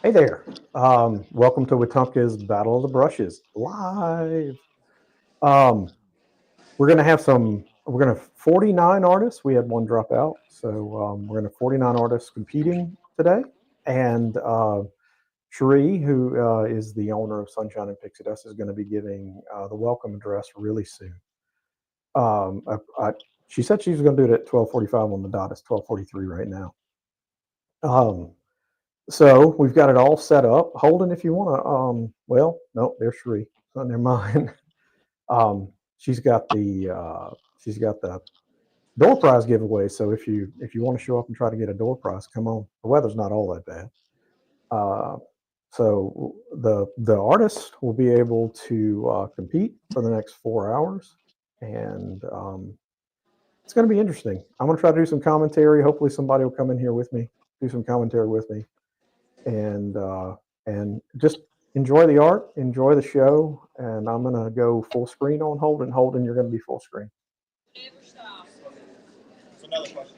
Hey there. Welcome to Wetumpka's Battle of the Brushes live. Um, we're going to have we're going to 49 artists. We had one drop out. So we're going to 49 artists competing today. And Cherie, who is the owner of Sunshine and Pixie Dust, is going to be giving the welcome address really soon. Um, I, I, she said she was going to do it at 12:45 on the dot. It's 12:43 right now. Um, So we've got it all set up. Holden, if you want to, well, no, there's Sheree. So never mind. She's got the door prize giveaway. So if you want to show up and try to get a door prize, come on. The weather's not all that bad. Uh, so the artists will be able to compete for the next 4 hours, and it's going to be interesting. I'm going to try to do some commentary. Hopefully, somebody will come in here with me, do some commentary with me, and just enjoy the art, enjoy the show. And I'm gonna go full screen on Holden. Holden, you're gonna be full screen. That's another question.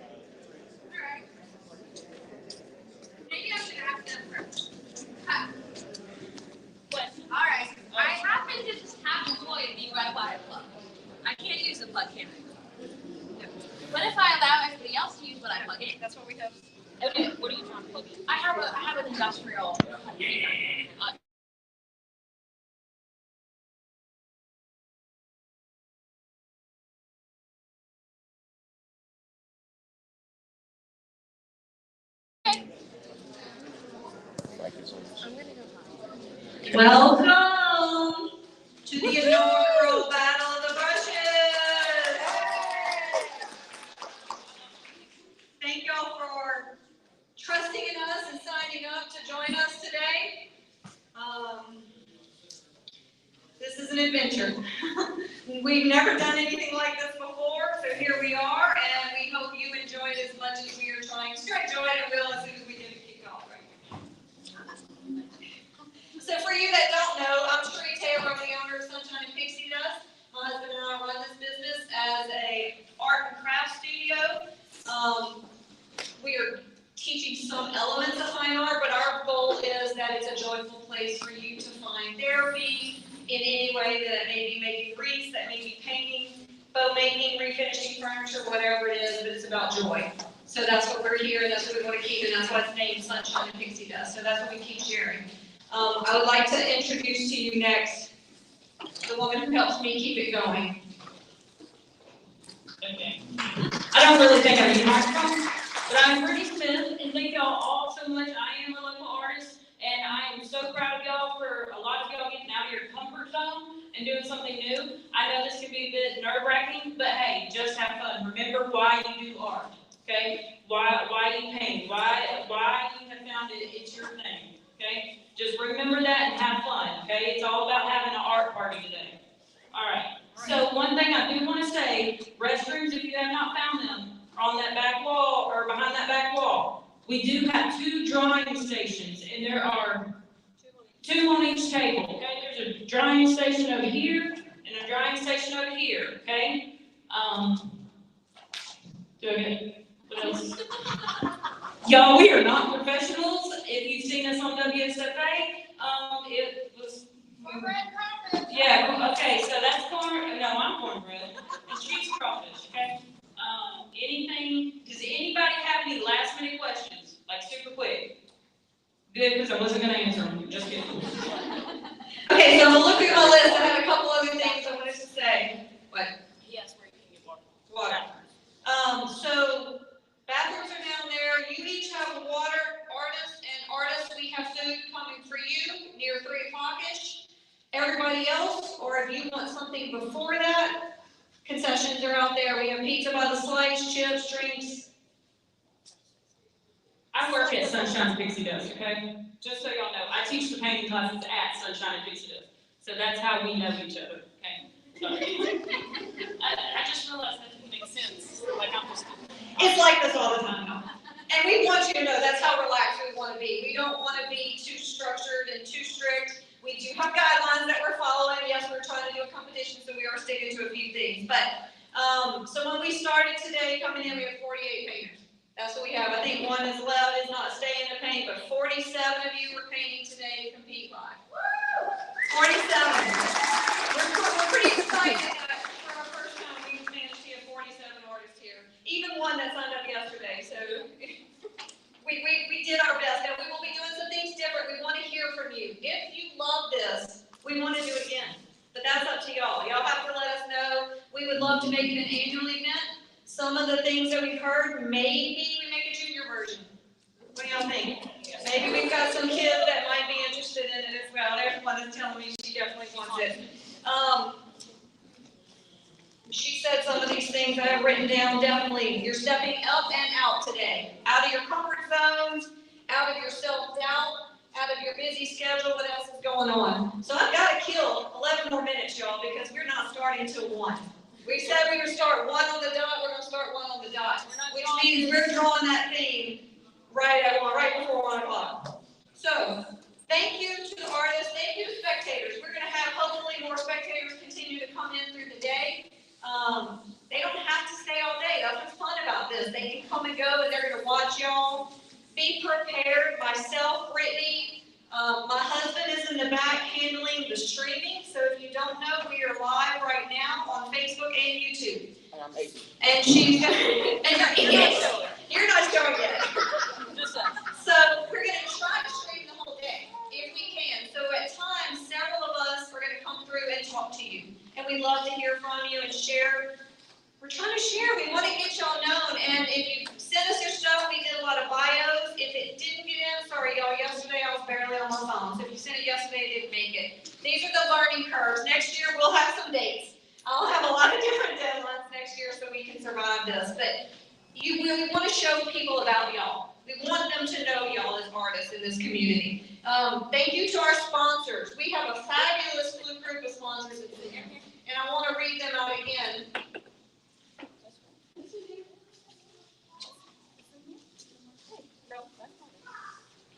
Maybe I should ask them first. What? All right. I happen to just have a toy of the Wi-Fi plug. I can't use the plug, can I? No. What if I allow everybody else to use what I plug in? That's what we have. Okay. What are you trying to plug in? I have an industrial. Welcome to the inaugural Battle of the Brushes. Thank y'all for trusting in us and signing up to join us today. This is an adventure. We've never done anything like this before, so here we are, and we hope you enjoy it as much as we are trying to enjoy it, and we'll as soon as we get it kicked off, right? So for you that don't know, I'm Sheree Taylor. I'm the owner of Sunshine and Pixie Dust. My husband and I run this business as a art and craft studio. We are teaching some elements of fine art, but our goal is that it's a joyful place for you to find therapy in any way that may be making wreaths, that may be painting, bow making, refinishing furniture, whatever it is, but it's about joy. So that's what we're here, and that's what we want to keep, and that's why it's named Sunshine and Pixie Dust. So that's what we keep sharing. I would like to introduce to you next the woman who helps me keep it going. Okay. I don't really think I need a microphone, but I'm Brittany Smith, and thank y'all all so much. I am a local artist, and I am so proud of y'all for a lot of y'all getting out of your comfort zone and doing something new. I know this can be a bit nerve-wracking, but hey, just have fun. Remember why you do art, okay? Why you paint, why you have found it's your thing, okay? Just remember that and have fun, okay? It's all about having an art party today. All right. So one thing I do want to say, restrooms, if you have not found them, are on that back wall or behind that back wall. We do have 2 drying stations, and there are 2 on each table. Okay, there's a drying station over here and a drying station over here. Okay. Do I get what else? Y'all, we are not professionals. If you've seen us on WSFA, it was. Yeah, okay, so that's corn, no, I'm cornbread, and she's crawfish, okay? Does anybody have any last minute questions, like super quick? Good, because I wasn't gonna answer them, just kidding. Okay, so I'm looking at my list, I have a couple other things I wanted to say. What? Yes, where you can get water. Water. So, bathrooms are down there, you each have water, artists, we have food coming for you near 3 o'clock-ish. Everybody else, or if you want something before that, concessions are out there. We have pizza by the slice, chips, drinks. I work at Sunshine Pixie Dust, okay? Just so y'all know, I teach the painting classes at Sunshine Pixie Dust. So that's how we know each other, okay? Sorry. I just realized that didn't make sense. Like I'm just. It's like this all the time. And we want you to know that's how relaxed we want to be. We don't want to be too structured and too strict. We do have guidelines that we're following. Yes, we're trying to do a competition, so we are sticking to a few things. But, so when we started today, coming in, we have 48 painters. That's what we have. I think one is left, is not staying to paint. painting, but 47 of you were painting today to compete live. 47. We're pretty excited that for our first time we managed to get 47 artists here. Even one that signed up yesterday, so we did our best. Now we will be doing some things different. We want to hear from you. If you love this, we want to do it again. But that's up to y'all. Y'all have to let us know. We would love to make it an annual event. Some of the things that we've heard, maybe we make a junior version. What do y'all think? Maybe we've got some kids that might be interested in it as well. There's one that's telling me she definitely wants it. She said some of these things I have written down, definitely. You're stepping up and out today. Out of your comfort zones, out of your self-doubt, out of your busy schedule. What else is going on? So I've got to kill 11 more minutes, y'all, because we're not starting until 1. We said we would start 1 on the dot. We're going to start 1 on the dot, which means we're drawing that theme right before 1 o'clock. So thank you to the artists. Thank you to spectators. We're going to have hopefully more spectators continue to come in through the day. They don't have to stay all day. That's what's fun about this. They can come and go, and they're going to watch y'all. Be prepared. Myself, Brittany, my husband is in the back handling the streaming. So if you don't know, we are live right now on Facebook and YouTube. And she's you're not showing yet. So we're going to try to stream the whole day if we can. So at times, several of us are going to come through and talk to you. And we'd love to hear from you and share. We're trying to share. We want to get y'all known. And if you send us your stuff, we did a lot of bios. If it didn't get in, sorry, y'all. Yesterday, I was barely on my phone. So if you sent it yesterday, it didn't make it. These are the learning curves. Next year, we'll have some dates. I'll have a lot of different deadlines next year so we can survive this. But we want to show people about y'all. We want them to know y'all as artists in this community. Thank you to our sponsors. We have a fabulous group of sponsors in here. And I want to read them out again.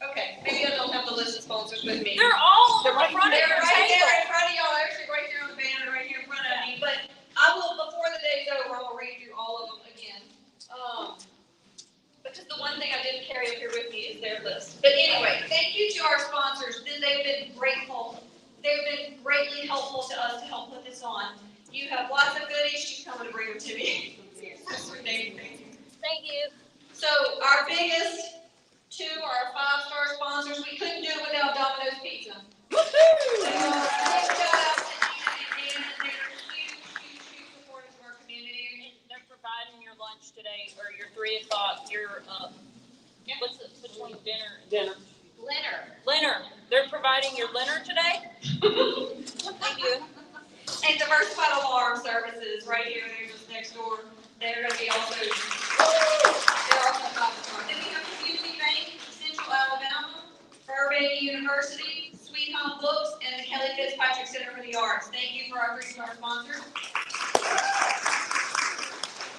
Okay, maybe I don't have the list of sponsors with me. They're all right in front of your right table. there in front of y'all. Actually, right there on the banner, right here in front of me. But I will, before the day's over, I will read through all of them again. Because the one thing I didn't carry up here with me is their list. But anyway, thank you to our sponsors. They've been grateful. They've been greatly helpful to us to help put this on. You have lots of goodies. She's coming to bring them to me. Thank you. So our biggest 2 are 5-star sponsors. We couldn't do it without Domino's Pizza. So, big shout out to Nina and Dan. They're huge supporters of our community. They're providing your lunch today, or your 3 o'clock, your, what's it between dinner? Dinner. They're providing your dinner today? Thank you. And Diversified Alarm Services, right here, they're just next door. They're going to be also, they're also 5-star. Then we have Community Bank, Central Alabama, Burbank University, Sweet Home Books, and the Kelly Fitzpatrick Center for the Arts. Thank you for our 3-star sponsors.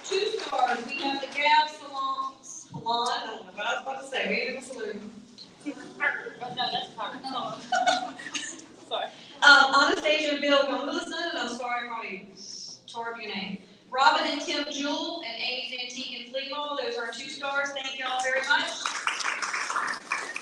2 stars, we have the Gab Salon, I don't know what I was about to say, maybe the saloon. No, that's hard. Sorry. Anastasia and Bill Gunderson, and I'm sorry if I tore up your name. Robin and Tim Jewell, and Amy's Antique and Flea Mall, those are 2 stars. Thank y'all very much.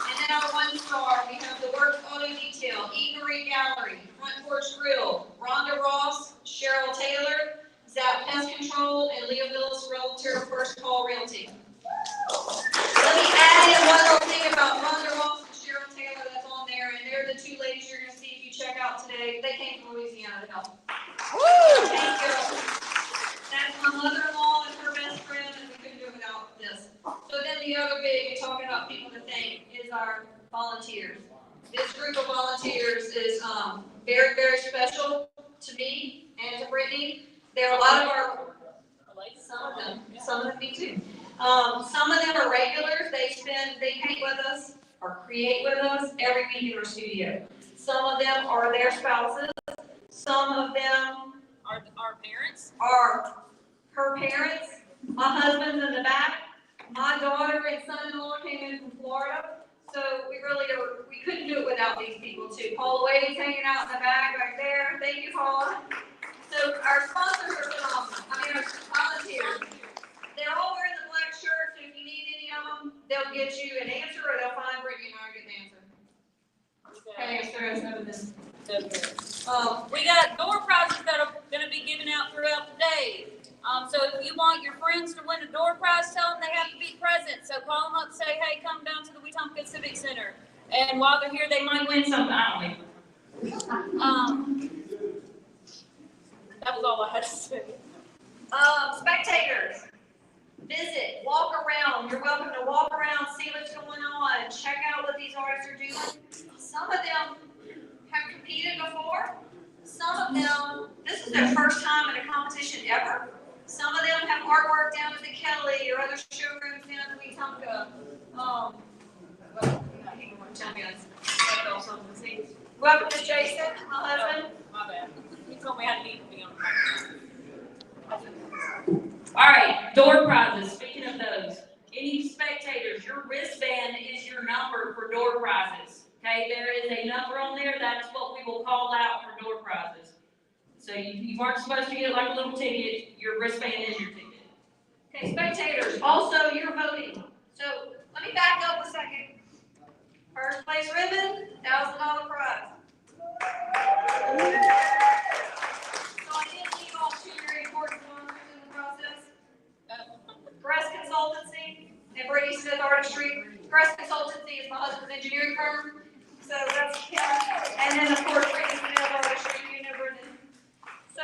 And then our 1 star, we have the Works Auto Detail, Eve Marie Gallery, Front Porch Grill, Rhonda Ross, Cheryl Taylor, Zap Pest Control, and Leah Willis Realtor, First Call Realty. Let me add in one more thing about Rhonda Ross and Cheryl Taylor that's on there, and they're the 2 ladies you're going to see if you check out today. They came from Louisiana to help. Woo! Thank you. That's my mother-in-law and her best friend, and we couldn't do it without this. So then the other big, you're talking about people to thank, is our volunteers. This group of volunteers is very, very special to me and to Brittany. There are a lot of our, some of them me too. Some of them are regulars. They paint with us or create with us every week in our studio. Some of them are their spouses. Some of them Our parents? are her parents. My husband's in the back. My daughter and son-in-law came in from Florida. So we couldn't do it without these people too. Paula Wade's hanging out in the back right there. Thank you, Paula. So our sponsors are phenomenal. Our volunteers. They're all wearing the black shirts. So if you need any of them, they'll get you an answer or they'll find throw some of this. We got door prizes that are gonna be given out throughout the day. So if you want your friends to win a door prize, tell them they have to be present. So call them up, say, hey, come down to the Wetumpka Civic Center. And while they're here, they might win something. I don't know. That was all I had to say. Spectators, visit, walk around. You're welcome to walk around, see what's going on, check out what these artists are doing. Some of them have competed before. Some of them, this is their first time in a competition ever. Some of them have artwork down at the Kelly or other showrooms down at the Wetumpka. Welcome to Jason, my husband. My bad. He told me I need to be on the All right, door prizes. Speaking of those, any spectators, your wristband is your number for door prizes. Okay, there is a number on there. That's what we will call out for door prizes. So you weren't supposed to get like a little ticket. Your wristband is your ticket. Okay, spectators, also you're voting. So let me back up a second. First place ribbon, $1,000 prize. So I did leave off two very important ones in the process. Breast Consultancy and Brady Smith Artistry. Breast Consultancy is my husband's engineering firm. So that's him. And then of course Brady Smith Artistry, you know Brendan. So,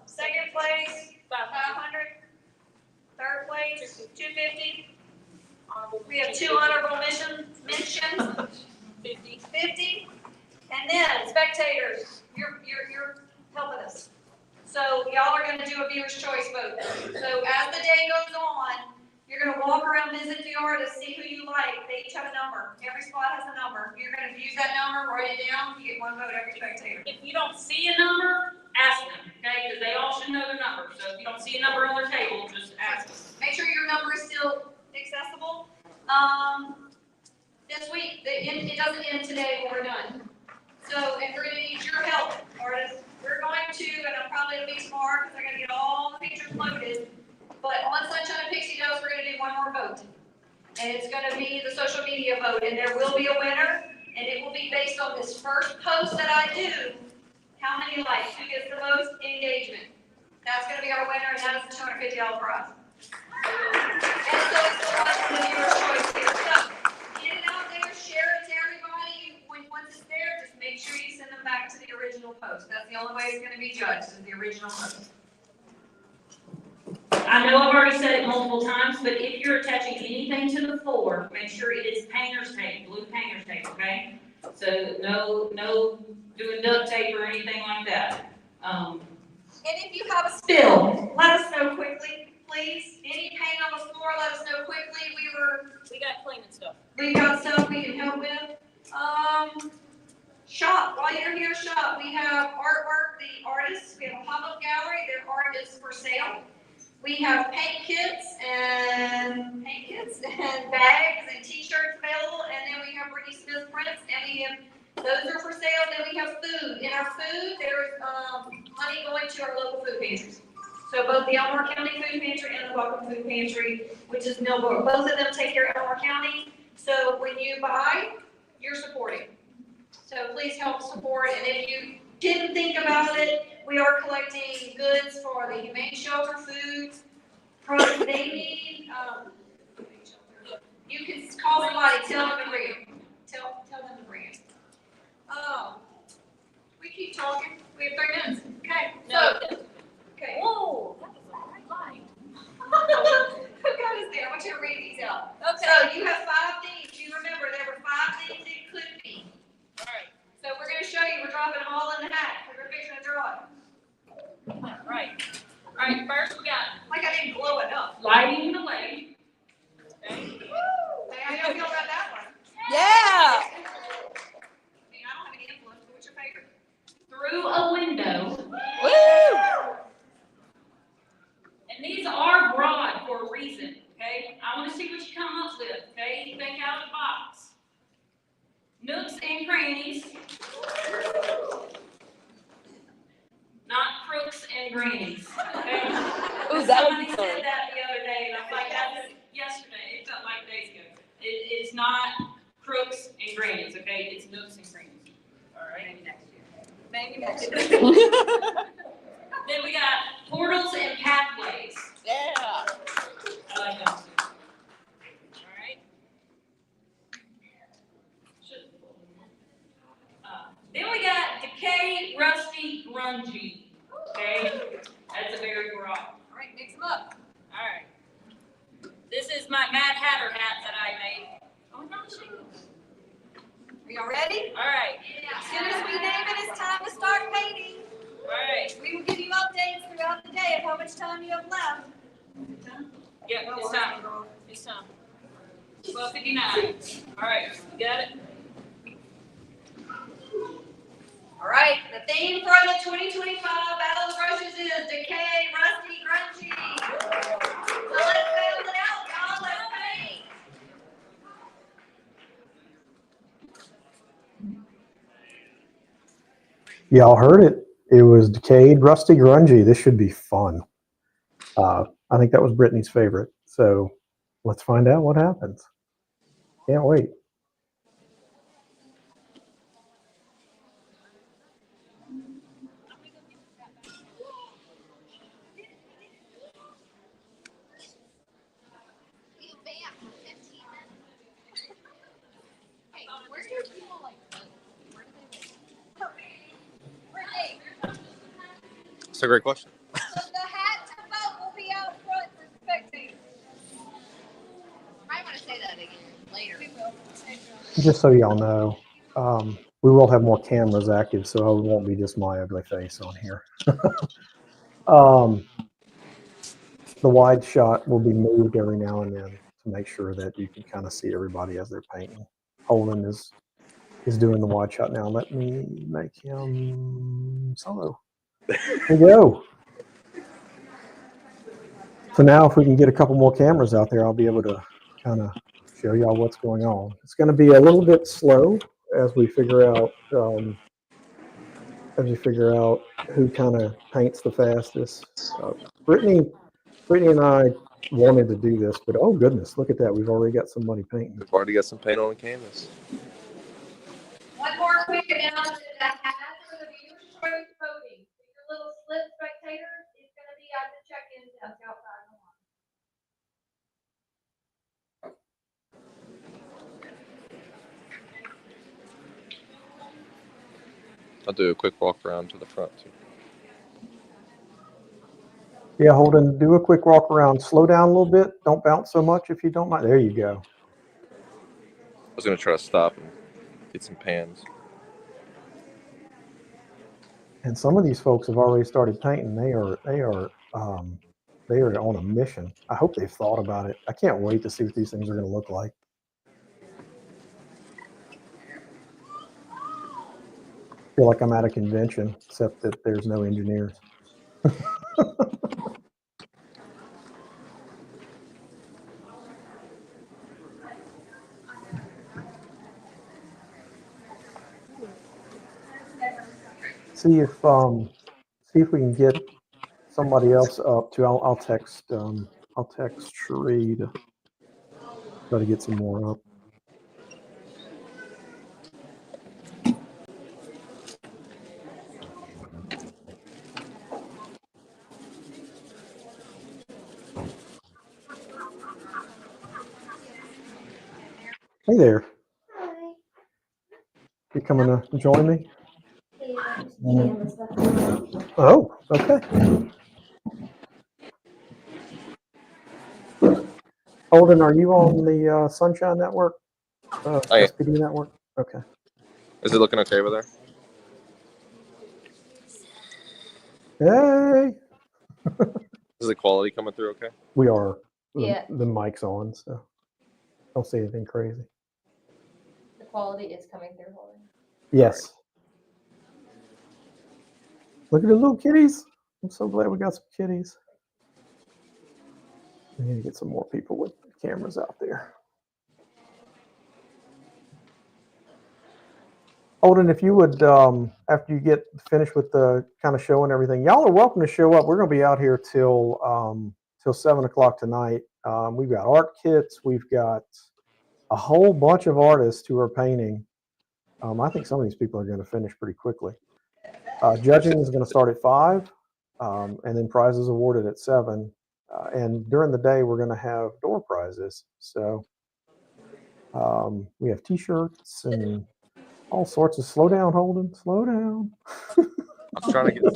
second place, 500. Third place, 250. We have 2 honorable mentions, 50. And then spectators, you're helping us. So y'all are going to do a viewer's choice vote. So as the day goes on, you're going to walk around, visit the artists, see who you like. They each have a number. Every spot has a number. You're going to use that number, write it down. You get 1 vote every spectator. If you don't see a number, ask them, okay? Because they all should know their number. So if you don't see a number on their table, just ask them. Make sure your number is still accessible. This week, it doesn't end today when we're done. So, and we're going to need your help, artists. We're going to, and I'm probably going to be smart because I got to get all the pictures loaded. But on Sunshine and Pixie Dust, we're going to do one more vote. And it's going to be the social media vote. And there will be a winner. And it will be based on this first post that I do. How many likes? Who gets the most engagement? That's going to be our winner, and that is the $250 prize. And so it's the one for the viewer's choice here. So get it out there, share it to everybody. Once it's there, just make sure you send them back to the original post. That's the only way it's going to be judged, is the original post. I know I've already said it multiple times, but if you're attaching anything to the floor, make sure it is painter's tape, blue painter's tape, okay? So no doing duct tape or anything like that. And if you have a spill, let us know quickly, please. Any paint on the floor, let us know quickly. We got cleaning stuff. We've got stuff we can help with. Shop, while you're here, shop. We have artwork, the artists. We have a pop-up gallery. Their art is for sale. We have paint kits and bags and t-shirts available. And then we have Brittany Smith prints, and those are for sale. Then we have food. In our food, there's money going to our local food pantries. So both the Elmore County Food Pantry and the Welcome Food Pantry, which is Millbrook. Both of them take care of Elmore County. So when you buy, you're supporting. So please help support. And if you didn't think about it, we are collecting goods for the Humane Shelter, foods, products they need. You can call somebody, tell them to bring it. Tell them to bring it. We keep talking. We have 3 minutes. Okay. So. Okay. Whoa, that was a great line. Who got us there? I want you to read these out. Okay. So you have 5 things. You remember there were 5 things it could be. All right. So we're going to show you. We're dropping them all in the hat. We're fixing to draw it. Right. All right. First, we got Like I didn't glow enough. lighting the way. Okay. Woo! Hey, how y'all feel about that one? Yeah. Hey, I don't have any influence, but what's your favorite? Through a window. Woo! And these are broad for a reason, okay? I want to see what you come up with, okay? Think out of the box. Nooks and crannies. Not crooks and grannies, okay? Ooh, that would Somebody be said that the other day, and I was like, that was yesterday. It felt like days ago. It's not crooks and grannies, okay? It's nooks and crannies. All right. Maybe next year. Then we got portals and pathways. Yeah. I like those too. All right. Then we got decay, rusty, grungy. Okay, that's a very broad. All right, mix them up. All right. This is my Mad Hatter hat that I made. Oh no, Are y'all ready? all right. As soon as we name it, it's time to start painting. All right. We will give you updates throughout the day of how much time you have left. Yep, it's time. It's time. 12:59. All right, you got it? All right, the theme for the 2025 Battle of the Brushes is decay, rusty, grungy. So let's battle it out, y'all. Let's paint. Y'all heard it. It was decayed, rusty, grungy. This should be fun. I think that was Brittany's favorite. So let's find out what happens. Can't wait. That's a great question. So the hat and boat will be out front for spectators. I want to say that again later. We will. Just so y'all know, we will have more cameras active, so it won't be just my ugly face on here. The wide shot will be moved every now and then to make sure that you can kind of see everybody as they're painting. Holden is doing the wide shot now. Let me make him solo. There we go. So now if we can get a couple more cameras out there, I'll be able to kind of show y'all what's going on. It's going to be a little bit slow as we figure out who kind of paints the fastest. Brittany and I wanted to do this, but oh goodness, look at that. We've already got somebody painting. We've already got some paint on the canvas. One more quick announcement. The hat for the viewer's choice voting. Your little slip spectator is going to be at the check-in desk outside the line. I'll do a quick walk around to the front too. Yeah, Holden, do a quick walk around. Slow down a little bit. Don't bounce so much if you don't mind. There you go. I was gonna try to stop and get some pans. And some of these folks have already started painting. They are on a mission. I hope they've thought about it. I can't wait to see what these things are going to look like. I feel like I'm at a convention, except that there's no engineers. See if we can get somebody else up too. I'll text Sheree to try to get some more up. Hey there. Hi. You coming to join me? Yeah. Oh, okay. Holden, are you on the Sunshine Network? I am. SPD Network? Okay. Is it looking okay over Hey, there? Is the quality coming through okay? we are. Yeah. The mic's on, so don't say anything crazy. The quality is coming through, Holden. Yes. Look at the little kitties. I'm so glad we got some kitties. We need to get some more people with cameras out there. Holden, if you would, after you get finished with the kind of show and everything, y'all are welcome to show up. We're going to be out here till 7 o'clock tonight. We've got art kits. We've got a whole bunch of artists who are painting. I think some of these people are going to finish pretty quickly. Judging is going to start at 5, and then prizes awarded at 7. And during the day, we're going to have door prizes. So we have T-shirts and all sorts of. Slow down, Holden. Slow down. I was trying to get.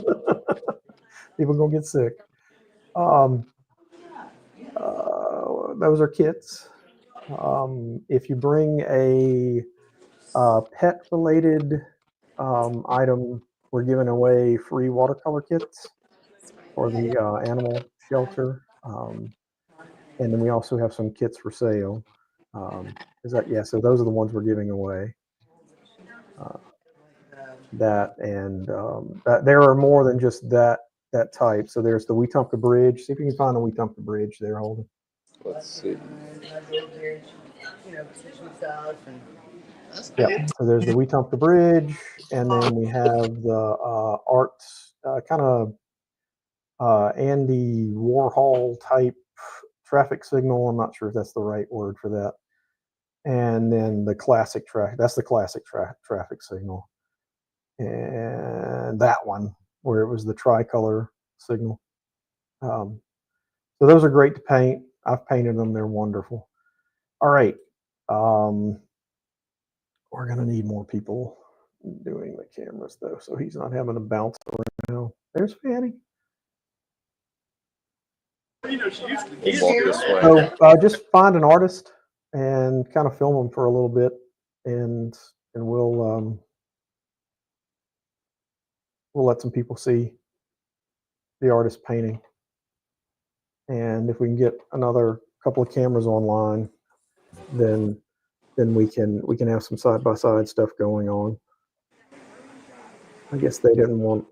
People gonna get sick. Those are kits. If you bring a pet-related item, we're giving away free watercolor kits for the animal shelter, and then we also have some kits for sale. So those are the ones we're giving away. That and that there are more than just that type. So there's the Wetumpka Bridge. See if you can find the Wetumpka Bridge there, Holden. Let's see. Yeah. So there's the Wetumpka Bridge, and then we have the art, kind of Andy Warhol type traffic signal. I'm not sure if that's the right word for that. And then the classic track. That's the classic traffic signal. And that one where it was the tricolor signal. So those are great to paint. I've painted them. They're wonderful. All right. We're going to need more people doing the cameras, though, so he's not having to bounce around. There's Fanny. We'll walk this way. So just find an artist and kind of film them for a little bit, and we'll let some people see the artist painting. And if we can get another couple of cameras online, then we can have some side-by-side stuff going on. I guess they didn't want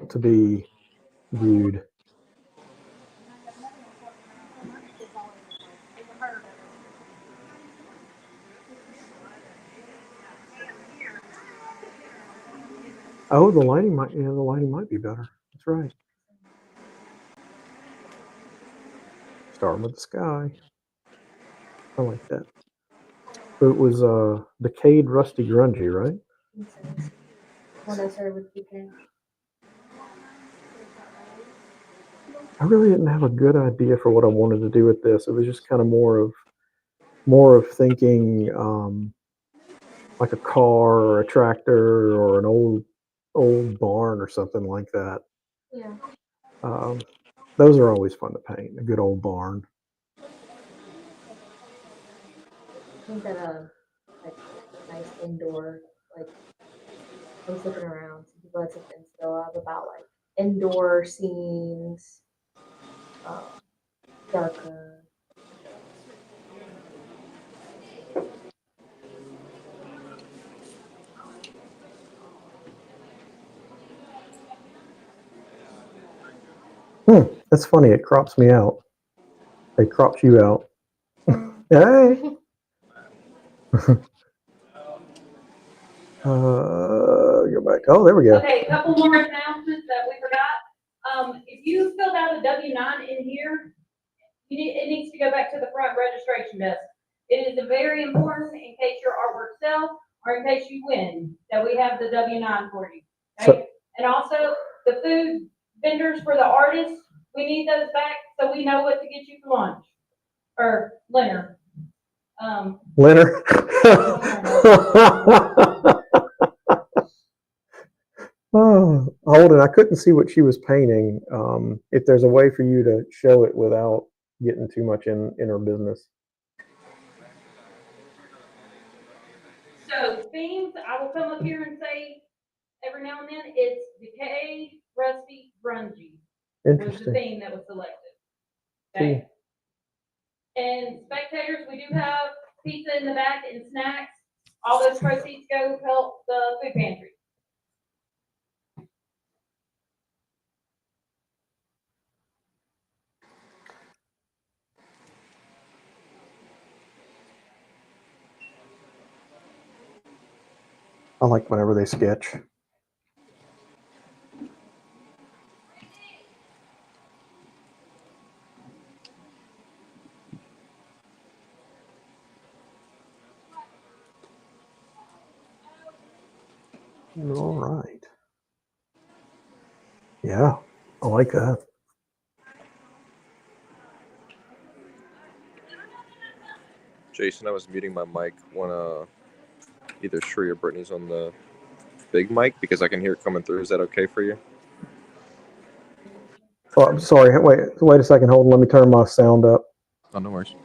to be viewed. Oh, the lighting might be better. That's right. Starting with the sky. I like that. So it was decayed, rusty, grungy, right? When I started with PK. I really didn't have a good idea for what I wanted to do with this. It was just kind of more of thinking like a car or a tractor or an old barn or something like that. Yeah. Those are always fun to paint. A good old barn. I think that like nice indoor, like I was looking around, some people had something still up about like indoor scenes, darker. That's funny. It crops me out. It crops you out. Hey. Go back. Oh, there we go. Okay, a couple more announcements that we forgot. If you filled out a W-9 in here, it needs to go back to the front registration desk. It is very important in case your artwork sells or in case you win, that we have the W-9 for you. Okay? And also, the food vendors for the artists, we need those back so we know what to get you for lunch or dinner. Leonard. Oh, Holden, I couldn't see what she was painting. If there's a way for you to show it without getting too much in her business. So themes, I will come up here and say every now and then, it's decay, rusty, grungy. Was the Interesting. theme that was selected. Okay. And spectators, we do have pizza in the back and snacks. All those proceeds go help the food pantry. I like whenever they sketch. All right. Yeah, I like that. Jason, I was muting my mic when either Shree or Brittany's on the big mic because I can hear it coming through. Is that okay for you? Oh, I'm sorry. Wait a second. Hold on. Let me turn my sound up. Oh, no worries.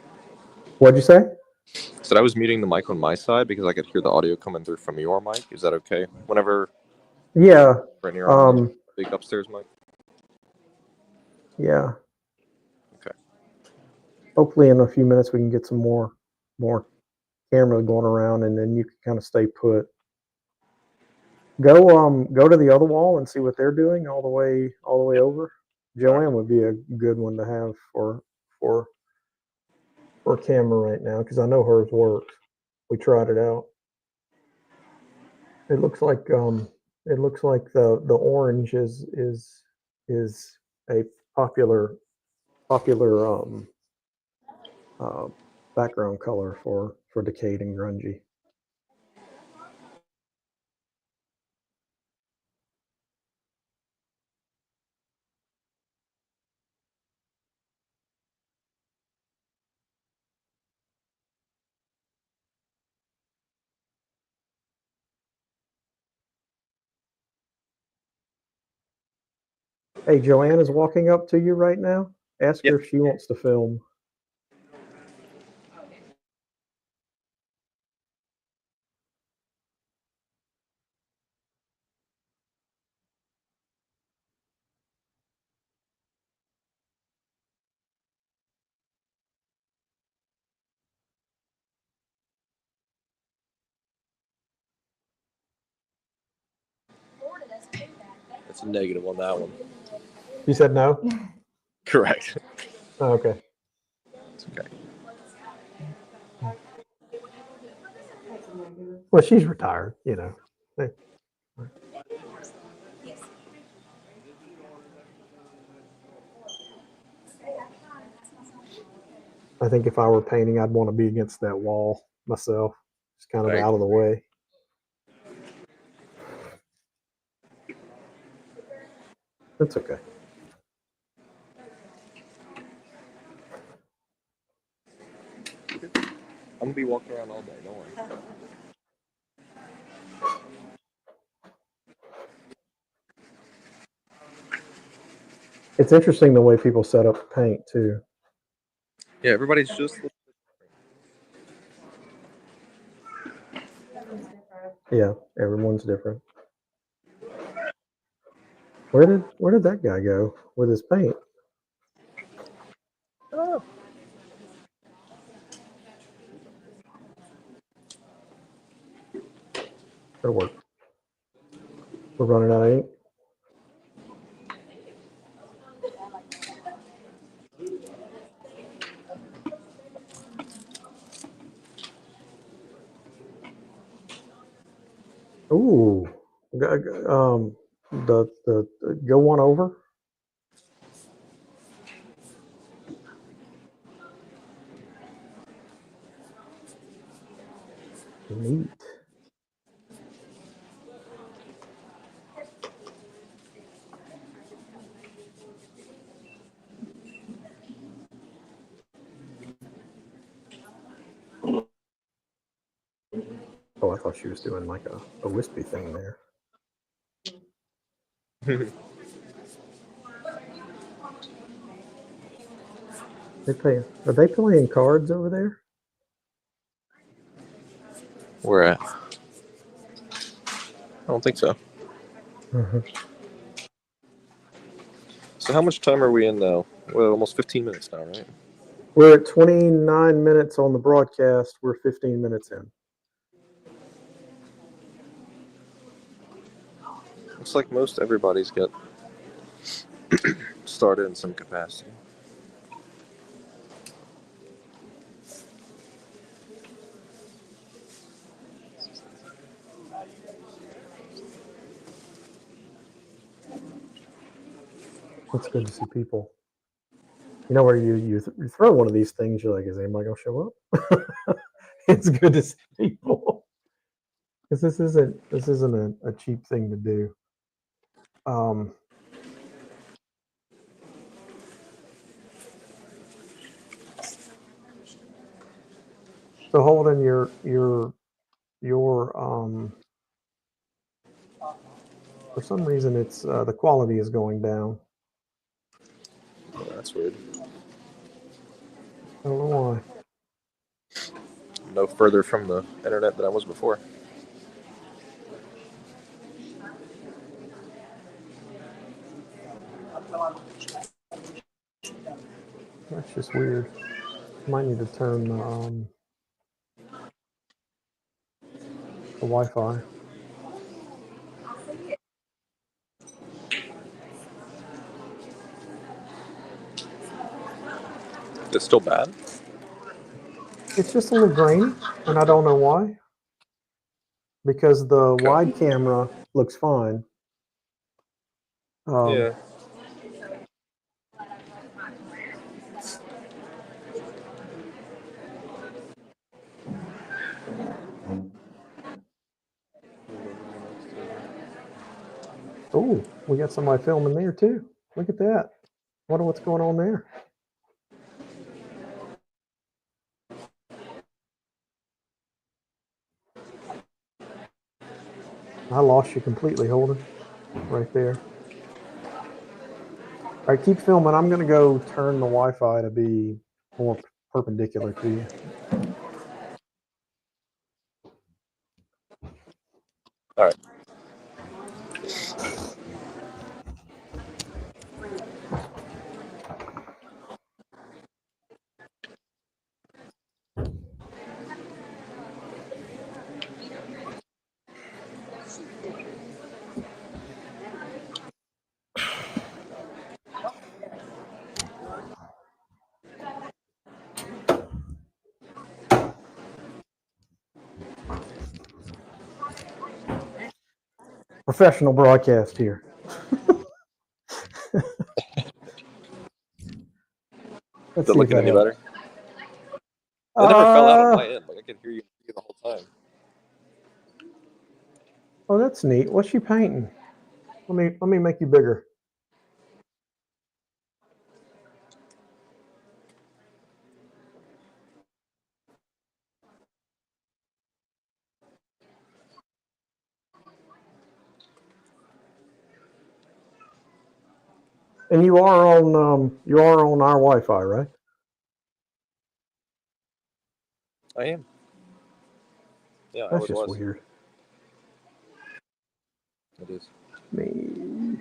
What'd you say? So I was muting the mic on my side because I could hear the audio coming through from your mic. Is that okay? Whenever Yeah. Brittany or on the Um. big upstairs mic? Yeah. Okay. Hopefully, in a few minutes, we can get some more camera going around, and then you can kind of stay put. Go to the other wall and see what they're doing all the way over. Joanne would be a good one to have for camera right now because I know hers works. We tried it out. It looks like the orange is a popular uh, background color for Decade and Grungy. Hey, Joanne is walking up to you right now. Ask her if she wants to film. That's a negative on that one. You said no? Correct. Oh, okay. It's okay. Well, she's retired, you know. Hey. I think if I were painting, I'd want to be against that wall myself, just kind of Right. out of the way. That's okay. I'm gonna be walking around all day. Don't worry. It's interesting the way people set up paint too. Yeah, everybody's just. Yeah, everyone's different. Where did that guy go with his paint? Oh. It'll work. We're running out of ink. Ooh, the go one over. Neat. Oh, I thought she was doing like a wispy thing there. Are they playing cards over there? Where at? I don't think so. Uh-huh. So how much time are we in now? Well, almost 15 minutes now, right? We're at 29 minutes on the broadcast. We're 15 minutes in. Looks like most everybody's got started in some capacity. It's good to see people. You know where you throw one of these things, you're like, is anybody gonna show up? It's good to see people. because this isn't a cheap thing to do. Um, so Holden, your for some reason it's the quality is going down. Oh, that's weird. I don't know why. No further from the internet than I was before. That's just weird. Might need to turn the Wi-Fi. It's still bad. It's just a little grainy, and I don't know why. Because the Okay. wide camera looks fine. Yeah. Oh, we got somebody filming there too. Look at that. Wonder what's going on there. I lost you completely, Holden. Right there. All right, keep filming. I'm going to go turn the Wi-Fi to be more perpendicular to you. All right. Professional broadcast here. Let's Is it see if looking that any helps. better? It never fell out on my end. Like I could hear you the whole time. Oh, that's neat. What's she painting? Let me make you bigger. And you are on our Wi-Fi, right? I am. Yeah, I That's always just was. weird. It is. Me.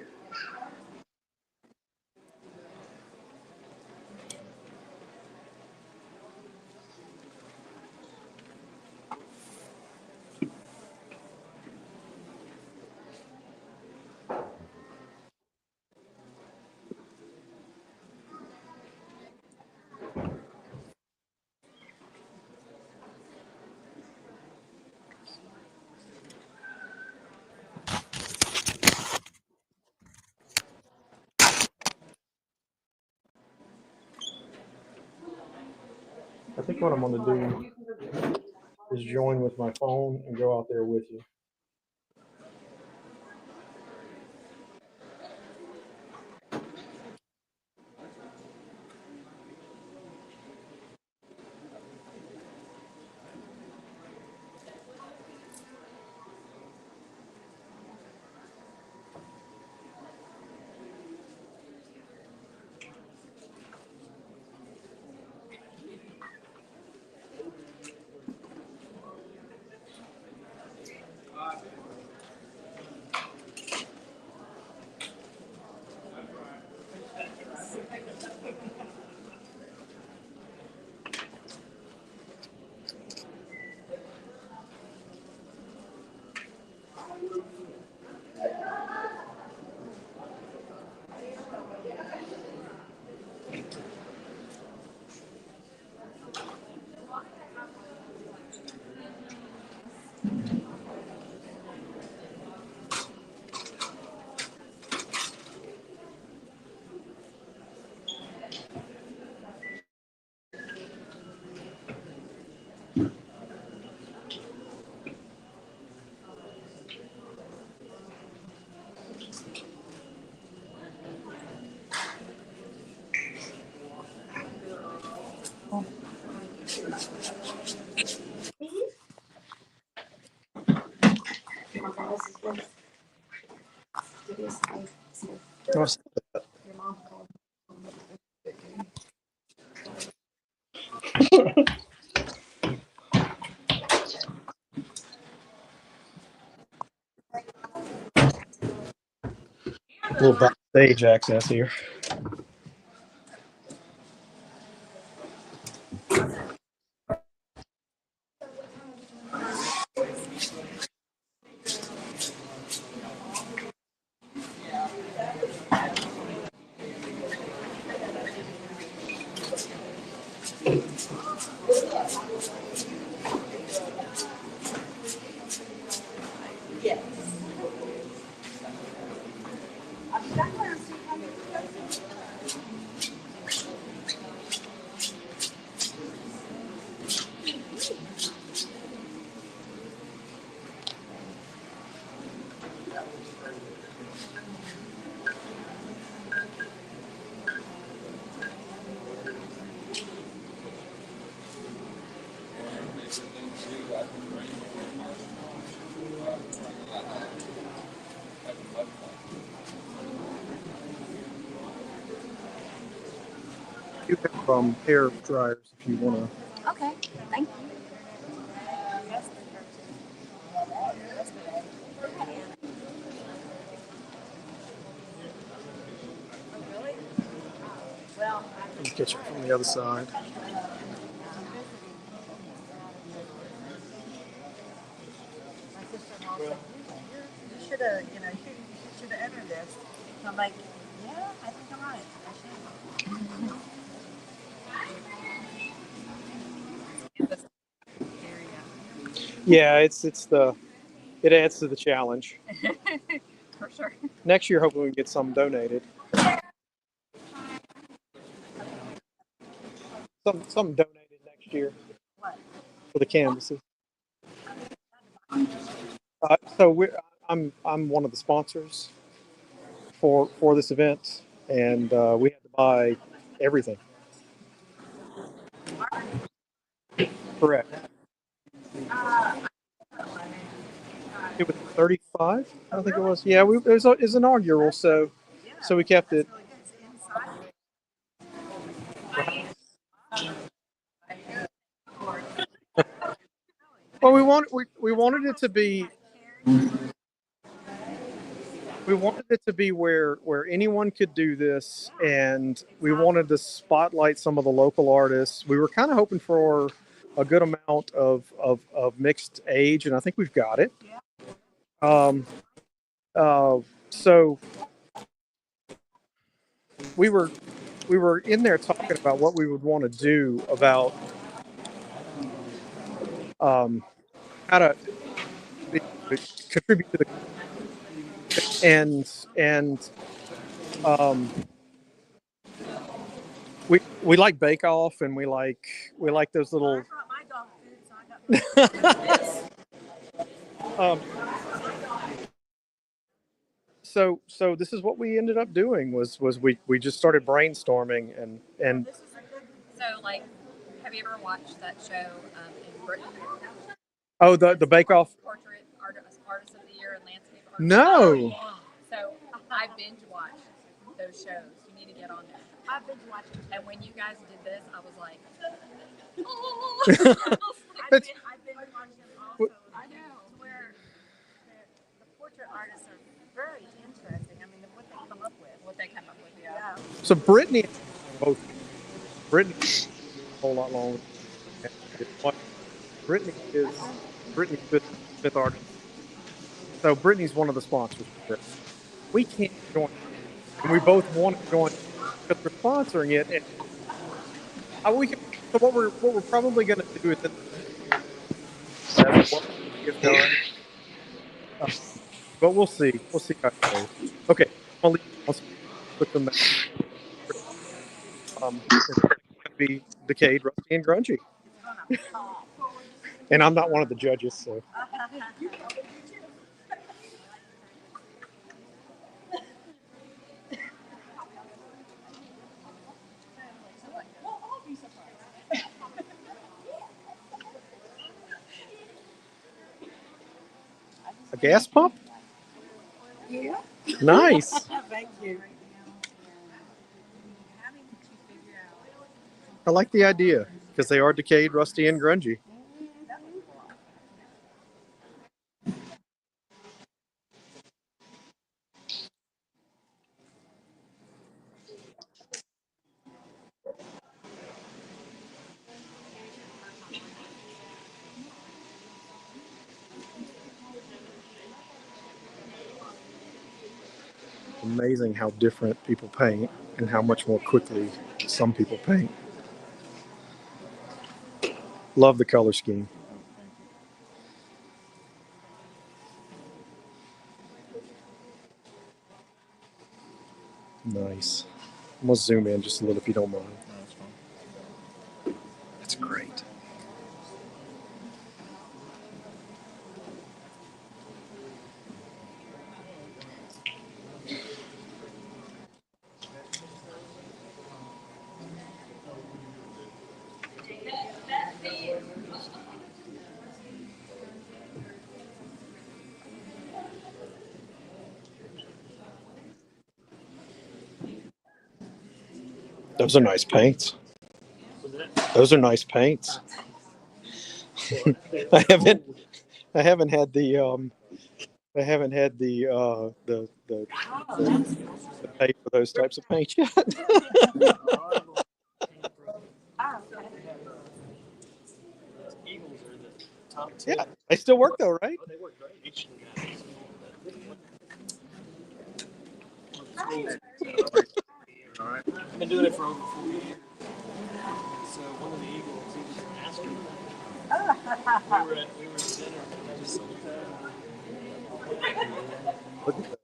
I think what I'm going to do is join with my phone and go out there with you. Your mom called. A little backstage access here. You have hair dryers if you want to. Okay, thank you. Get you from the other side. You should have, you should have entered this. I'm like, yeah, I think I'm right. Yeah, it adds to the challenge. For sure. Next year, hopefully we can get some donated. Some donated next year for the canvases. I'm one of the sponsors for this event, and we had to buy everything. Correct. It was 35, I think it was. Yeah, it was inaugural, so we kept it. Well, we wanted it to be. We wanted it to be where anyone could do this, and we wanted to spotlight some of the local artists. We were kind of hoping for a good amount of mixed age, and I think we've got it. So we were in there talking about what we would want to do about how to contribute to the and we like Bake Off, and we like those little. I brought my dog food, so I got. So this is what we ended up doing was we just started brainstorming and This is a good. So, like, have you ever watched that show in Britain? oh the Bake Off. Portrait Artist of the Year and Landscape Artist. No. So I binge watched those shows. You need to get on there. I binge watched them. And when you guys did this, I was like, oh. I've been watching them also. I know. Where the portrait artists are very interesting. I mean, what they come up with. Yeah. So Brittany a whole lot longer. Brittany is Brittany's fifth artist. So Brittany's one of the sponsors for this. We can't join, and we both want to join because we're sponsoring it. And so what we're probably going to do is that's what we get done. But we'll see. We'll see how it goes. Okay, I'll put them back. It's going to be decayed, rusty, and grungy. And I'm not one of the judges, so. A gas pump? Yeah. Nice. Thank you. I like the idea because they are decayed, rusty, and grungy. Amazing how different people paint and how much more quickly some people paint. Love the color scheme. Nice. I'm gonna zoom in just a little if you don't mind. That's great. Those are nice paints. Those are nice paints. I haven't I haven't had I haven't had the pay for those types of paints yet. Yeah, they still work though, right? I've been doing it for over 4 years. So one of the Eagles, he was an astronaut. We were at dinner and I just said, Look at that.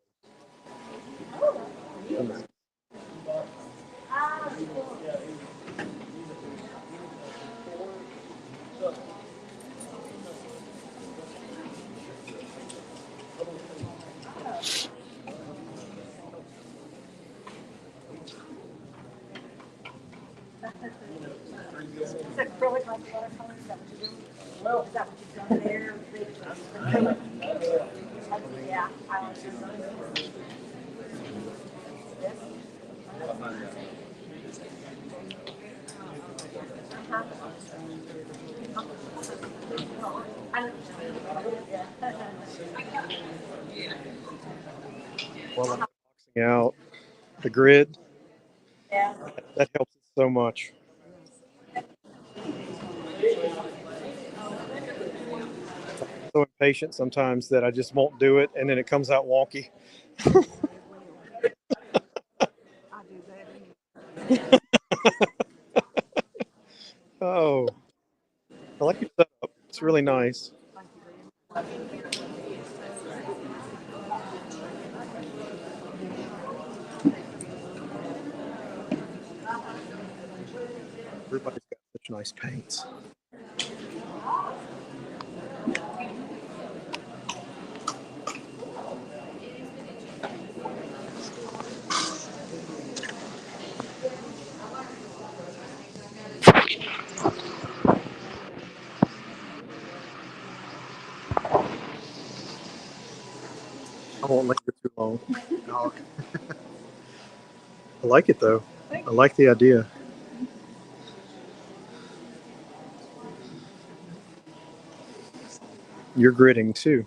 While I'm boxing out the grid, that helps so much. So impatient sometimes that I just won't do it, and then it comes out wonky. Oh, I like your setup. It's really nice. Everybody's got such nice paints. I won't linger too long. I like it though. I like the idea. You're gridding too.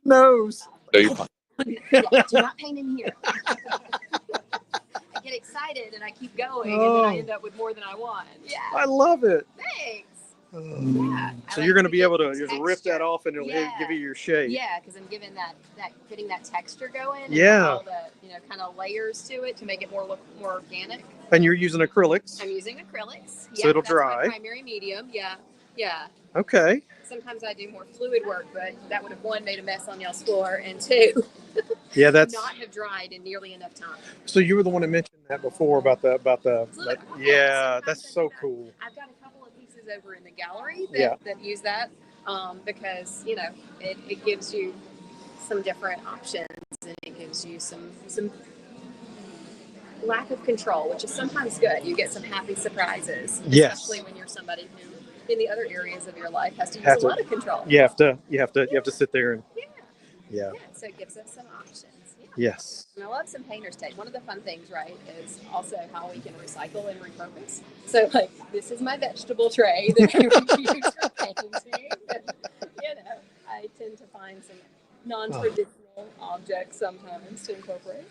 Nose. No, you're fine. Yeah, do not paint in here. I get excited and I keep going, and then I end up with more than I want. Yeah. I love it. Thanks. Yeah. So you're going to be able to just rip that off and it'll give you your shape. Yeah, because I'm giving getting that texture going. And Yeah. all the kind of layers to it to make it look more organic. And you're using acrylics. I'm using acrylics. So it'll dry. That's my primary medium. Yeah. Yeah. Okay. Sometimes I do more fluid work, but that would have one made a mess on y'all's floor, and two, yeah, that's not have dried in nearly enough time. So you were the one that mentioned that before about the yeah, that's so cool. I've got a couple of pieces over in the gallery that use that because it gives you some different options and it gives you some lack of control, which is sometimes good. You get some happy surprises, especially when you're somebody who in the other areas of your life has to use a lot of control. You have to sit there and yeah. So it gives us some options. Yeah. Yes. And I love some painter's tape. One of the fun things, right, is also how we can recycle and repurpose. So, like, this is my vegetable tray that I use for painting. I tend to find some non-traditional objects sometimes to incorporate.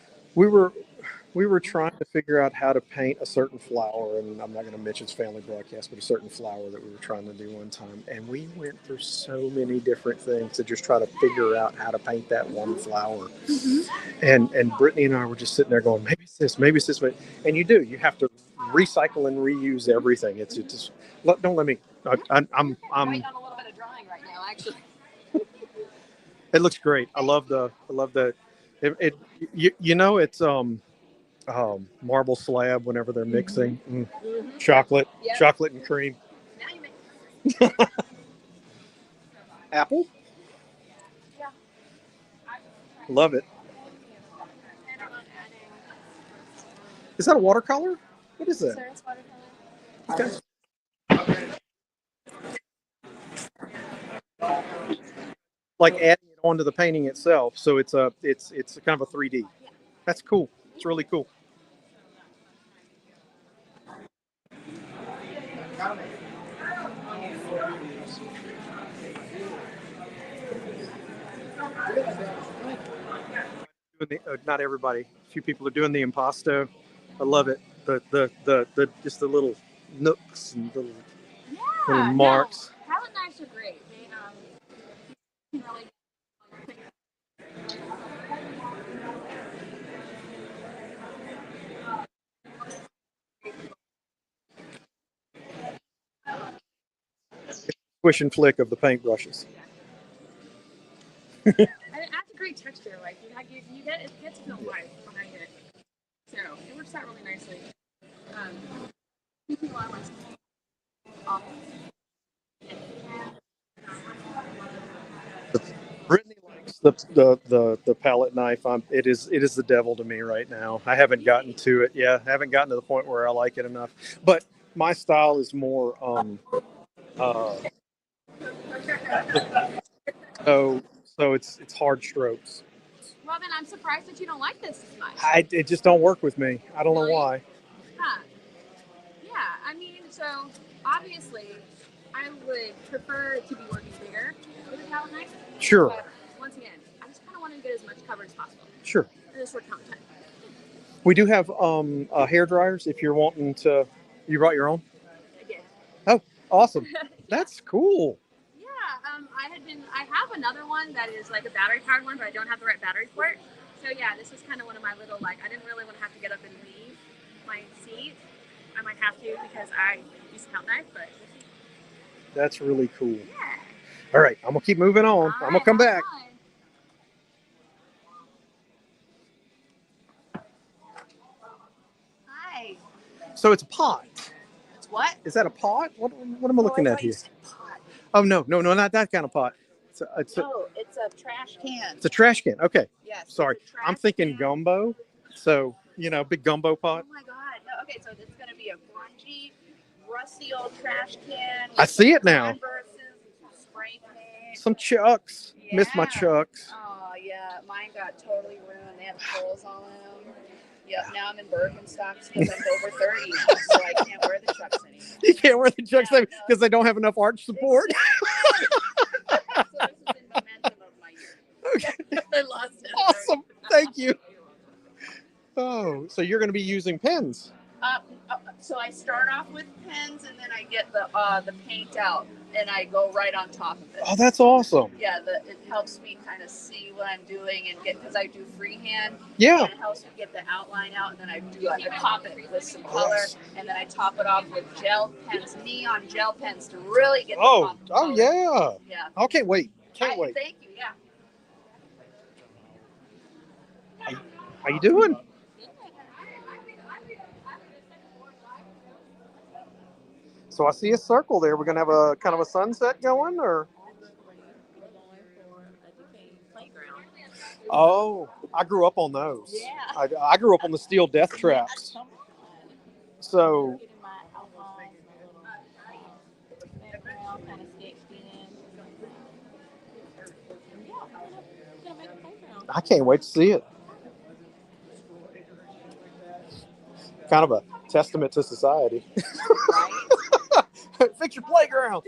We were trying to figure out how to paint a certain flower, and I'm not going to mention its family broadcast, but a certain flower that we were trying to do one time, and we went through so many different things to just try to figure out how to paint that one flower. Mm-hmm. And Brittany and I were just sitting there going, maybe it's this, and you have to recycle and reuse everything. It's just don't let me. I'm waiting on a little bit of drying right now, actually. It looks great. I love the it's marble slab whenever they're mixing chocolate and cream. Now you make Apple. Yeah. Love it. Is that a watercolor? What is that? It's watercolor. Okay. Like adding it onto the painting itself, so it's kind of a 3D. That's cool. It's really cool. Not everybody. A few people are doing the impasto. I love it. The just the little nooks and little marks. No, palette knives are great. They really. Swish and flick of the paintbrushes. And it adds a great texture. Like you get it gets no life behind it. So it works out really nicely. A lot of my Brittany likes the palette knife. It is the devil to me right now. I haven't gotten to it. Yeah, I haven't gotten to the point where I like it enough. But my style is more so it's hard strokes. Well, then I'm surprised that you don't like this as much. It just don't work with me. I don't know why. Huh. Yeah, I mean, so obviously I would prefer to be working bigger with a palette knife. Sure. But once again, I just kind of want to get as much cover as possible. Sure. In this short time. We do have hair dryers if you're wanting to. You brought your own? I did. Oh, awesome. That's cool. Yeah, I have another one that is like a battery-powered one, but I don't have the right battery for it. So yeah, this is kind of one of my little, I didn't really want to have to get up and leave my seat. I might have to because I use a palette knife, but... That's really cool. Yeah. All right, I'm going to keep moving on. I'm going to come back. Hi. So it's a pot. It's what? Is that a pot? What am I looking at here? Oh, no, not that kind of pot. It's a trash can. It's a trash can. Okay. Yes. Sorry. I'm thinking gumbo. So, big gumbo pot. Oh my God. No, okay, so this is going to be a grungy, rusty old trash can. I see it now. Spray paint. Some chucks. Yeah. Miss my chucks. Oh, yeah. Mine got totally ruined. They have holes on them. Yep, now I'm in Birkenstocks because I'm over 30 now, so I can't wear the chucks anymore. You can't wear the chucks because they don't have enough arch support. So this is in momentum of my year. Okay. I lost it. Awesome. Thank you. Oh, so you're going to be using pens. So I start off with pens, and then I get the paint out, and I go right on top of it. Oh, that's awesome. Yeah, it helps me kind of see what I'm doing and get, because I do freehand. Yeah. And it helps me get the outline out, and then I top it with some color, and then I top it off with gel pens, neon gel pens, to really get the pop of color. Yeah. Yeah. I can't wait. Can't wait. Thank you. Yeah. How you doing? So I see a circle there. We're gonna have a kind of a sunset going, or? Oh, I grew up on those. Yeah. I grew up on the steel death traps. So I can't wait to see it. Kind of a testament to society. Fix your playground.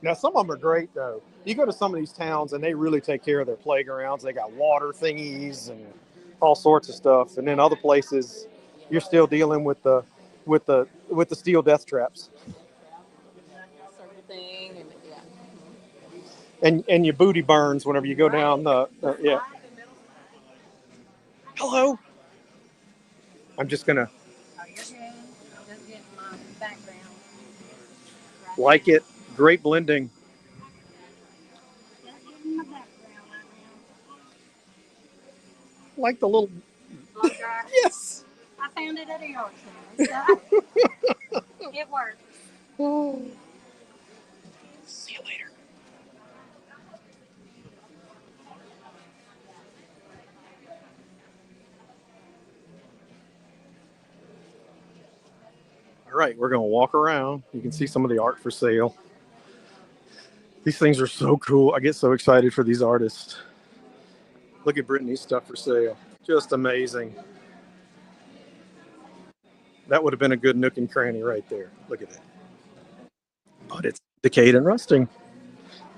Now, some of them are great, though. You go to some of these towns, and they really take care of their playgrounds. They got water thingies and all sorts of stuff. And then other places, you're still dealing with the steel death traps. And your booty burns whenever you go down the yeah. Hello. I'm just gonna like it. Great blending. Like the little. Yes. I found it at a yard sale. It works. Oh. See you later. All right, we're going to walk around. You can see some of the art for sale. These things are so cool. I get so excited for these artists. Look at Brittany's stuff for sale. Just amazing. That would have been a good nook and cranny right there. Look at that. But it's decayed and rusting.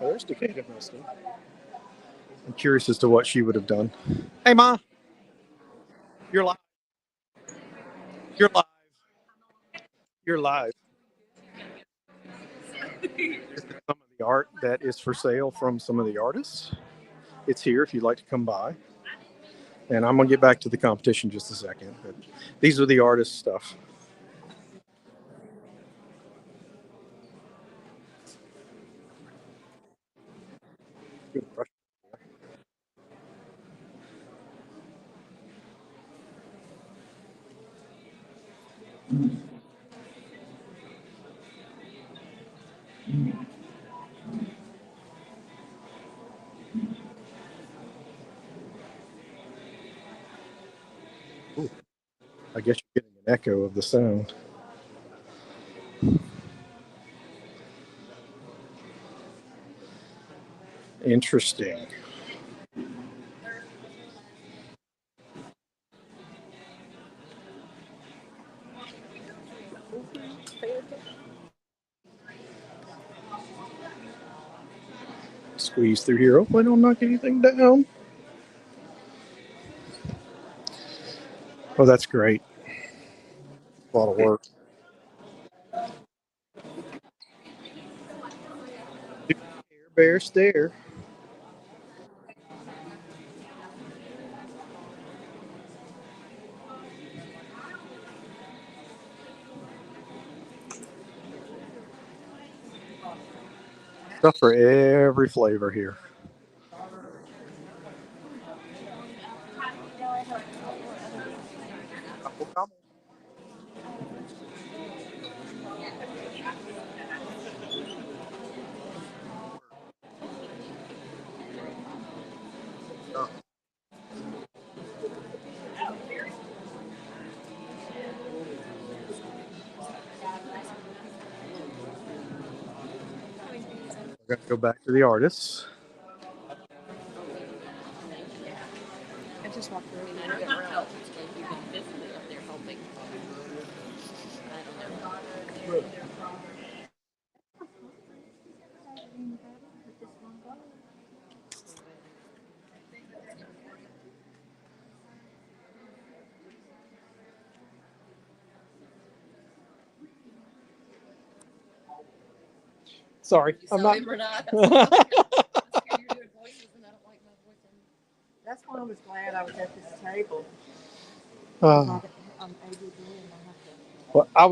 Oh, there's decayed and rusting. I'm curious as to what she would have done. Hey, Ma. You're live. You're live. You're live. This is some of the art that is for sale from some of the artists. It's here if you'd like to come by. And I'm going to get back to the competition just a second. But these are the artist stuff. Ooh, I guess you're getting an echo of the sound. Interesting. Squeeze through here. Hopefully I don't knock anything down. Oh, that's great. A lot of work. Air Bear stare. Stuff for every flavor here. We're going to go back to the artists. I just walked through and I didn't help. You've been physically up there helping. I don't know. Sorry, You I'm saw not. him or not? That's why I was glad I was at this table. Uh, I'm ADD and I have to. well, I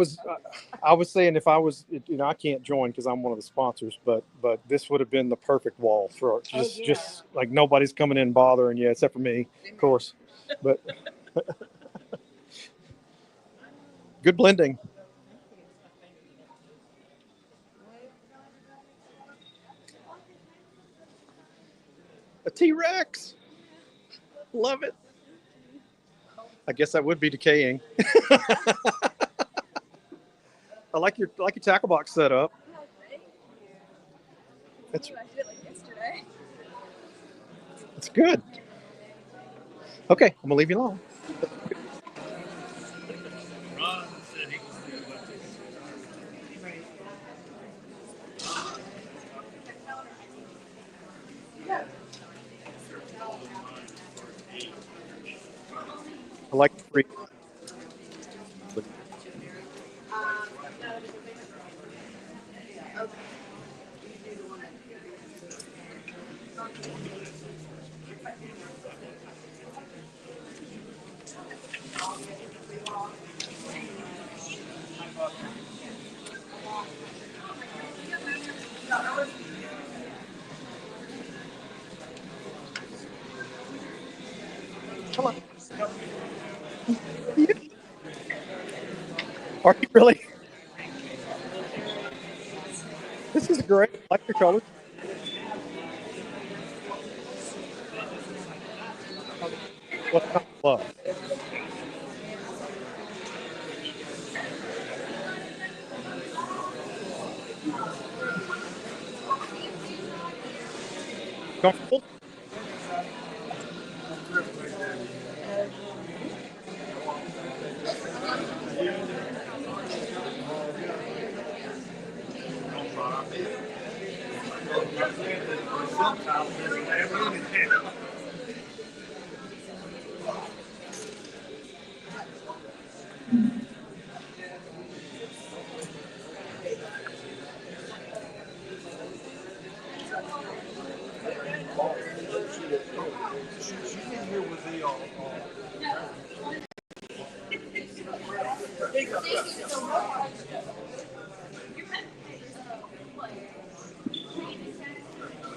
was saying if I was, I can't join because I'm one of the sponsors, but this would have been the perfect wall for just like nobody's coming in bothering you except for me, of course. But good blending. A T-Rex. Love it. I guess that would be decaying. I like your tackle box setup. Oh, thank you. It's I did it like yesterday. it's good. Okay, I'm gonna leave you alone. Ron said he was doing what I like the free. Hello. Yeah. Are you really? This is great. I like your colors. What kind of love? Comfortable?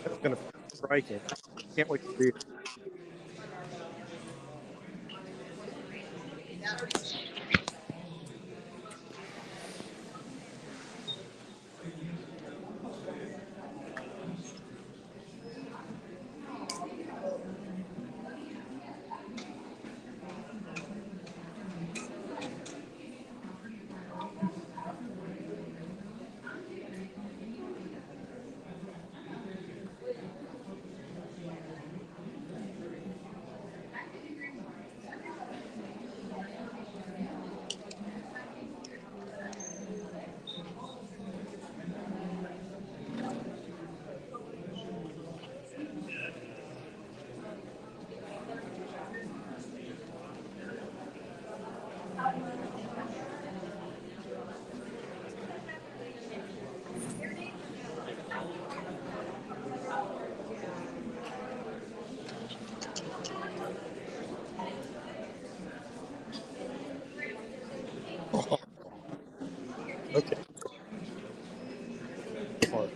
That's gonna be striking. Can't wait to see it. Oh, okay. Smart.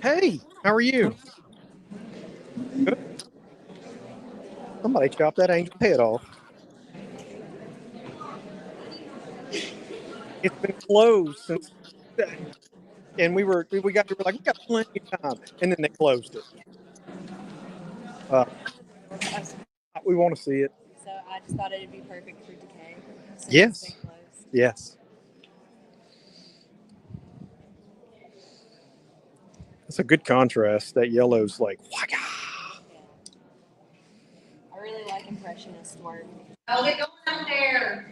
Hey, how are you? Good. Somebody chopped that angel's head off. It's been closed since, and we were like we got plenty of time, and then they closed it. Uh, we want to see it. So I just thought it'd be perfect for decay. Since Yes. it's been closed. Yes. It's a good contrast. That yellow's like, waka. I really like impressionist work. Oh, get going there.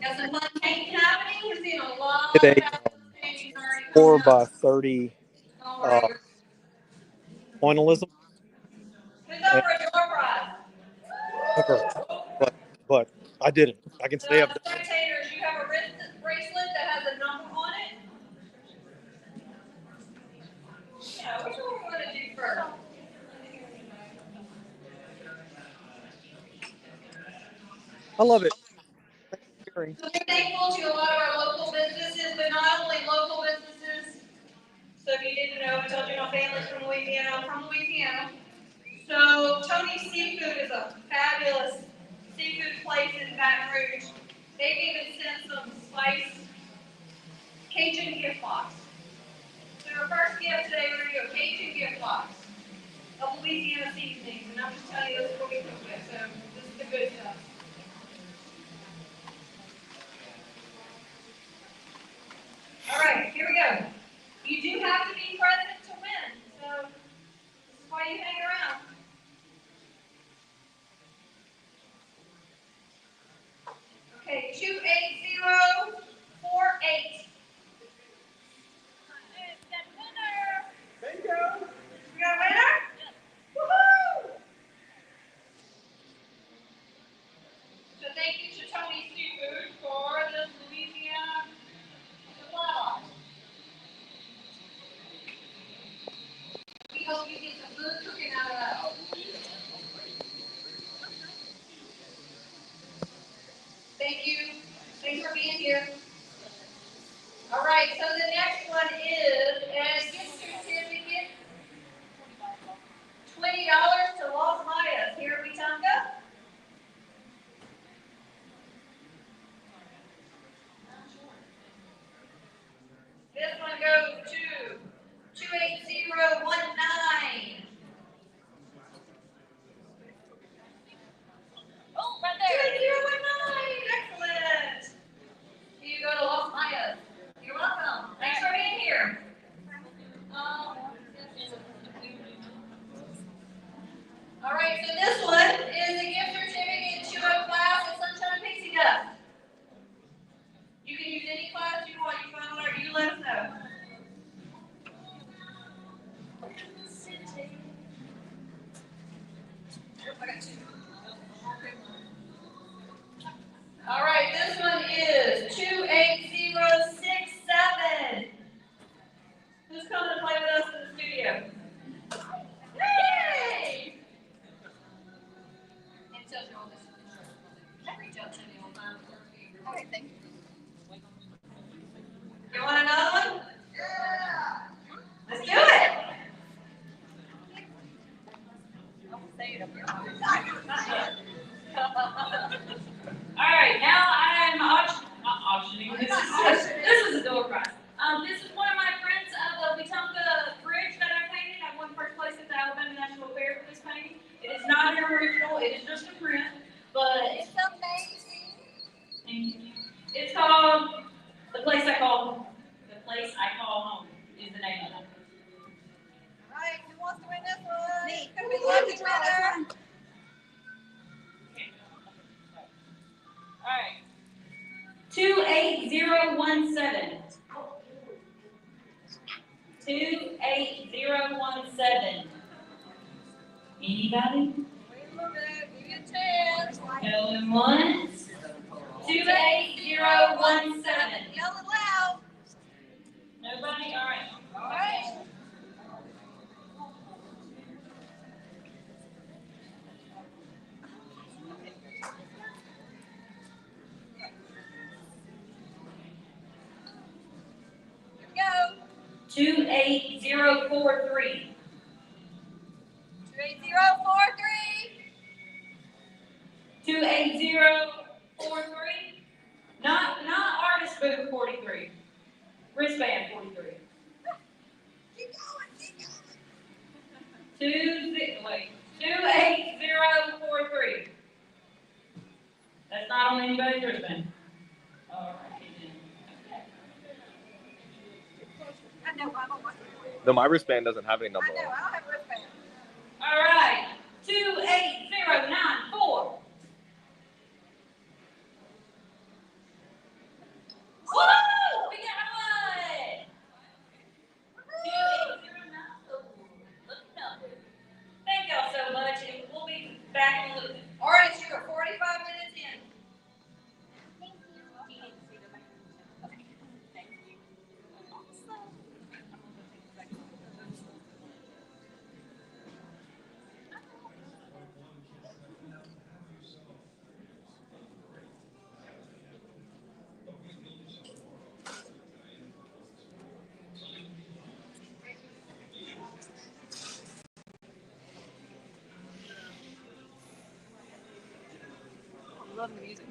Got some fun painting happening. We're seeing a lot Did of a paintings already 4 coming by up. 30 Don't worry. pointillism. Who's up for a door prize? Never, but I did it. I can say I've The done it. spectators, you have a wrist bracelet that has a number on it. Yeah, which one we want to do first? I love it. Thanks for sharing. So we're thankful to a lot of our local businesses, but not only local businesses. So if you didn't know, I told you my family's from Louisiana. I'm from Louisiana. So Tony's Seafood is a fabulous seafood place in Baton Rouge. They've even sent some spiced Cajun gift box. So our first gift today, we're going to do a Cajun gift box of Louisiana seasonings. And I'm just telling you this is what we cook with. So this is the good stuff. All right, here we go. You do have to be present to win. So this is why you hang around. Okay, 28048. Bingo! We got a winner? Woohoo! So thank you to Tony Seafood for this Louisiana supply box. We hope you get some good cooking out of that. Thank you. Thanks for being here. All right, so the next one is a gift certificate, $20 to Las Mayas here at Wetumpka. This one goes to 28019. Oh, right there. 28019. Excellent. Here you go to Las Mayas. You're welcome. Thanks for being here. All right, so this one is a gift certificate to a class at Sunshine Pixie Dust. You can use any class you want. You find whatever. You let us know. All right, this one is 28067. Who's coming to play with us in the studio? Yay! And tells you all this. Reach out to me all the time. Okay, thank you. You want another one? Yeah. Let's do it. All right, now I'm auctioning. This is a door prize. This is one of my prints of the Wetumpka bridge that I painted. I won first place at the Alabama National Fair for this painting. It is not an original. It is just a print, but it's amazing. It's called The Place I Call Home. Is the name of it. All right, who wants to win this one? Me. Who would love to win it? All right. 28017. 28017. Anybody? Give you a chance. Going once. 28017. Yell it loud. Nobody? All right. All right. Go. 28043. 28043. 28043. Not artist booth 43. Wristband 43. Keep going. 28043. That's not on anybody's wristband. All right. No, my wristband doesn't have any number on it. I don't have a wristband. All right. 28094. Back and look. Artists, you are 45 minutes in. I love the music.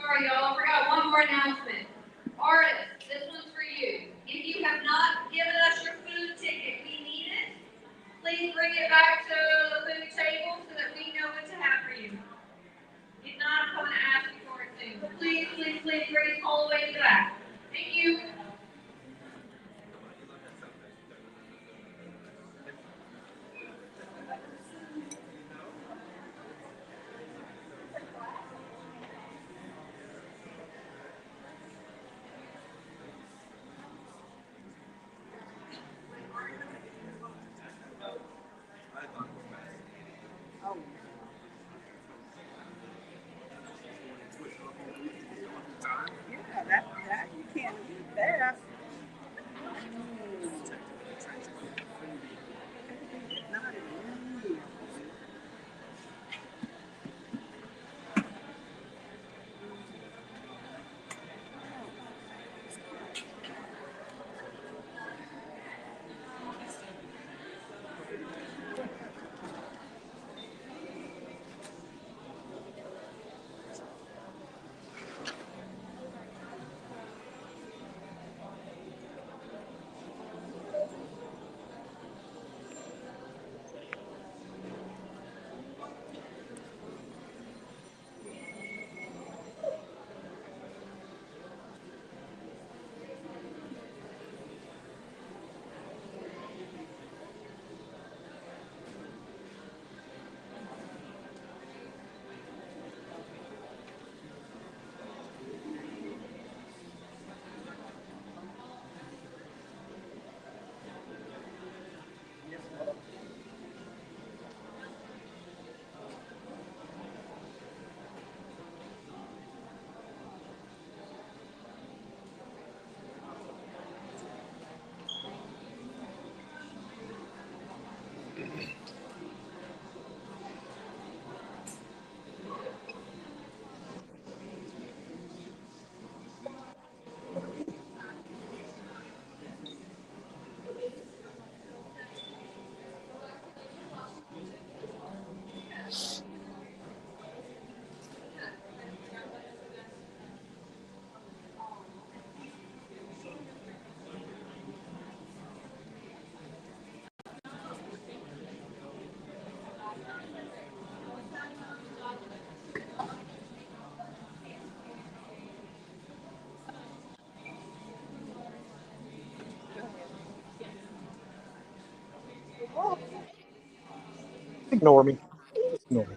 Sorry, y'all, I forgot one more announcement. Artists, this one's for you. If you have not given us your food ticket, we need it. Please bring it back to the food table so that we know what to have for you. If not, I'm coming to ask you for it soon. Please, please, please bring it all the way to the back. Thank you. Yeah, that you can't eat that. Not in Ignore me. Just ignore me.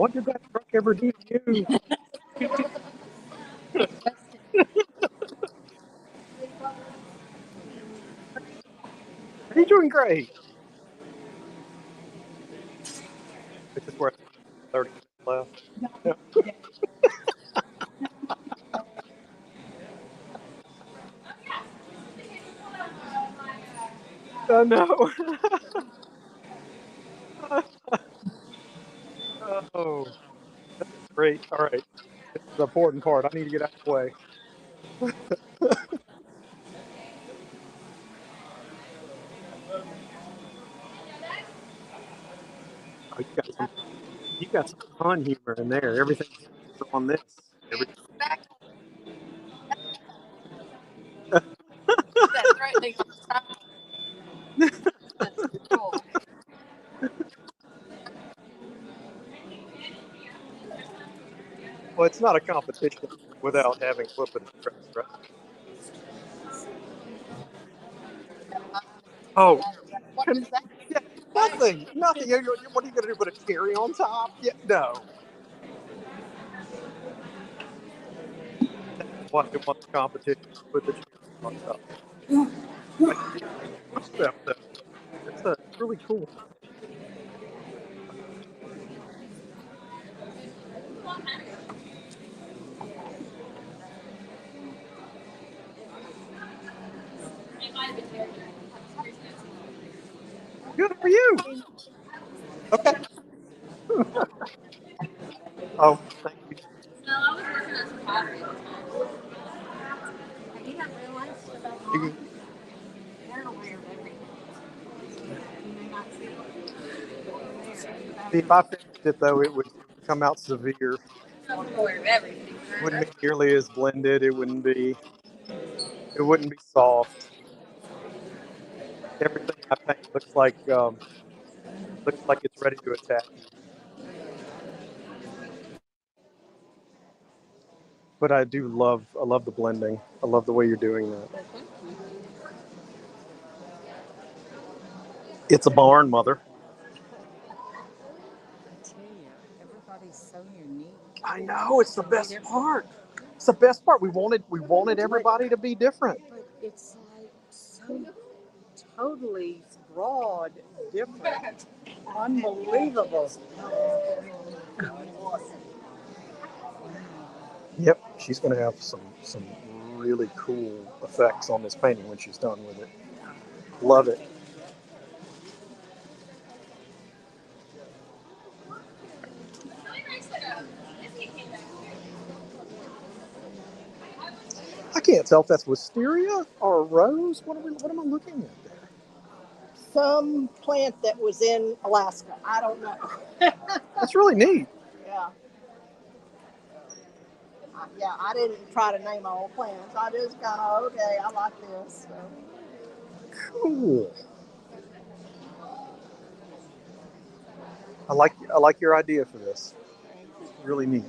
What did that truck ever do to you? He's doing great. It's just where 30 minutes left. Yeah. I know. Oh, great. All right. This is the important part. I need to get out of the way. Oh, you got some fun humor in there. Everything's on this. Everything. That's right. They That's cool. Well, it's not a competition without having whooping stress, right? Oh, What can, does that? yeah, nothing. Nothing. What are you going to do? Put a cherry on top? Yeah, no. That's why I want the competition. Put the cherry on top. I see the concept, though. It's really cool. Good for you. Okay. Oh, thank you. No, I was working on some pottery. You have realized about You can they're aware of everything. You may not see see if I finished it though, it would come out severe. I'm aware of everything. Wouldn't be nearly as blended. It wouldn't be. It wouldn't be soft. Everything I paint looks like it's ready to attack me. But I love the blending. I love the way you're doing that. It's a barn, mother. I tell you, everybody's so unique. I know it's the best part. It's the best part. We wanted everybody to be different. But it's like so totally broad, different, unbelievable. Yep, she's gonna have some really cool effects on this painting when she's done with it. Love it. I can't tell if that's wisteria or a rose. What am I looking at there? Some plant that was in Alaska. I don't know. That's really neat. Yeah. Yeah, I didn't try to name all plants. I just kind of, okay, I like this. So. Cool. I like your idea for this. Really neat.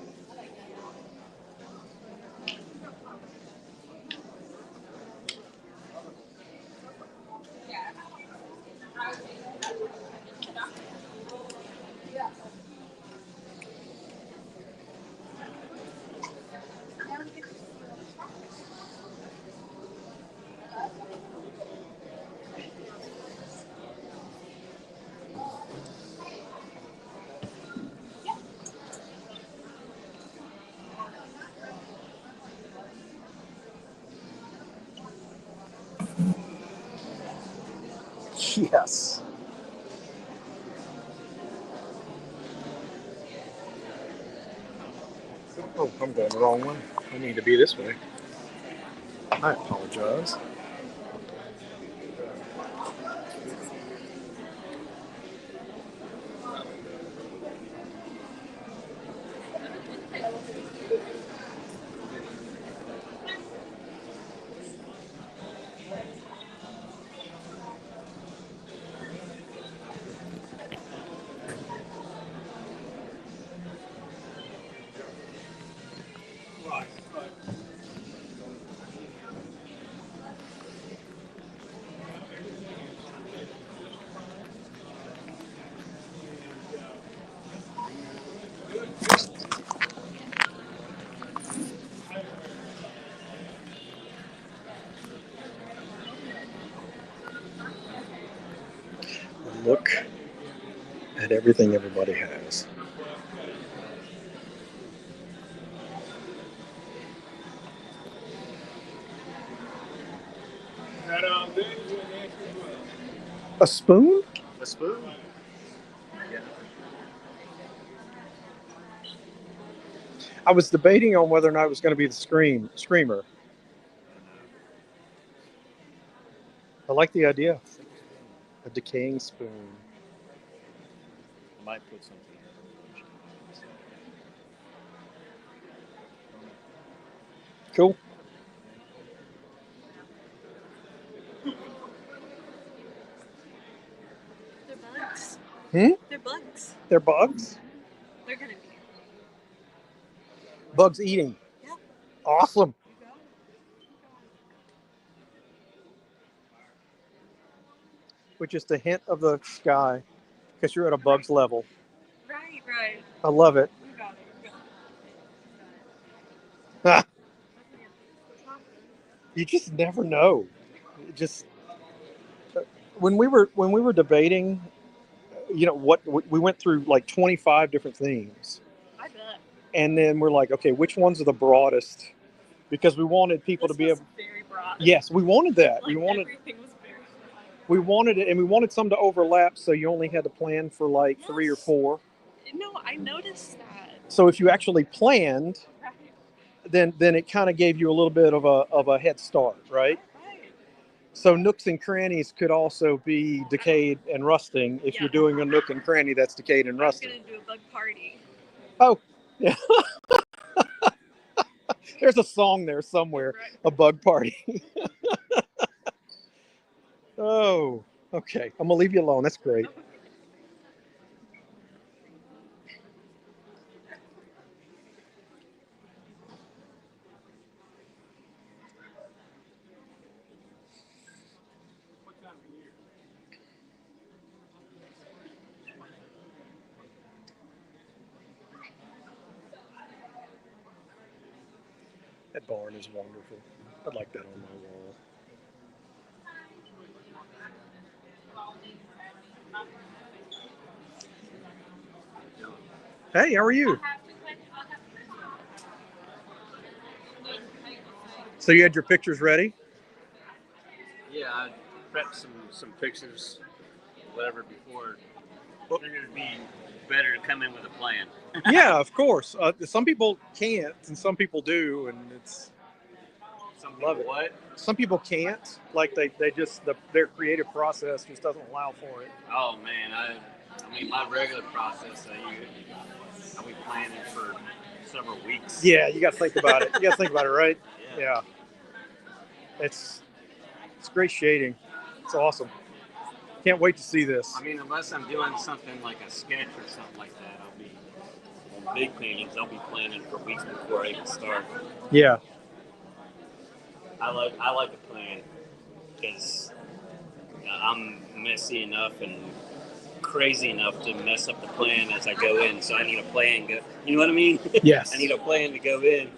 Yes. Oh, I'm going the wrong one. I need to be this way. I apologize. at everything everybody has. A spoon? A spoon? Yeah. I was debating on whether or not it was going to be the screamer. I like the idea. A decaying spoon. I might put something in. Cool. They're bugs. Hmm? They're bugs. They're bugs? They're gonna be. Bugs eating. Yep. Awesome. With just a hint of the sky, because you're at a bug's level. Right. I love it. You got it. Ah, you just never know. It just when we were debating, what we went through like 25 different themes, I bet. and then we're like, okay, which ones are the broadest? Because we wanted people This to be was able. very broad. Yes, we wanted that. Like everything was very broad. We wanted it, and we wanted some to overlap, so you only had to plan for like 3 or 4. No, I noticed that. So if you actually planned, Right. then it kind of gave you a little bit of a head start, right? Right. So nooks and crannies could also be decayed and rusting if you're doing a nook and cranny that's decayed and I was rusting. gonna do a bug party. Oh, yeah. There's a song there somewhere, Right. a bug party. Oh, okay. I'm gonna leave you alone. That's great. That barn is wonderful. I'd like that on my wall. Hey, how are you? So you had your pictures ready? Yeah, I prepped some pictures, whatever, before. I figured it'd be better to come in with a plan. Yeah, of course. Some people can't, and some people do, and it's. Some Love people it. what? Some people can't. Like they just their creative process just doesn't allow for it. Oh man, I mean my regular process, I'll be planning for several weeks. Yeah, you got to think about it. You got to think about it, right? Yeah. It's great shading. It's awesome. Can't wait to see this. I mean, unless I'm doing something like a sketch or something like that, I'll be on big paintings. I'll be planning for weeks before I even start. Yeah. I like a plan because I'm messy enough and crazy enough to mess up the plan as I go in. So I need a plan. You know what I mean? Yes. I need a plan to go in.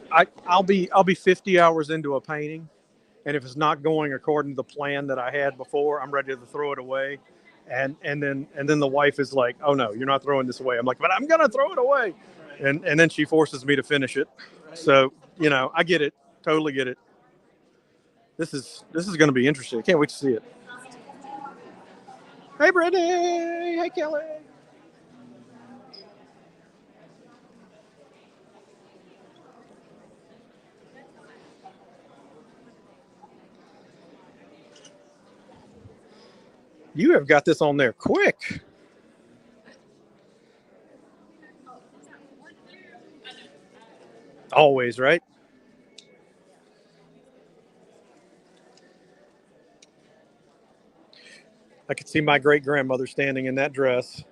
I'll be 50 hours into a painting, and if it's not going according to the plan that I had before, I'm ready to throw it away. And then the wife is like, "Oh no, you're not throwing this away." I'm like, "But I'm gonna throw it away," and then she forces me to finish it. So I get it, totally get it. This is going to be interesting. I can't wait to see it. Hey, Brittany. Hey, Kelly. You have got this on there quick. Always, right? I could see my great grandmother standing in that dress.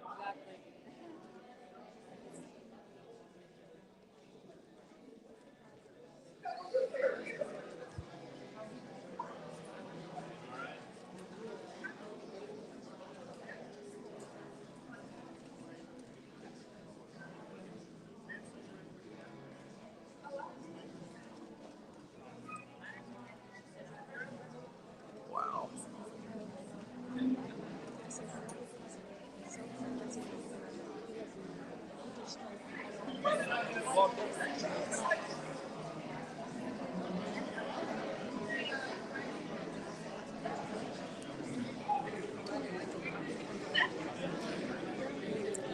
Wow.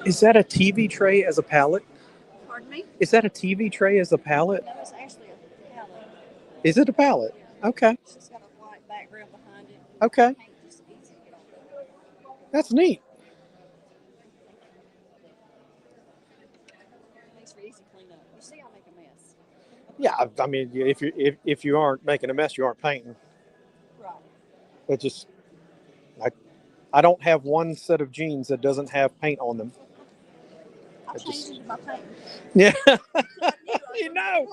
Is that a TV tray as a palette? Pardon me? Is that a TV tray as a palette? No, it's actually a palette. Is it a palette? Okay. It's just got a white background behind it. Okay. Paint just easy to get on. That's neat. Makes for easy cleanup. You see, I make a mess. Yeah, I mean, if you aren't making a mess, you aren't painting. Right. It just, I don't have one set of jeans that doesn't have paint on them. I'll change into my paint. Yeah. I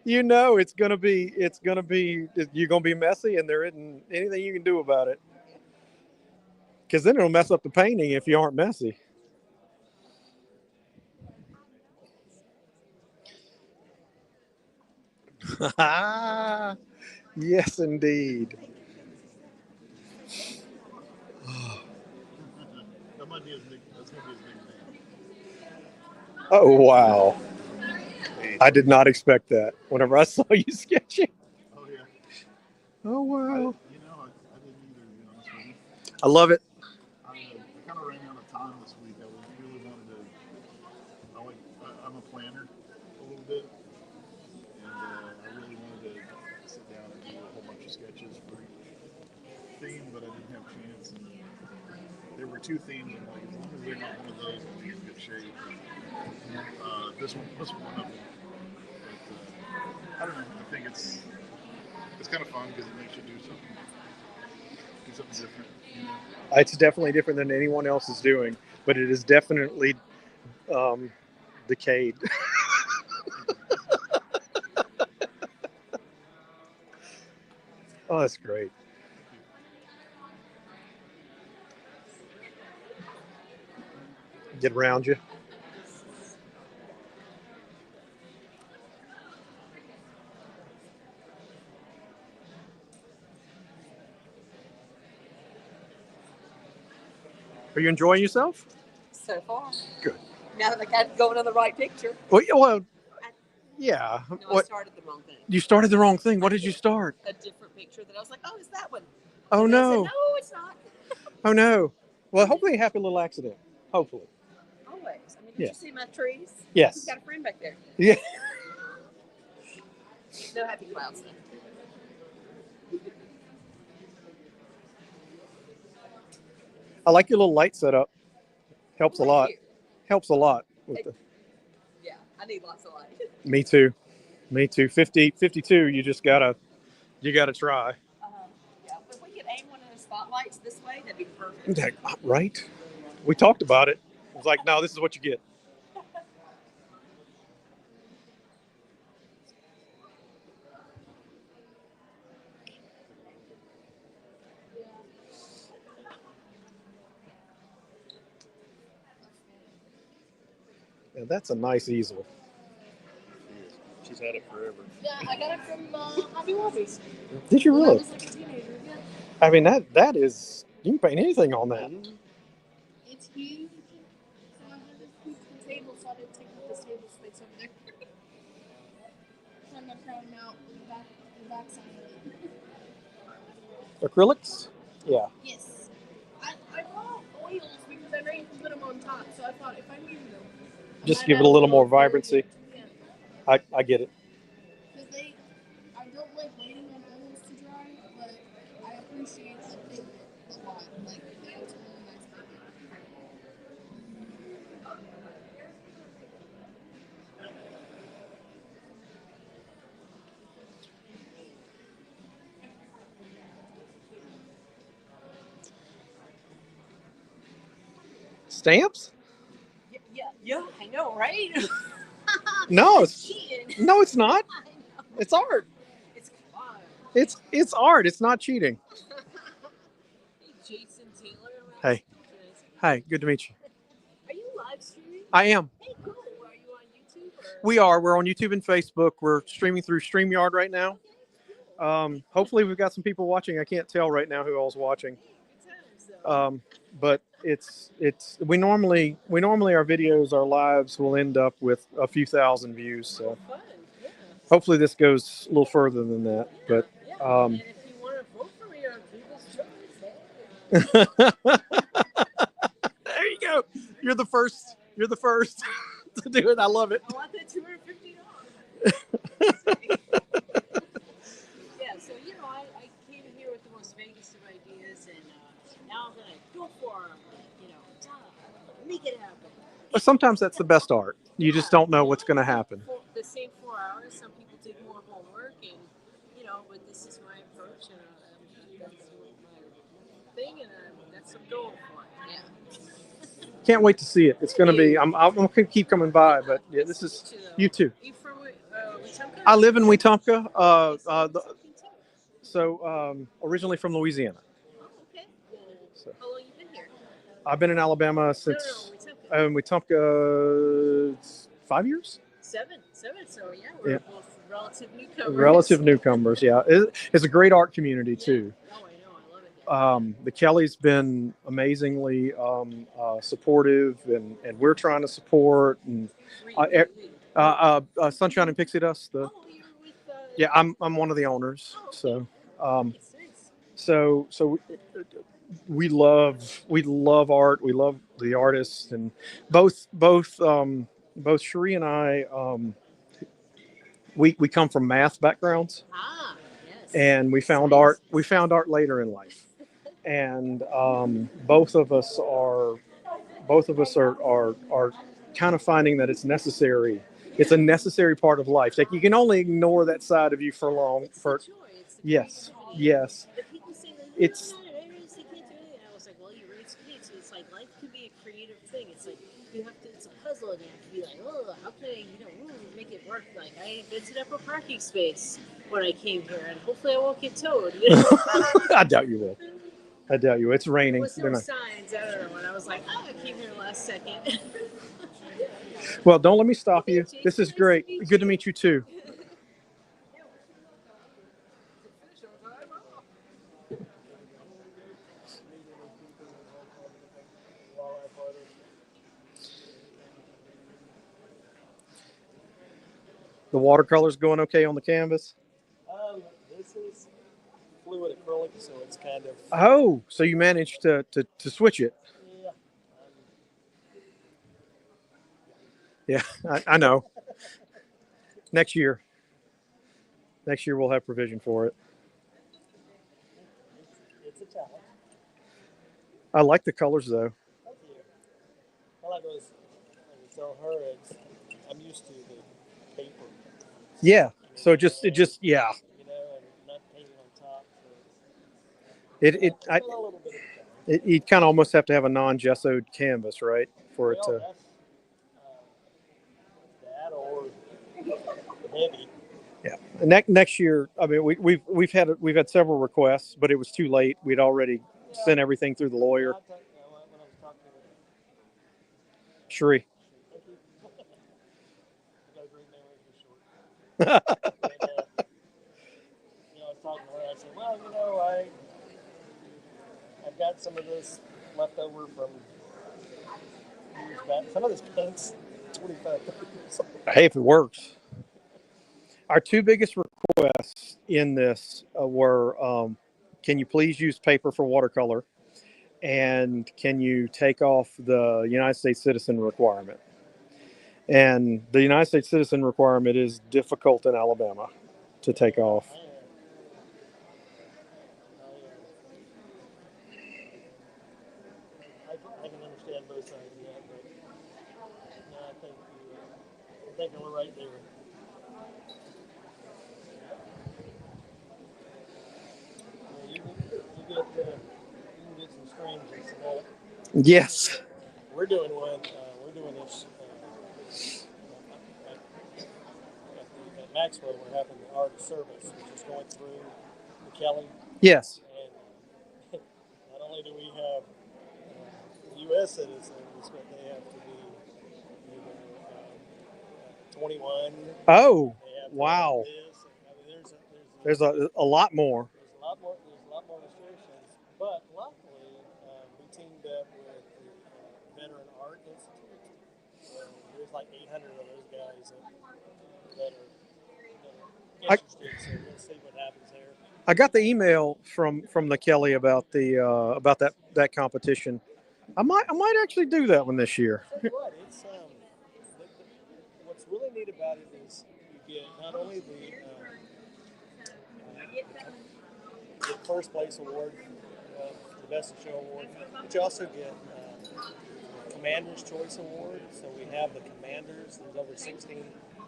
You know it's gonna be you're gonna be messy, and there isn't anything you can do about it. Because then it'll mess up the painting if you aren't messy. Yes, indeed. That might be his big. That's gonna be his big name. Oh wow! I did not expect that. Whenever I saw you sketching. Oh yeah. Oh wow! I didn't either. To be honest with you. I love it. I kind of ran out of time this week. I really wanted to. I'm a planner a little bit, and I really wanted to sit down and do a whole bunch of sketches for each theme, but I didn't have a chance. And there were two themes. I'm like, as long as they're not one of those, I'll be in good shape. This one of them. But I don't know. I think it's kind of fun because it makes you do something different. You know? It's definitely different than anyone else is doing, but it is definitely decayed. Oh, that's great. Get around you. Are you enjoying yourself? So far. Good. Now that I got going on the right picture. Well, yeah. No, I What? started the wrong thing. You started the wrong thing. What did you start? A different picture that I was like, oh, it's that one. Oh And then I no. said, no, it's not. Oh no. Well, hopefully a happy little accident. Hopefully. Always. I mean, did Yeah. you see my trees? Yes. You've got a friend back there. Yeah. No happy clouds then. I like your little light setup. Helps a Thank lot. you. Helps a lot. With the... Yeah, I need lots of light. Me too. Me too. 52, you gotta try. Yeah, if we could aim one of those spotlights this way, that'd be perfect. Right? We talked about it. It was like, no, this is what you get. Yeah, that's a nice easel. She's had it forever. Yeah, I got it from Hobby Lobby's. Did you When I really? was like a teenager, yeah. I mean, that is, you can paint anything on that. It's huge. So I had this huge table, so I didn't take up this table space over there. I'm gonna try them out the back side of it. Acrylics? Yeah. Yes. I bought oils because I know you can put them on top, so I thought if I needed them. Just give it a little more vibrancy. Yeah. I get it. Because I don't like waiting on oils to dry, but I appreciate the pigment a lot. Like, they have some really nice pigment. Stamps? Yeah, I know, right? No, cheating. No, it's not. I know. It's art. It's fun. It's art. It's not cheating. Hey, Jason Taylor. Hey. Hi, good to meet you. Are you live streaming? I am. Hey, cool. Are you on YouTube? Or? We are. We're on YouTube and Facebook. We're streaming through StreamYard right now. Hopefully we've got some people watching. I can't tell right now who all's watching. But it's we normally our videos, our lives will end up with a few thousand views. So hopefully this goes a little further than that. But And if you want to vote for me on People's Choice, there you go. You're the first. You're the first to do it. I love it. I want that $250. Yeah, so I came in here with the most vaguest of ideas, and now I'm gonna go for them. Make it happen. But sometimes that's the best art. You just don't know what's going to happen. The same 4 hours. Some people take more homework, and but this is my approach, and that's my thing, and that's what I'm going for. Yeah. Can't wait to see it. It's going to be. I'm going to keep coming by, but yeah, this is you too. You from Wetumpka? I live in Wetumpka. Originally from Louisiana. Oh, okay. So, how long you been here? I've been in Alabama since Wetumpka 5 years. Seven. So yeah, we're both relative newcomers. Relative newcomers, yeah. It's a great art community too. Oh, I know. I love it. The Kelly's been amazingly supportive, and we're trying to support. And Sunshine and Pixie Dust. You're with. Yeah, I'm one of the owners. Oh, okay. So we love art. We love the artists, and both Cherie and I. We come from math backgrounds. Yes. And we found art. We found art later in life, and both of us are kind of finding that it's necessary. It's a necessary part of life. Like, you can only ignore that side of you for long. Yes. But people say, It's. I really can't do anything. I was like, well, you raise kids, so it's like life could be a creative thing. It's like you have to. It's a puzzle, and you have to be like, oh, how can I, make it work? Like, I invented up a parking space when I came here, and hopefully I won't get towed. I doubt you will. It's raining. There was no signs. I don't know. And I was like, I came here last second. Well, don't let me stop you. This is great. Good to meet you too. The watercolor's going okay on the canvas? This is fluid acrylic, so it's kind of... Oh, so you managed to switch it. Yeah, I know. Next year we'll have provision for it. It's a challenge. I like the colors though. Thank you. Well, I was tell her, I'm used to the paper. Yeah. So it just yeah. And not painting on top. So You kind of almost have to have a non-gessoed canvas, right, for it to. That or heavy. Yeah. And next year, I mean, we've had several requests, but it was too late. We'd already sent everything through the lawyer. Cherie. I was talking to her. I said, well, I've got some of this left over from years back. Some of this paint's 25 years old. Hey, if it works. Our two biggest requests in this were, can you please use paper for watercolor? And can you take off the United States citizen requirement? And the United States citizen requirement is difficult in Alabama to take off. I can understand both sides of that, but no, I think we're right there. You can get some strangeness in that. Yes. We're doing one. We're doing this at Maxwell. We're having the art service, which is going through the Kelly. Yes. And not only do we have U.S. citizens, but they have to be 21. Oh, wow. There's a lot more. There's a lot more restrictions, but luckily we teamed up with the Veteran Art Institute. There's like 800 of those guys that are interested. So we'll see what happens there. I got the email from the Kelly about the about that competition. I might actually do that one this year. Tell you what, it's what's really neat about it is you get not only the first place award, the best of show award, but you also get Commander's Choice Award. So we have the commanders. There's over 16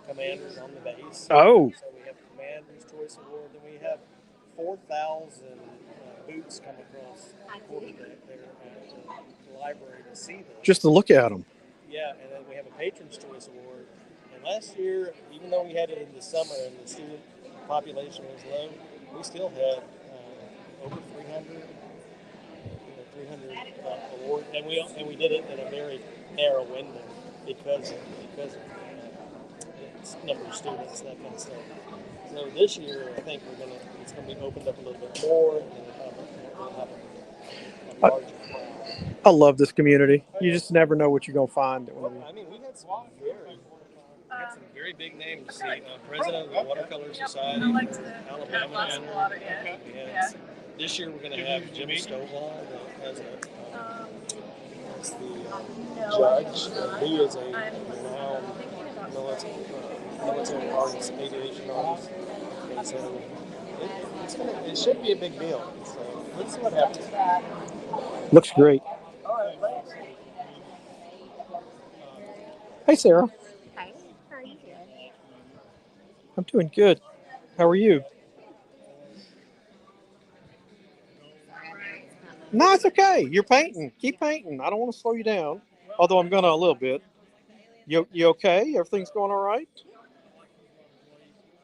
commanders on the base. Oh. So we have Commander's Choice Award. Then we have 4,000 boots come across the quarterdeck there at the library to see them. Just to look at them. Yeah, and then we have a Patron's Choice Award. And last year, even though we had it in the summer and the student population was low, we still had over 300 award, and we did it in a very narrow window because of the number of students, that kind of stuff. So this year, I think it's gonna be opened up a little bit more, and we'll have a larger crowd. I love this community. You just never know what you're gonna find. Well, I mean, we had some very big names. President of the Watercolor Society for Alabama. This year we're going to have Jim Stovall as the judge. He is a renowned military artist, aviation artist. And so it should be a big deal. So let's see what happens. Looks great. Hey, Sarah. Hi, how are you doing? I'm doing good. How are you? No, it's okay. You're painting. Keep painting. I don't want to slow you down, although I'm gonna a little bit. You okay? Everything's going all right?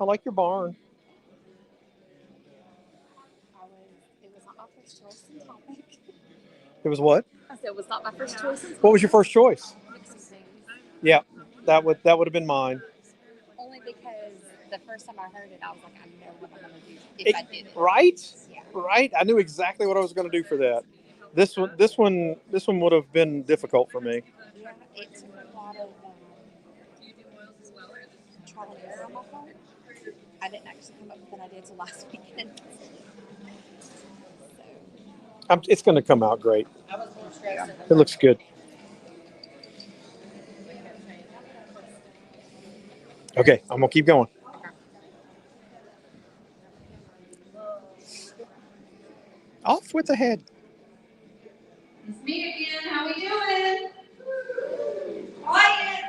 I like your barn. It was not my first choice in topic. It was what? I said it was not my first choice in topic. What was your first choice? Mixed things. Yeah, that would have been mine. Only because the first time I heard it, I was like, I know what I'm gonna do if I did it. Right? Yeah. Right? I knew exactly what I was going to do for that. This one would have been difficult for me. Yeah, it took a lot of trial and error on my part. I didn't actually come up with an idea until last weekend. It's going to come out great. It looks good. Okay, I'm going to keep going. Off with the head. It's me again. How we doing? Quiet.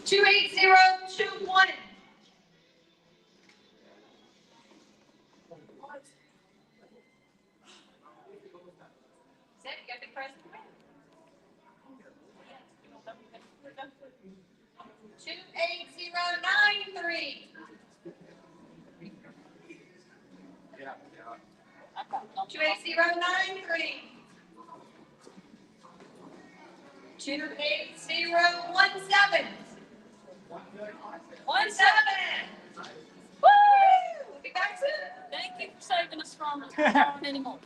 28021. Set, you got the present. 28093. 28093. 28017. 17. Woo! We'll be back soon. Thank you for saving us from anymore.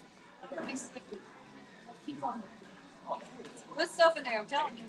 Keep on. What's stuff in there? I'm telling you.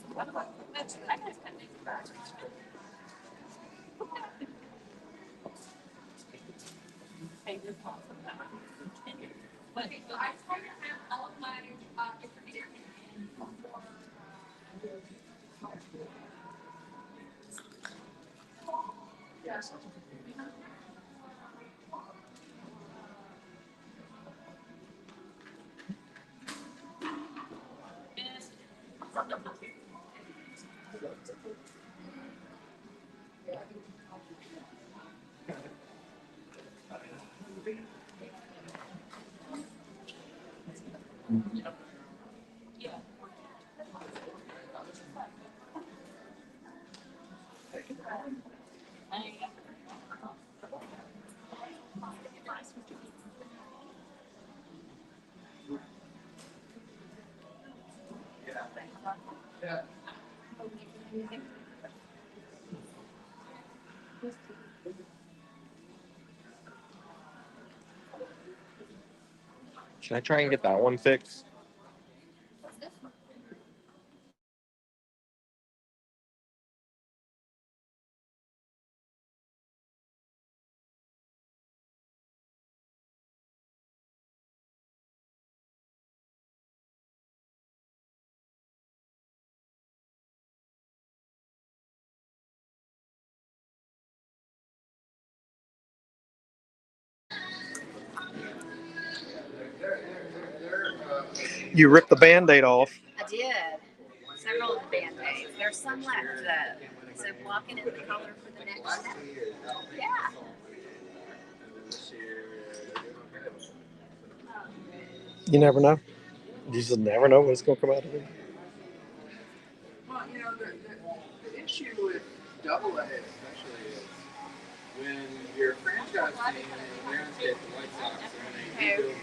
Should I try and get that one fixed? You ripped the Band-Aid off. I did. Several of the Band-Aids. There's some left, though. So walking in the color for the next step. Yeah. You never know. You just never know what's going to come out of it. Well, you know, the issue with double A especially is when your franchise team in the landscape, the White Sox, and they rebuild.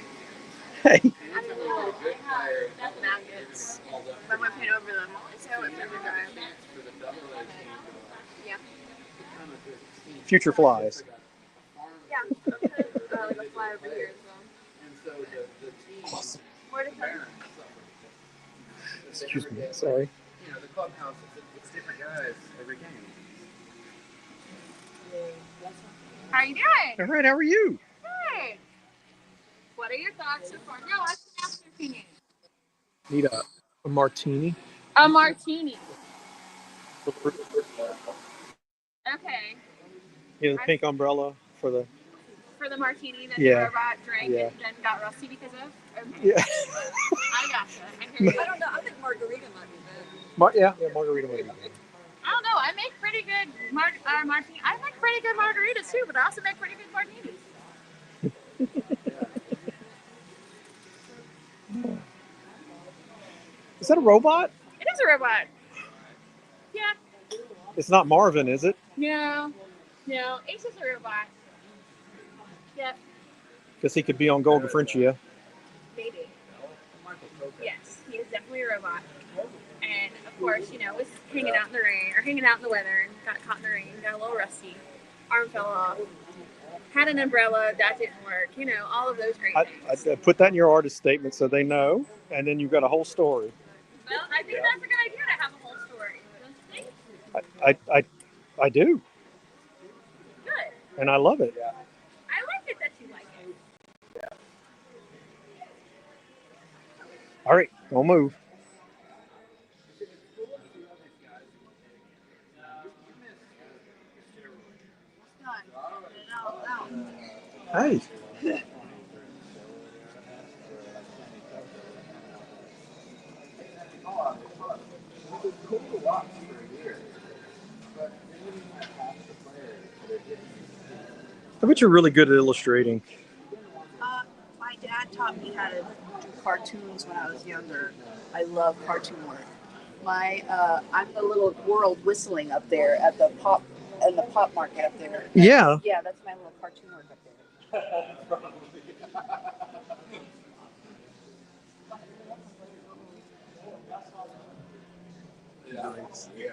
Hey. Anytime you get a good player, Nuggets. When we're paying over them. So it's over time. for the double A team to Yeah. become a good team. Future flies. Yeah. We're gonna fly over here as well. And so the team, Awesome. Where to come? Excuse me. Sorry. You know, the clubhouse, it's different guys every game. How are you doing? All right. How are you? Good. What are your thoughts so far? No, I can ask your opinion. Need a martini. A martini. Okay. You know, the pink umbrella for the. For the martini that Yeah. the robot drank Yeah. and then got rusty because of? Okay. Yeah. I gotcha. I hear you. I don't know. I think margarita might be better. Yeah, margarita might be good. I don't know. I make pretty good martini. I make pretty good margaritas too, but I also make pretty good martinis. Is that a robot? It is a robot. Yeah. It's not Marvin, is it? No. No. Ace is a robot. Yep. Because he could be on Golden Frenchia. Maybe. Yes, he is definitely a robot. And of course, you know, was hanging out in the rain or hanging out in the weather and got caught in the rain, got a little rusty, arm fell off, had an umbrella, that didn't work, you know, all of those great things. I put that in your artist statement so they know, and then you've got a whole story. Well, I think that's a good idea to have a whole story, don't you think? I do, Good. and I love it. I like it that you like it. All right, don't move. Hey. It was cool to watch for a year, but bet you're really good at illustrating. My dad taught me how to do cartoons when I was younger. I love cartoon work. I'm the little world whistling up there at the pop market up there. Yeah. Yeah, that's my little cartoon work up there. Nice. Yeah.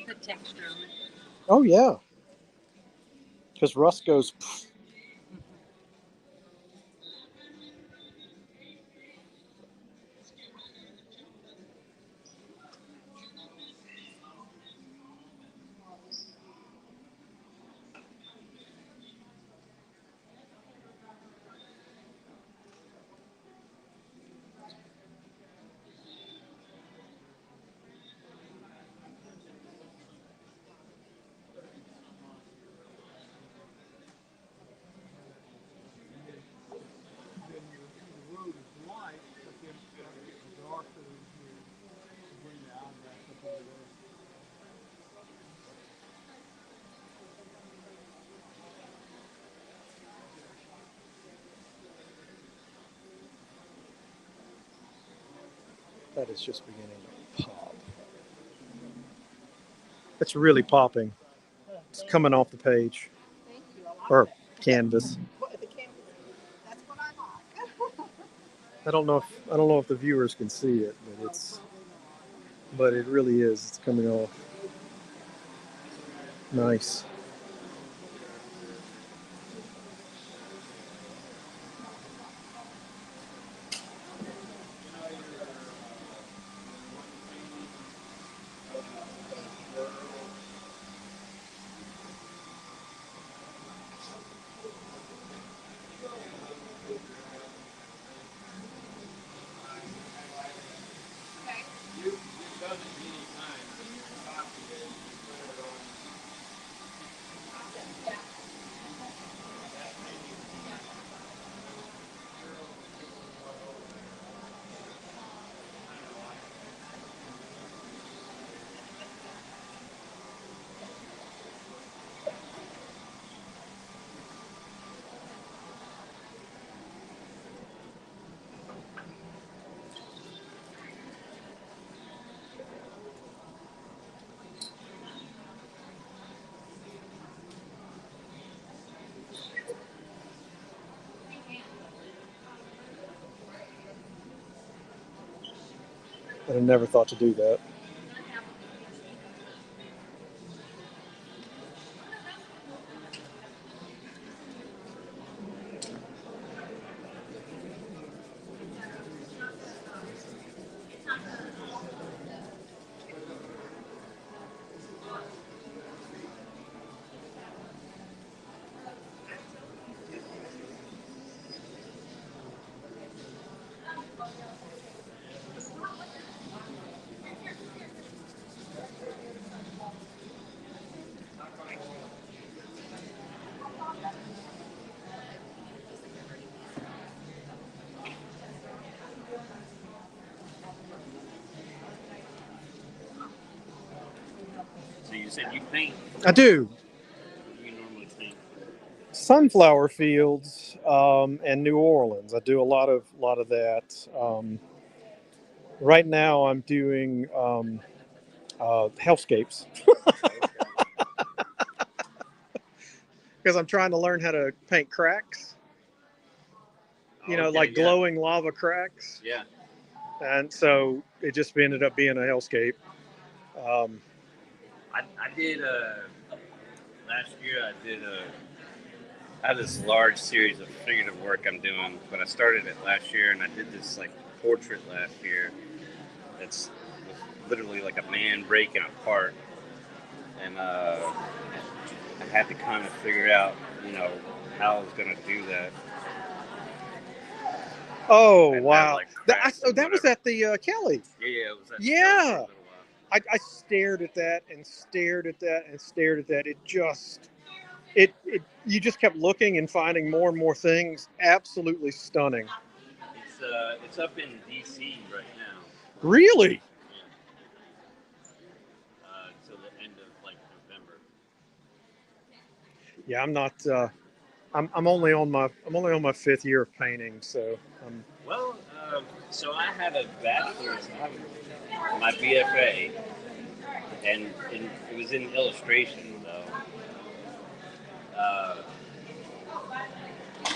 The texture. Oh yeah. Because rust goes. That is just beginning to pop. It's really popping. It's coming off the page or canvas. That's what I like. I don't know if the viewers can see it, but it really is. It's coming off nice. I'd have never thought to do that. So you said you paint. I do. What do you normally paint? Sunflower fields and New Orleans. I do a lot of that. Right now, I'm doing hellscapes because I'm trying to learn how to paint cracks. Like glowing lava cracks. Yeah. And so it just ended up being a hellscape. I did last year. I had this large series of figurative work I'm doing, but I started it last year, and I did this like portrait last year. It's literally like a man breaking apart, and I had to kind of figure out, how I was going to do that. Oh, And wow. like That was at the Kelly. Yeah, it was at Yeah. Kelly for a little while. I stared at that and stared at that and stared at that. It you just kept looking and finding more and more things. Absolutely stunning. It's up in D.C. right now. Really? Until the end of like November. Yeah, I'm not. I'm only on my fifth year of painting, so. Well, so I have a bachelor's, my BFA, and it was in illustration though.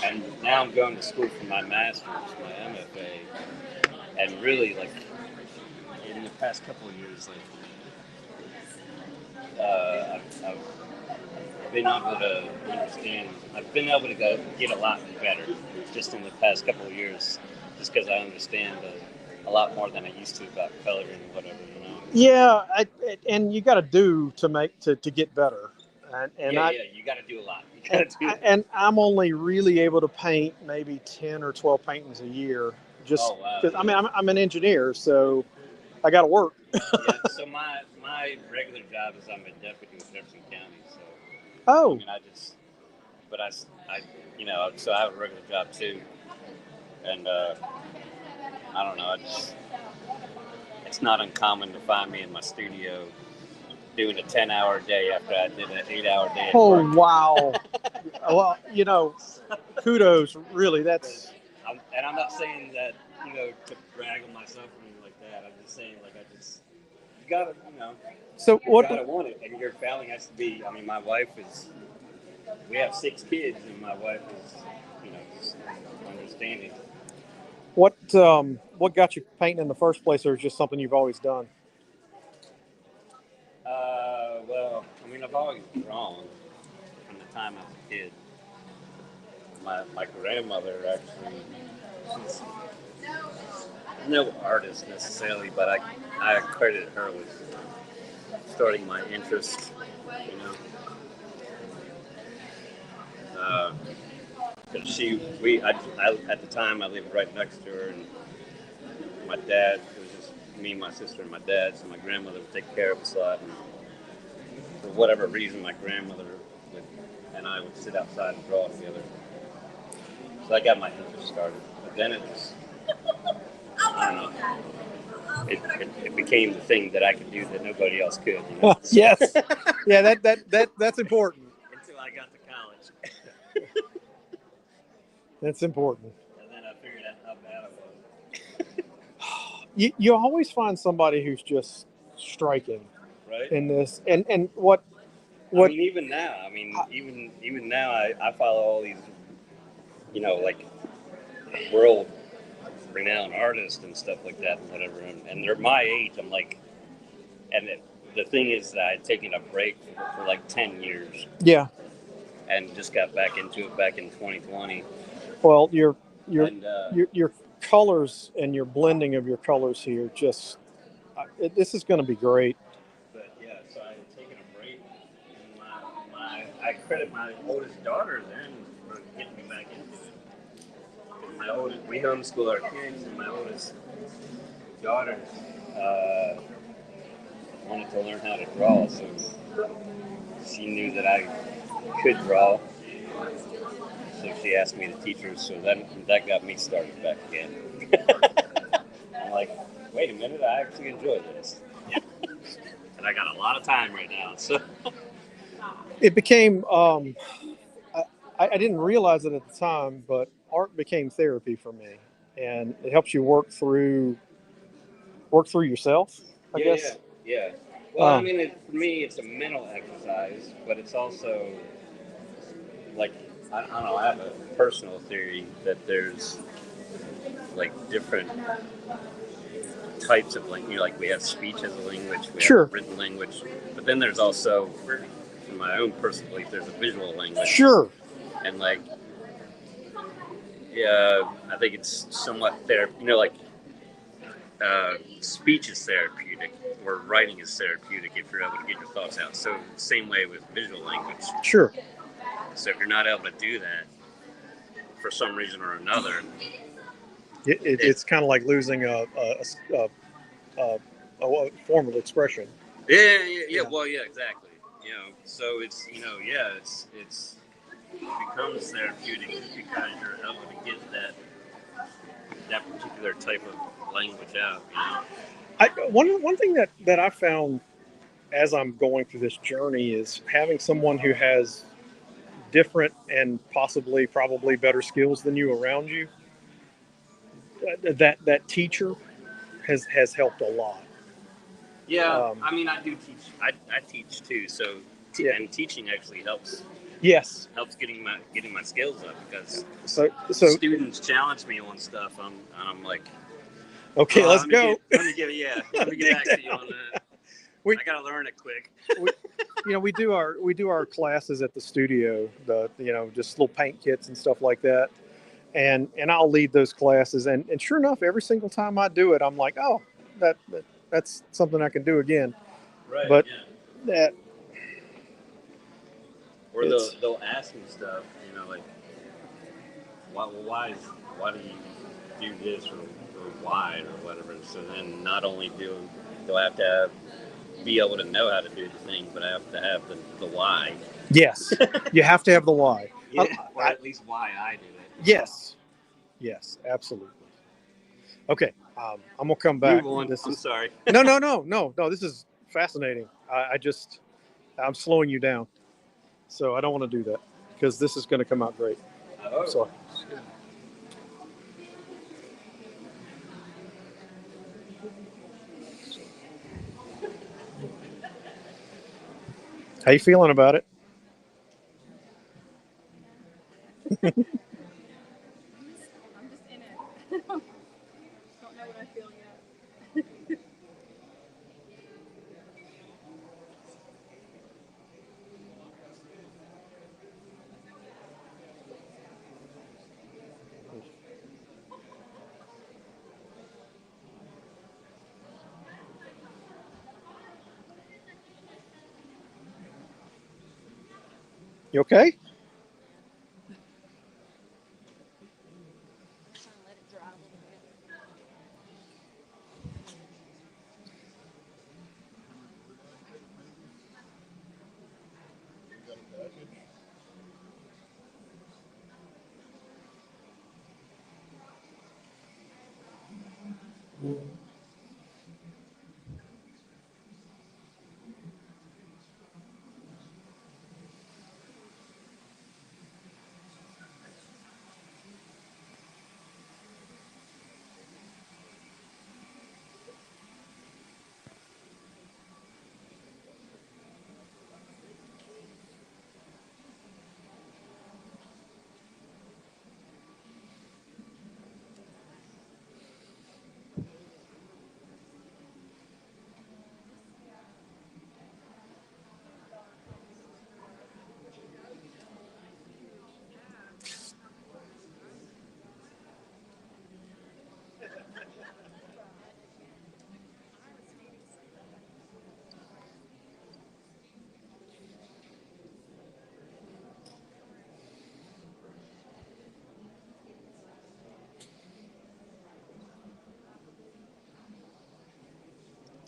And now I'm going to school for my master's, my MFA, and really like in the past couple of years, like I've been able to understand. I've been able to get a lot better just in the past couple of years, just because I understand a lot more than I used to about coloring and whatever. Yeah, and you got to do to get better. And you got to do a lot. And I'm only really able to paint maybe 10 or 12 paintings a year. Just because I mean I'm an engineer, so I got to work. Yeah. So my regular job is I'm a deputy with Jefferson County. So Oh. I mean so I have a regular job too, and I don't know. It's not uncommon to find me in my studio doing a 10-hour day after I did an 8-hour day at work. Oh, wow. Well, kudos, really. That's. And I'm not saying that, to brag on myself or anything like that. I'm just saying, like, you gotta, So what? You gotta want it. And your family has to be, I mean, we have 6 kids, and my wife is, just understanding. What got you painting in the first place, or is it just something you've always done? Well, I mean, I've always drawn from the time I was a kid. My grandmother actually, she's no artist necessarily, but I credit her with starting my interest, Because at the time I lived right next to her, and my dad, it was just me, my sister, and my dad, so my grandmother would take care of us a lot, and for whatever reason, my grandmother and I would sit outside and draw together. So I got my interest started, but then it was, I don't know, it became the thing that I could do that nobody else could. Yes, yeah, that's important. Until I got to college. That's important. And then I figured out how bad it was. You always find somebody who's just striking, right? In this, and what? I mean, even now, even now, I follow all these, like world-renowned artists and stuff like that, and whatever, and they're my age. I'm like, and the thing is that I'd taken a break for like 10 years. Yeah. And just got back into it back in 2020. Well, your colors and your blending of your colors here, just this is going to be great. But yeah, so I had taken a break, and I credit my oldest daughter then for getting me back into it. We homeschool our kids, and my oldest daughter wanted to learn how to draw, so she knew that I could draw. So she asked me to teach her, so that got me started back again. I'm like, wait a minute, I actually enjoy this. And I got a lot of time right now. So it became, I didn't realize it at the time, but art became therapy for me. And it helps you work through yourself, I guess. Yeah. Well, I mean, for me, it's a mental exercise, but it's also like, I don't know, I have a personal theory that there's like different types of language, like we have speech as a language, we have written language, but then there's also, in my own personal belief, there's a visual language. Sure. And like, I think it's somewhat speech is therapeutic, where writing is therapeutic if you're able to get your thoughts out. So same way with visual language. Sure. So if you're not able to do that for some reason or another, It's kind of like losing a form of expression. Yeah. Well, yeah, exactly. So it's it becomes therapeutic because you're able to get that particular type of language out. One thing that I found as I'm going through this journey is having someone who has different and probably better skills than you around you. That teacher has helped a lot. Yeah, I mean, I do teach. I teach too. So and teaching actually helps. Yes, helps getting my skills up because so students challenge me on stuff. I'm like, okay, let's go. Let me get back to you on that. I gotta learn it quick. We do our classes at the studio. Just little paint kits and stuff like that. And I'll lead those classes, and sure enough, every single time I do it, I'm like, oh, that's something I can do again. Right. But yeah. Or they'll ask me stuff, like, why do you do this or why or whatever. So then not only do I have to be able to know how to do the thing, but I have to have the why. Yes, you have to have the why. Yeah, or at least why I do it. Yes, absolutely. Okay, I'm gonna come back. I'm sorry. No. This is fascinating. I'm slowing you down, so I don't want to do that because this is going to come out great. So. How you feeling about it? I'm just in it. Don't know what I feel yet. You okay? Let it dry a little bit.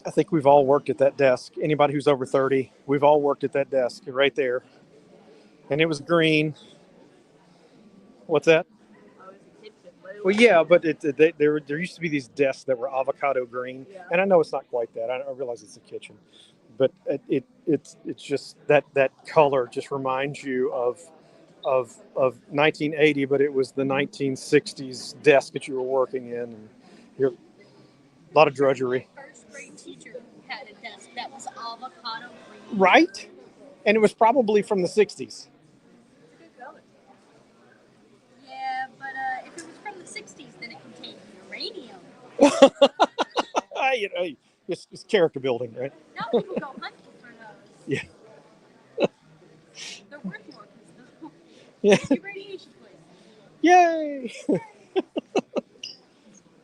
I think we've all worked at that desk. Anybody who's over 30, we've all worked at that desk right there. And it was green. What's that? Well, yeah, but there used to be these desks that were avocado green, and I know it's not quite that. I realize it's a kitchen, but it's just that color just reminds you of 1980, but it was the 1960s desk that you were working in, and you're a lot of drudgery. My first grade teacher had a desk that was avocado green. Right, and it was probably from the 60s. Good color. Yeah, but if it was from the 60s, then it contained uranium. It's character building, right? Now people go hunting for those. Yeah. They're worth more because Yeah. they're radiation poison. Yay!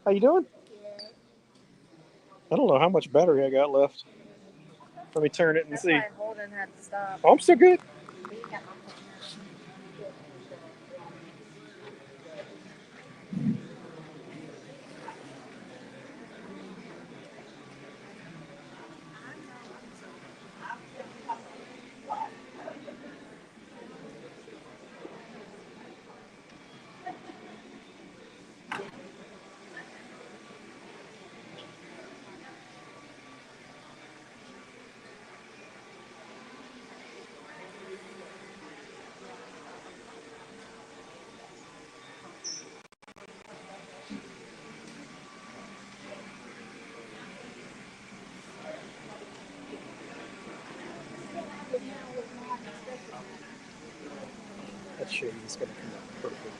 How you doing? I don't know how much battery I got left. Let me turn it and That's see. why Holden had to stop. Oh, I'm still good. That shade is going to come out perfect.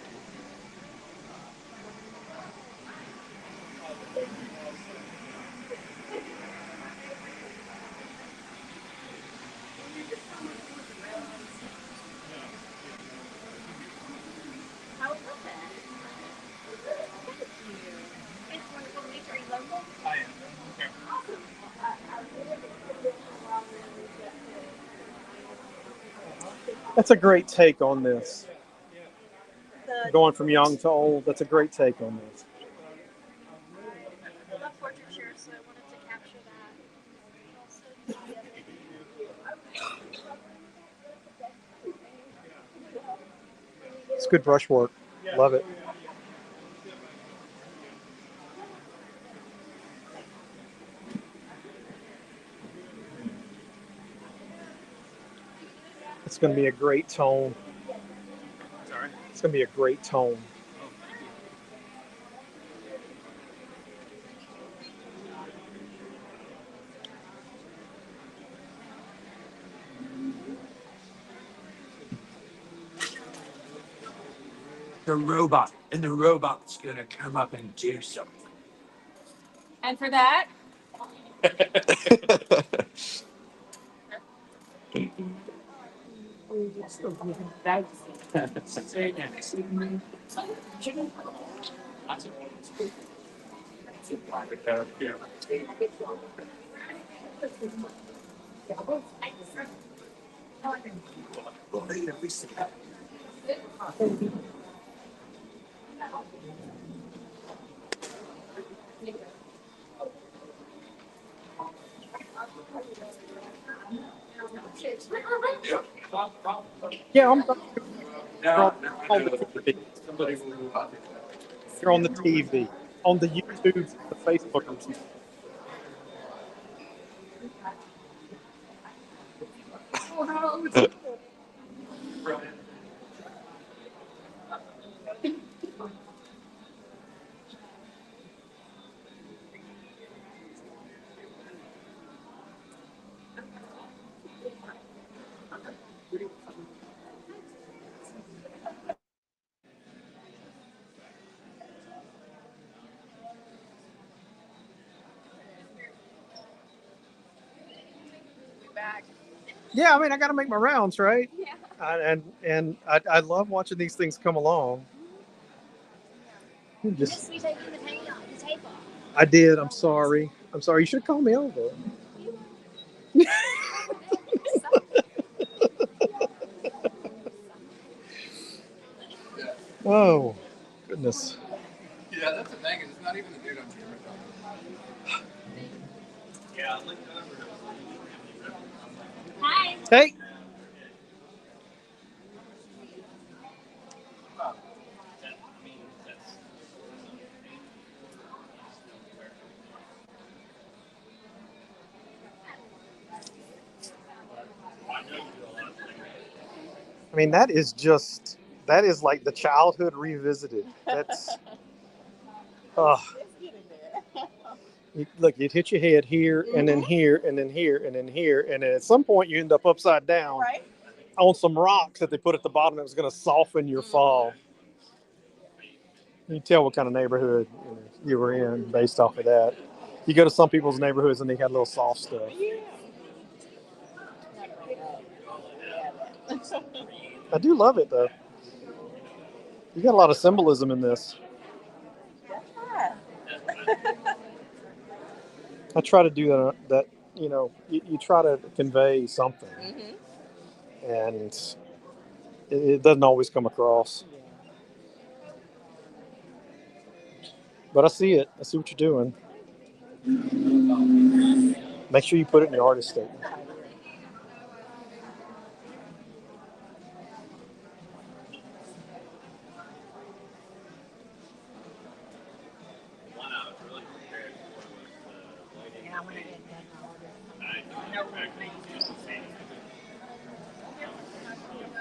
How was that? Thank you. It's wonderful to meet you. Are you local? I am. Awesome. That's a great take on this. The Going from young to old, that's a great take on this. I love portraiture, so I wanted to capture that. Also, It's good brush work. Love it. It's going to be a great tone. Sorry. It's going to be a great tone. The robot, and the robot's gonna come up and do something. And for that, Say next. Yeah, I'm you're on the TV. You're on the TV. On the YouTube, the Facebook. back. Yeah, I mean, I got to make my rounds, right? Yeah. I love watching these things come along. Just, We taking the tape off. I did. I'm sorry. I'm sorry. You should call me over. Oh, goodness. Yeah, that's the thing. It's not even the dude on camera talking. Yeah, Hi. Hey. I mean, that is like the childhood revisited. That's, look, you'd hit your head here, and then here, and then here, and then here, and then at some point you end up upside down on some rocks that they put at the bottom that was going to soften your fall. You can tell what kind of neighborhood you were in based off of that. You go to some people's neighborhoods and they had little soft stuff. I do love it though. You got a lot of symbolism in this. I try to do that you try to convey something, and it doesn't always come across. But I see it. I see what you're doing. Make sure you put it in the artist statement.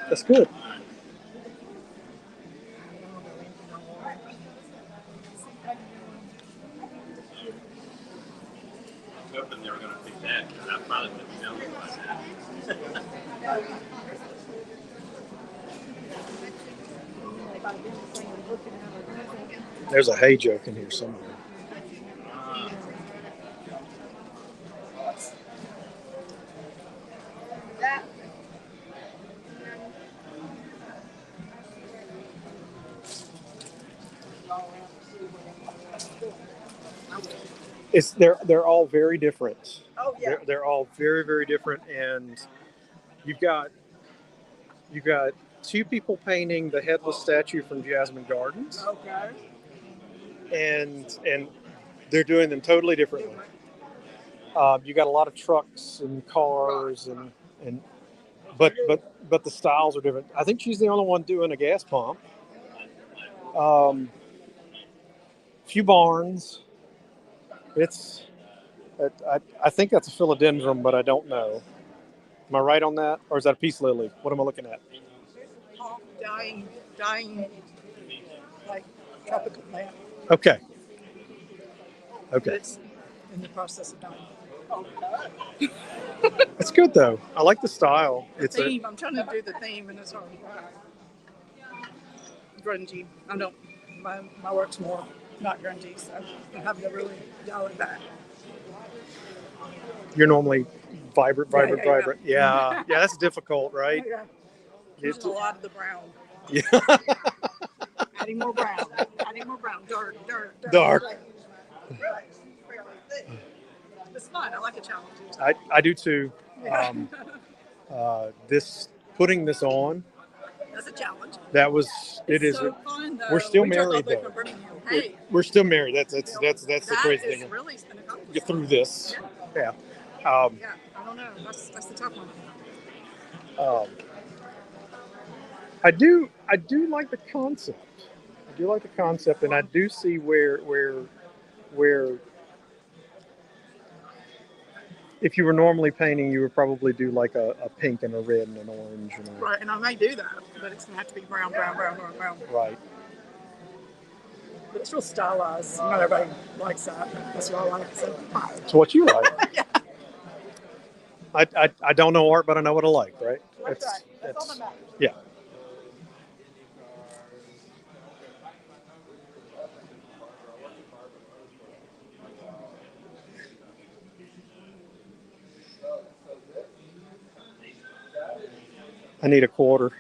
That's good. I was hoping they were going to pick that because I probably would have known about that. There's a hey joke in here somewhere. They're all very different. Oh yeah. They're all very, very different, and you've got two people painting the headless statue from Jasmine Gardens, Okay. and they're doing them totally differently. You got a lot of trucks and cars and but the styles are different. I think she's the only one doing a gas pump. Few barns. I think that's a philodendron, but I don't know. Am I right on that, or is that a peace lily? What am I looking at? Dying, like tropical plant. Okay. It's in the process of dying. It's good though. I like the style. It's theme. I'm trying to do the theme, and it's hard. Grungy. I don't. My work's more not grungy, so I'm having to really dial it back. You're normally vibrant. Yeah. Yeah, that's difficult, right? Yeah. There's a lot of the brown. Yeah. Adding more brown. Dark. It's fun. I like a challenge. I do too. Yeah. Putting this on. That's a challenge. It's so fun though. We're still we married though. From Hey, we're still married. That's the crazy thing. Really an accomplishment. Get through this. Yeah. I don't know. That's the tough one. I do like the concept. And I do see where if you were normally painting, you would probably do like a pink and a red and an orange. Right, and I may do that, but it's going to have to be brown. Right. But it's real stylized. Not everybody likes that. That's what I like. So. It's what you like. Yeah. I don't know art, but I know what I like, right? That's right. That's all that matters. Yeah. I need a quarter.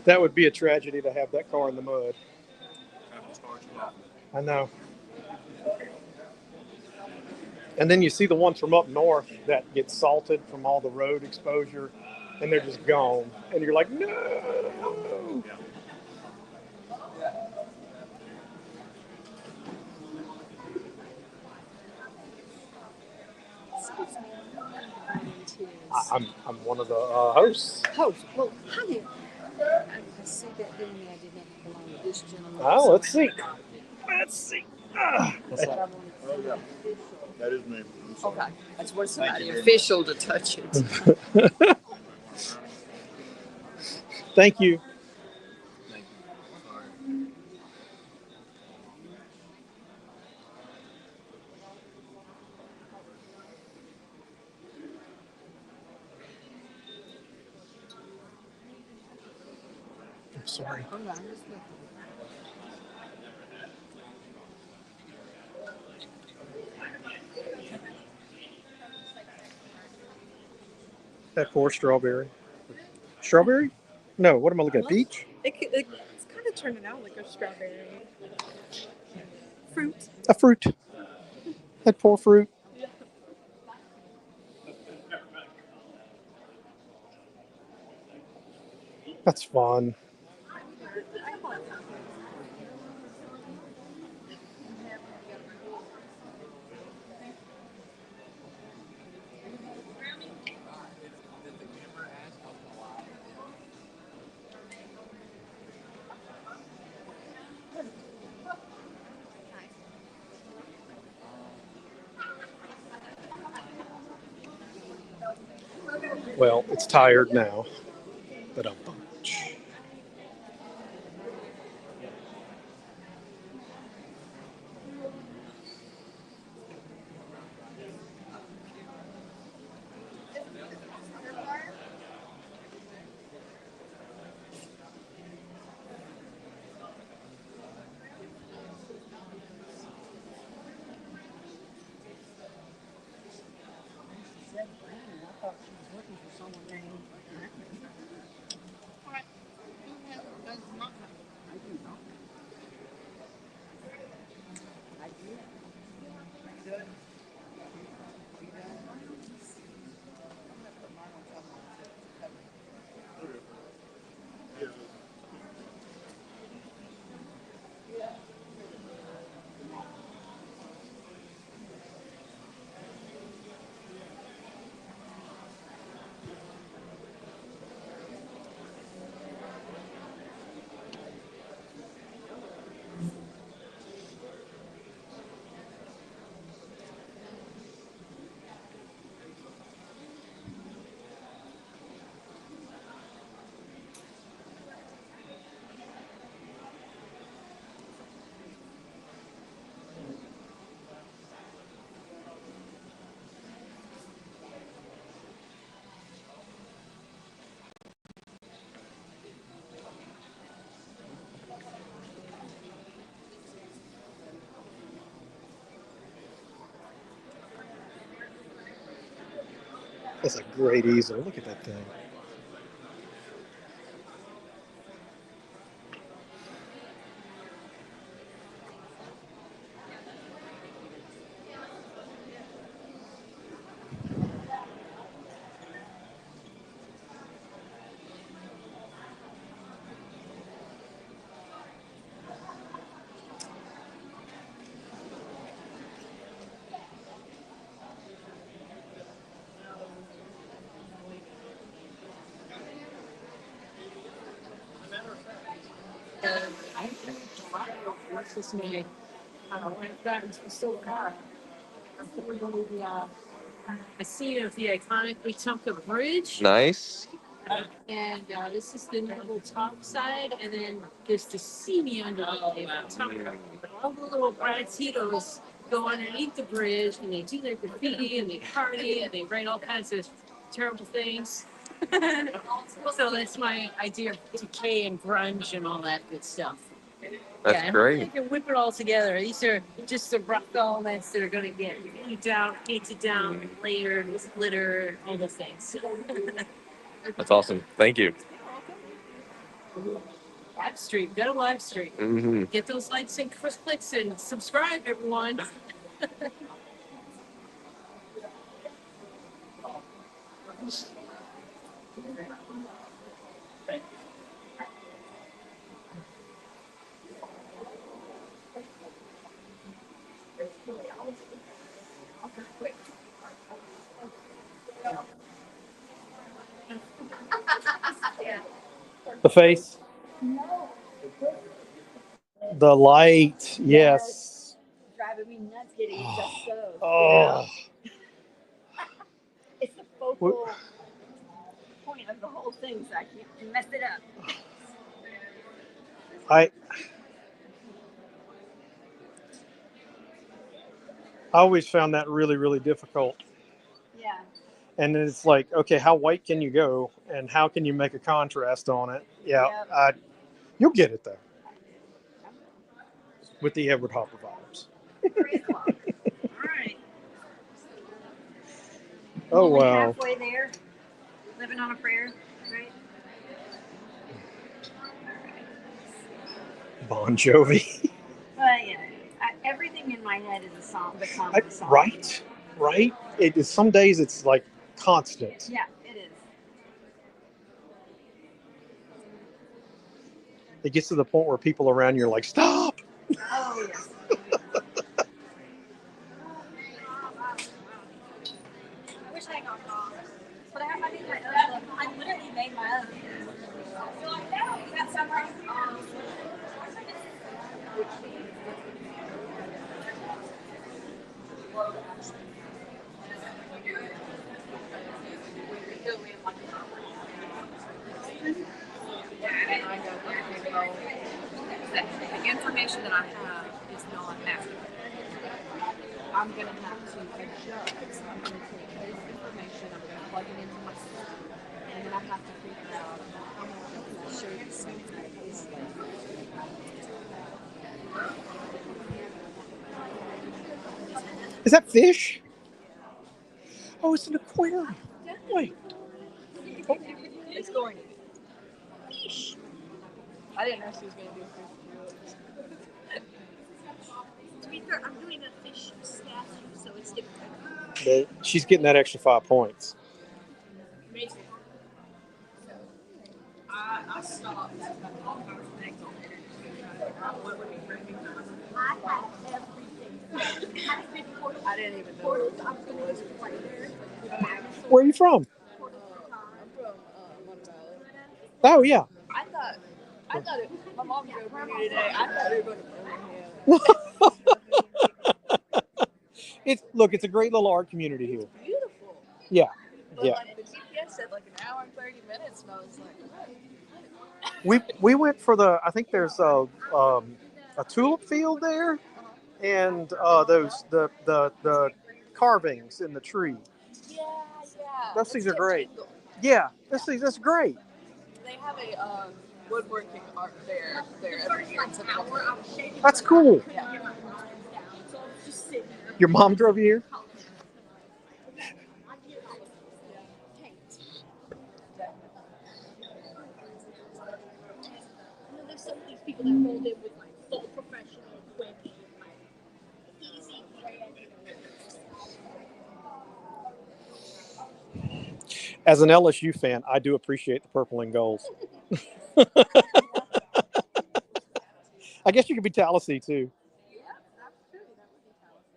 That would be a tragedy to have that car in the mud. I know. And then you see the ones from up north that get salted from all the road exposure, and they're just gone. And you're like, no. I'm one of the hosts. Host. Well, honey, I see that doing me. I did not belong with this gentleman. Oh, let's see. That is me. Okay, that's what somebody official to touch it. Thank you. Sorry. Hold on, just look. That poor strawberry. Strawberry? No, what am I looking at? Peach? It's kind of turning out like a strawberry fruit. A fruit. That poor fruit. That's fun. Well, it's tired now, but a bunch. I thought she was looking for someone named. That's a great easel. Look at that thing. I think tomorrow, what's this name? Went back into the still car. I see of the iconic Wetumpka Bridge. Nice. And this is the little top side, and then there's the scenery under the Wetumpka. All the little Bradtitos go underneath the bridge, and they do their graffiti, and they party, and they write all kinds of terrible things. So that's my idea of decay and grunge and all that good stuff. That's Yeah, and great. hopefully I can whip it all together. These are just the rough elements that are going to get painted down, layered with glitter, all the things. That's awesome. Thank you. Live stream, go to live stream. Mm-hmm. Get those likes and clicks and subscribe, everyone. The face. The light. Yes. Driving me nuts getting it just so. Oh. It's the focal point of the whole thing, so I can't mess it up. I always found that really, really difficult. Yeah. And then it's like, okay, how white can you go, and how can you make a contrast on it? Yeah, Yep. You'll get it though, with the Edward Hopper vibes. 3 o'clock. All right. Oh Only wow. halfway there. Living on a prayer, right? Bon Jovi. But yeah, everything in my head is a song. Becomes a song. Right. Right. It is. Some days it's like constant. Yeah, it is. It gets to the point where people around you are like, "Stop!" Oh yes. I wish I had gone wrong. But I made my own. I literally made my own. So like, no, you got some right. And I go, okay, well, the information that I have is not accurate. I'm going to have to adjust. I'm going to take this information, I'm going to plug it into my system, and then I have to figure out how much I show you something. Is that fish? Oh, it's an aquarium. Wait. Oh. It's going to be. I didn't know she was going to do fish. To be fair, I'm doing a fish statue, so it's different. But she's getting that extra 5 points. Me too. I stopped at all kinds of things on there. I have everything. I didn't even know it was right there. Where are you from? I'm from Mon Valley. Oh yeah. I thought it. My mom drove me today. I thought we were going to Birmingham. It's a great little art community here. Beautiful. Yeah. But Yeah. like the GPS said, like an hour and 30 minutes, and I was We like, went for I think there's a tulip field there, and those the carvings in the tree. yeah. Those things are great. Yeah, that's great. They have a woodworking art fair there every year in September. That's cool. Yeah. Your mom drove you here? There's some of these people that rolled in with like full professional equipment, like easy brand. As an LSU fan, I do appreciate the purple and gold. I guess you could be Tallahassee too. Yeah, that's true. That would be Tallahassee.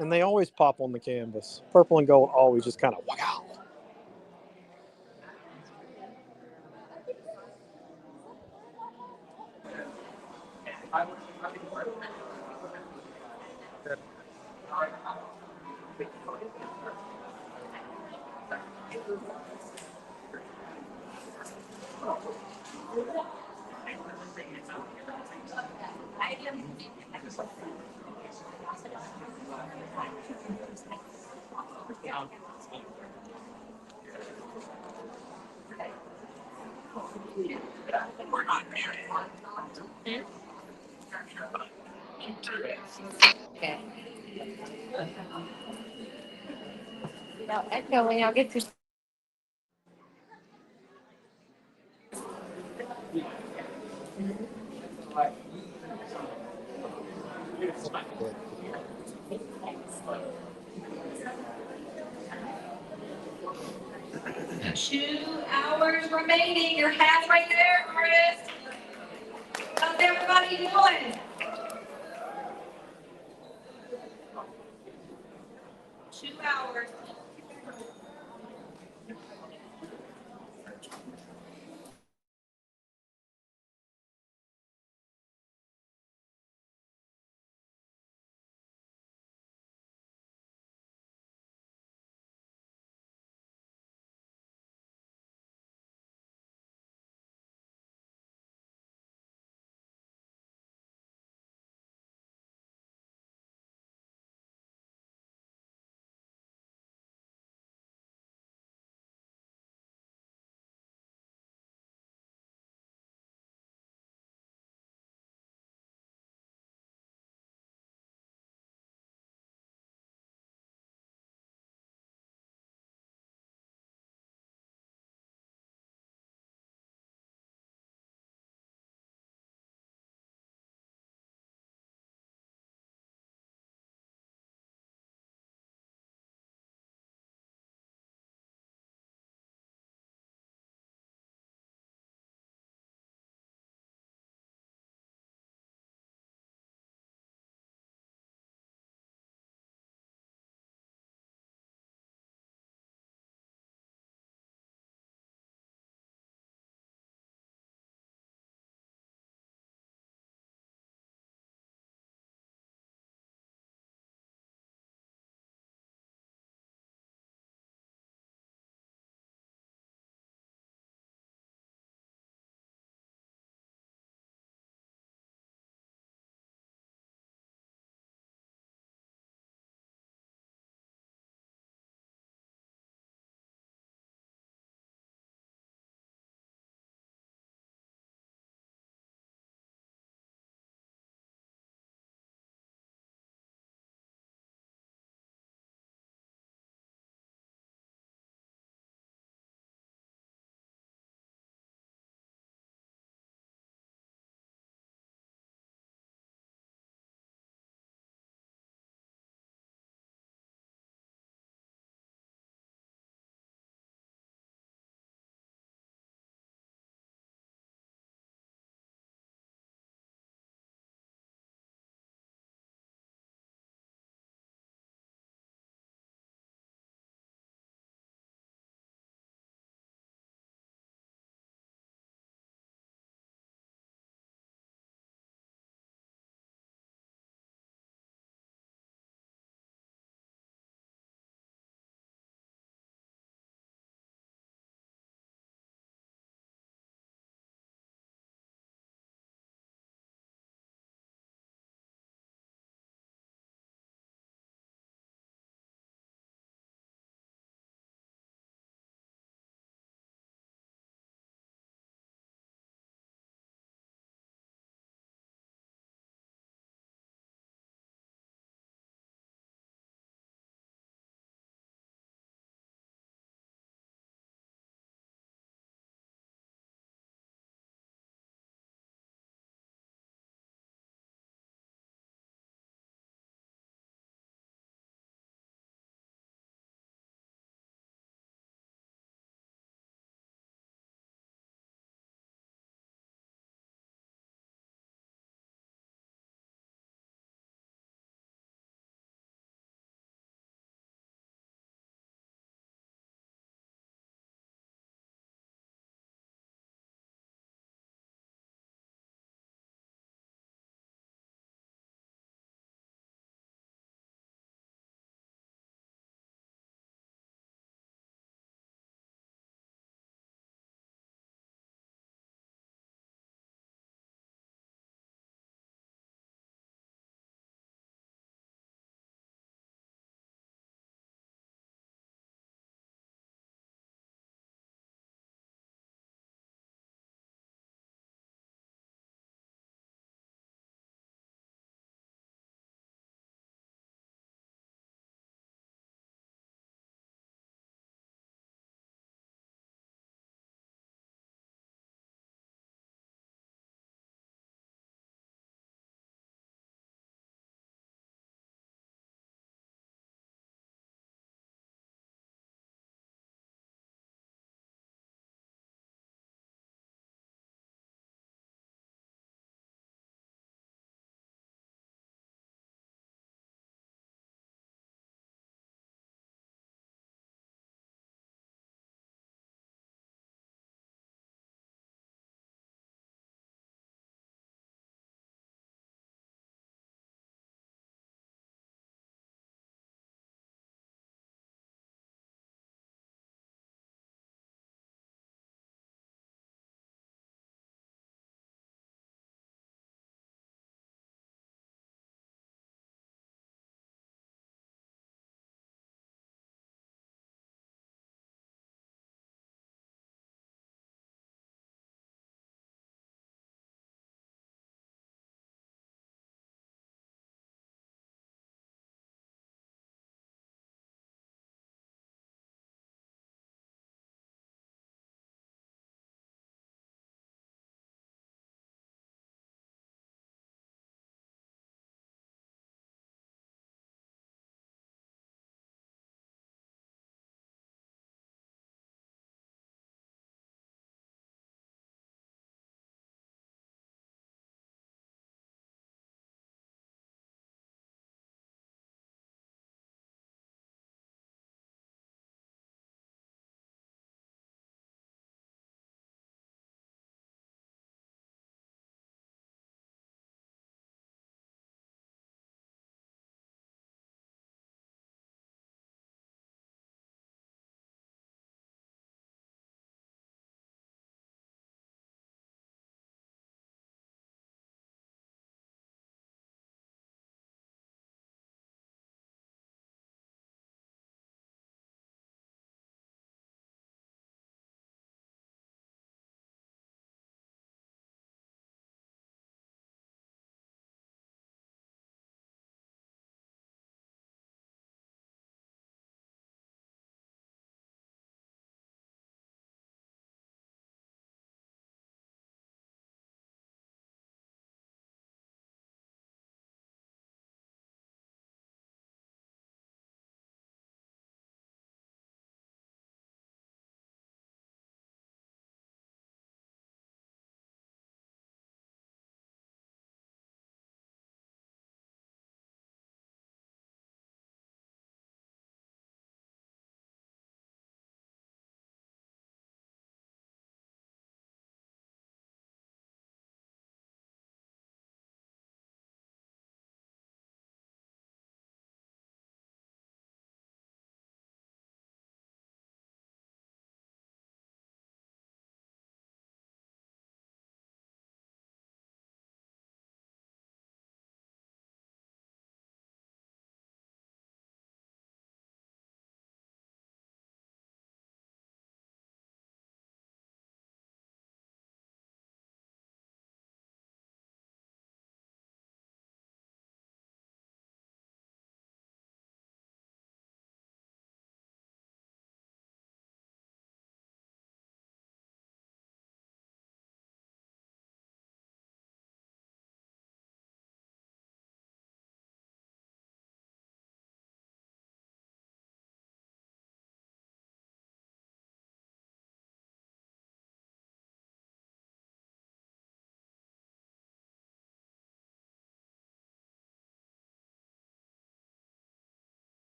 And they always pop on the canvas. Purple and gold always just kind of wow. Okay. Now, echo when y'all get to. Two hours remaining. Your hat's right there, artist. How's everybody doing? 2 hours.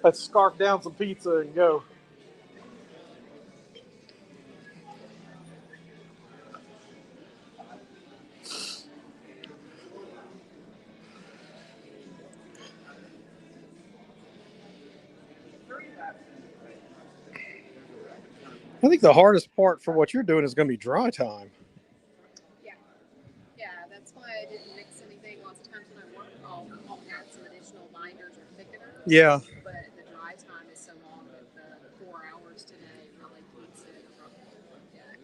Let's scarf down some pizza and go. I think the hardest part for what you're doing is going to be dry time. Yeah, that's why I didn't mix anything. Lots of times when I work, I'll add some additional binders or thickeners. Yeah. But the dry time is so long that the 4 hours today really keeps it from,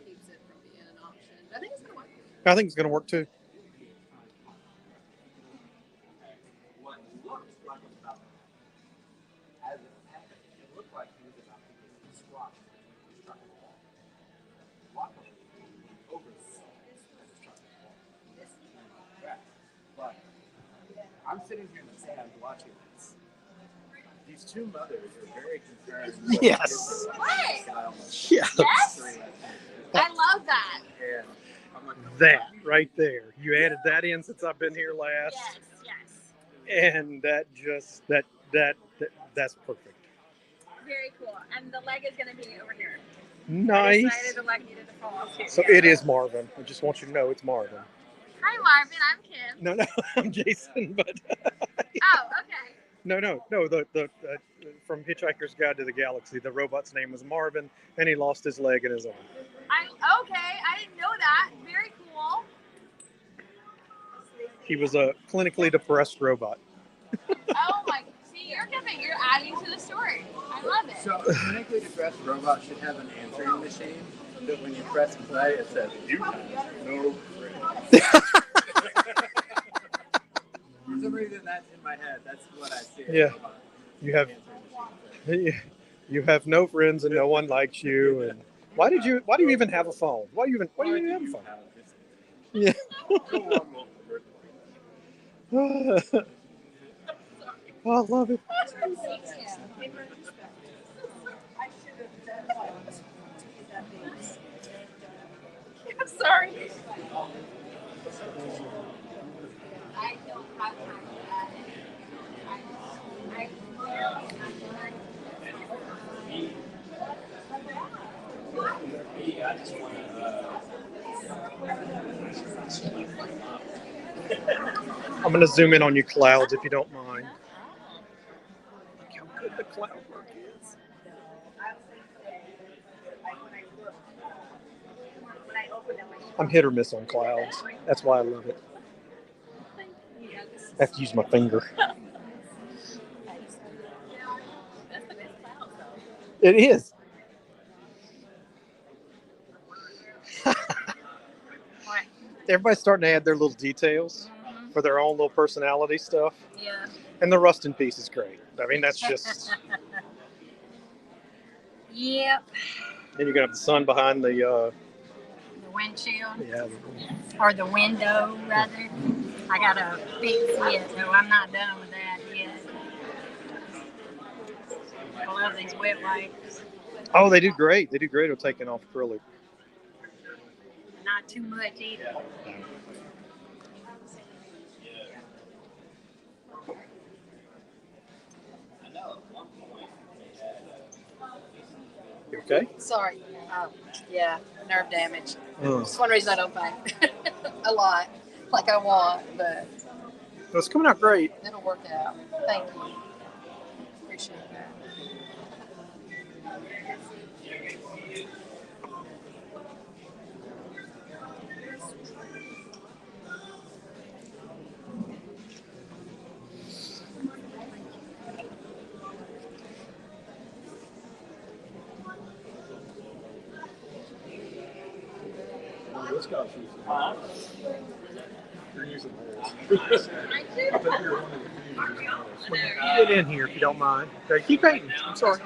keeps it from being an option. But I think it's going to work. I think it's going to work too. I'm sitting here in the sand watching this. These two mothers are very concerned. Yes. What? Yes. I love that. And I'm like, That right there. You added that in since I've been here last. Yes. And that just that's perfect. Very cool. And the leg is going to be over here. I Nice. decided the leg needed to fall off too. So it is Marvin. I just want you to know it's Marvin. Hi, Marvin. I'm Kim. No, I'm Jason, but Oh, okay. no. The from Hitchhiker's Guide to the Galaxy, the robot's name was Marvin, and he lost his leg and his arm. Okay. I didn't know that. Very cool. He was a clinically depressed robot. Oh my! See, you're adding to the story. I love it. so a clinically depressed robot should have an answering machine that when you press play, it says, "You have no friends." For some reason, that's in my head. That's what I see. Yeah. You have no friends and no one likes you. And why do you even have a phone? Why do you even have a phone? Yeah. Oh, I love it. I'm sorry. I don't have time for that. I'm going to zoom in on you clouds if you don't mind. Look how good the cloud work is. I'm hit or miss on clouds. That's why I love it. I have to use my finger. It is. Everybody's starting to add their little details for their own little personality stuff. Yeah. And the rust in peace is great. I mean, that's just. Yep. Then you're gonna have the sun behind the windshield. Yeah. Or the window, rather. I gotta fix it, so I'm not done with that yet. I love these wet wipes. Oh, they do great. They do great at taking off acrylic. Not too much either. You okay? Sorry. Yeah, nerve damage. Oh. It's one reason I don't paint a lot, like I want, but It's coming out great. it'll work out. Thank you. Appreciate that. This guy's using You're using theirs. I think you're one of the few. Get in here if you don't mind. Okay, keep painting. I'm sorry.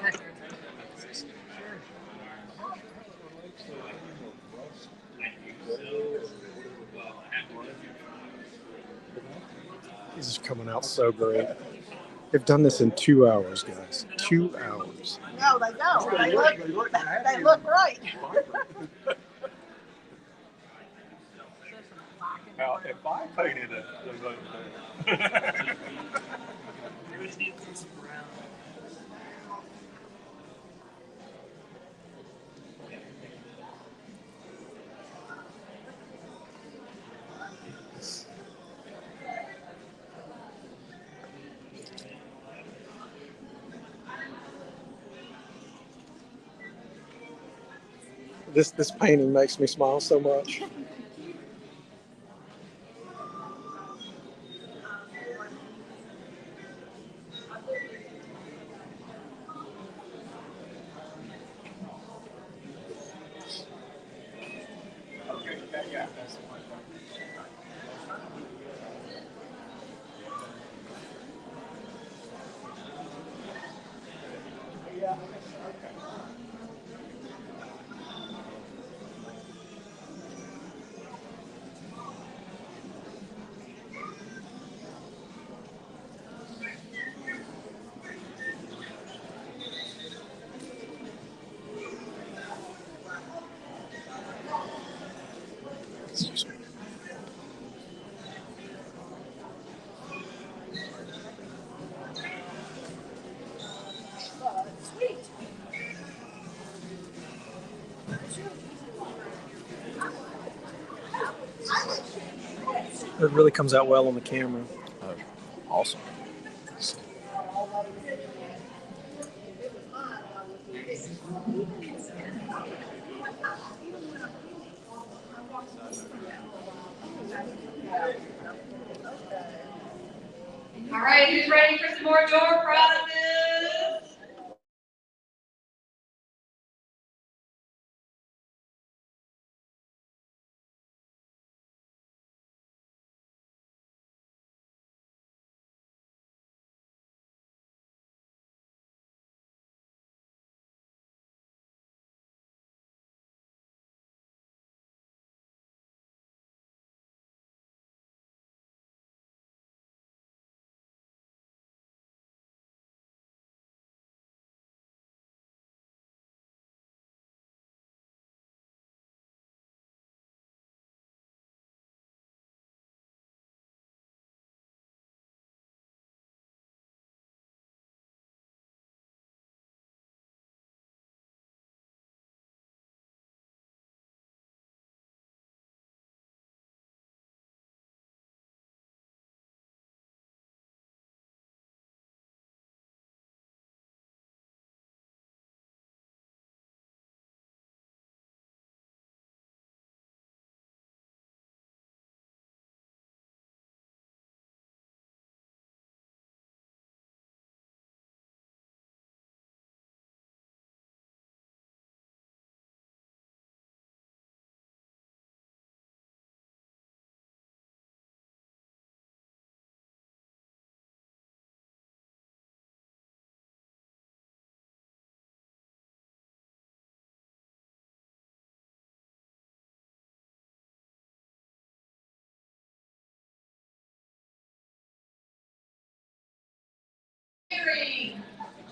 This is coming out so great. They've done this in 2 hours, guys. 2 hours. No, they don't. They look great. Now, if I painted it, they vote This painting makes me smile so much. It really comes out well on the camera. Awesome. All right, who's ready for some more door prizes?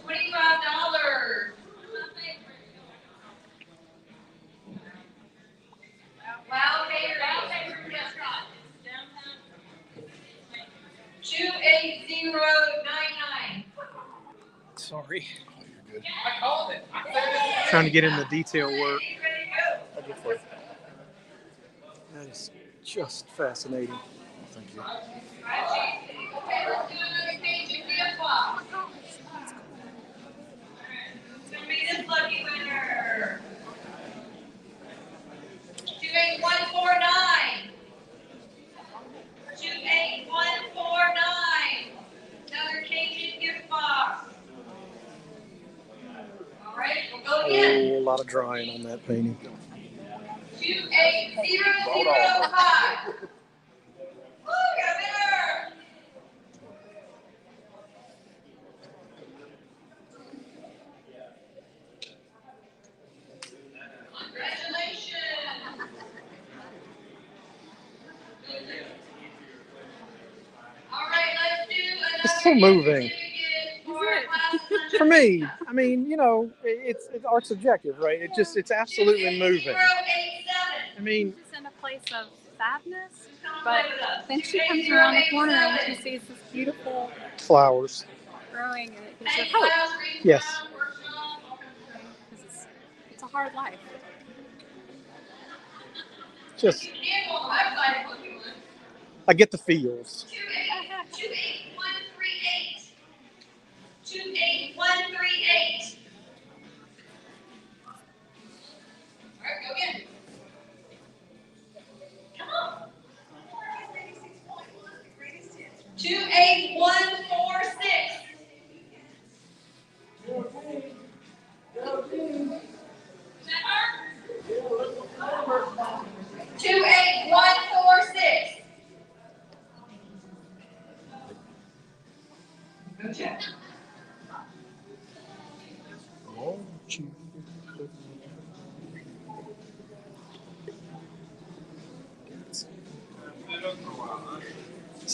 $25. Wow, catering. 28099. Sorry. I called it. Trying to get in the detail work. That is just fascinating. Thank you. Okay, let's do another page of gift box. Who's gonna be this lucky winner? 28149. 28149. Another Cajun gift box. All right, we'll go again. A lot of drying on that painting. 28005. Woo, got a winner. Congratulations. All right, let's do another It's so moving. certificate for class For me, I mean, you know, it's art subjective, right? It's absolutely moving. 28087. I mean, She's in a place of sadness, but then she comes around the corner and she sees this beautiful flowers. growing, and it gives her hope. Yes. Because it's a hard life. Just, I get the feels. 28138. 28138. All right, go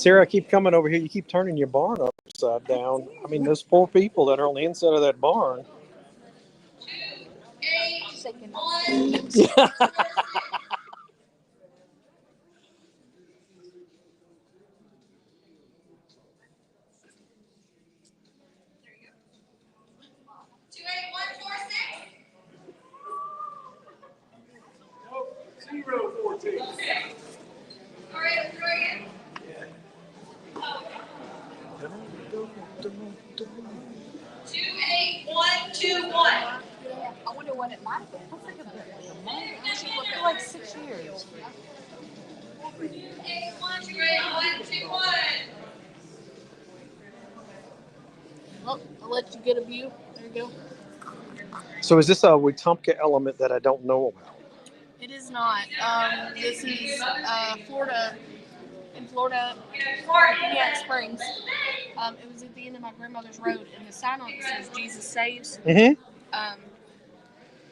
Sarah, I keep coming over here. You keep turning your barn upside down. I mean, those poor people that are on the inside of that barn. 2, 8, 1. Yeah. Two, 8, 1, 4, 6. 0, 14. Okay. All right, let's try again. Two, 8, 1, 2, 1. I wonder what it might have been. Looks like a bit like a month. I should look at like 6 years. 2, 8, 1, 2, 8, 1, 2, 1. Well, I'll let you get a view. There you go. So is this a Wetumpka element that I don't know about? It is not. This is Florida. In Florida, Piniac Springs. It was at the end of my grandmother's road, and the sign on it says "Jesus saves." Mm-hmm.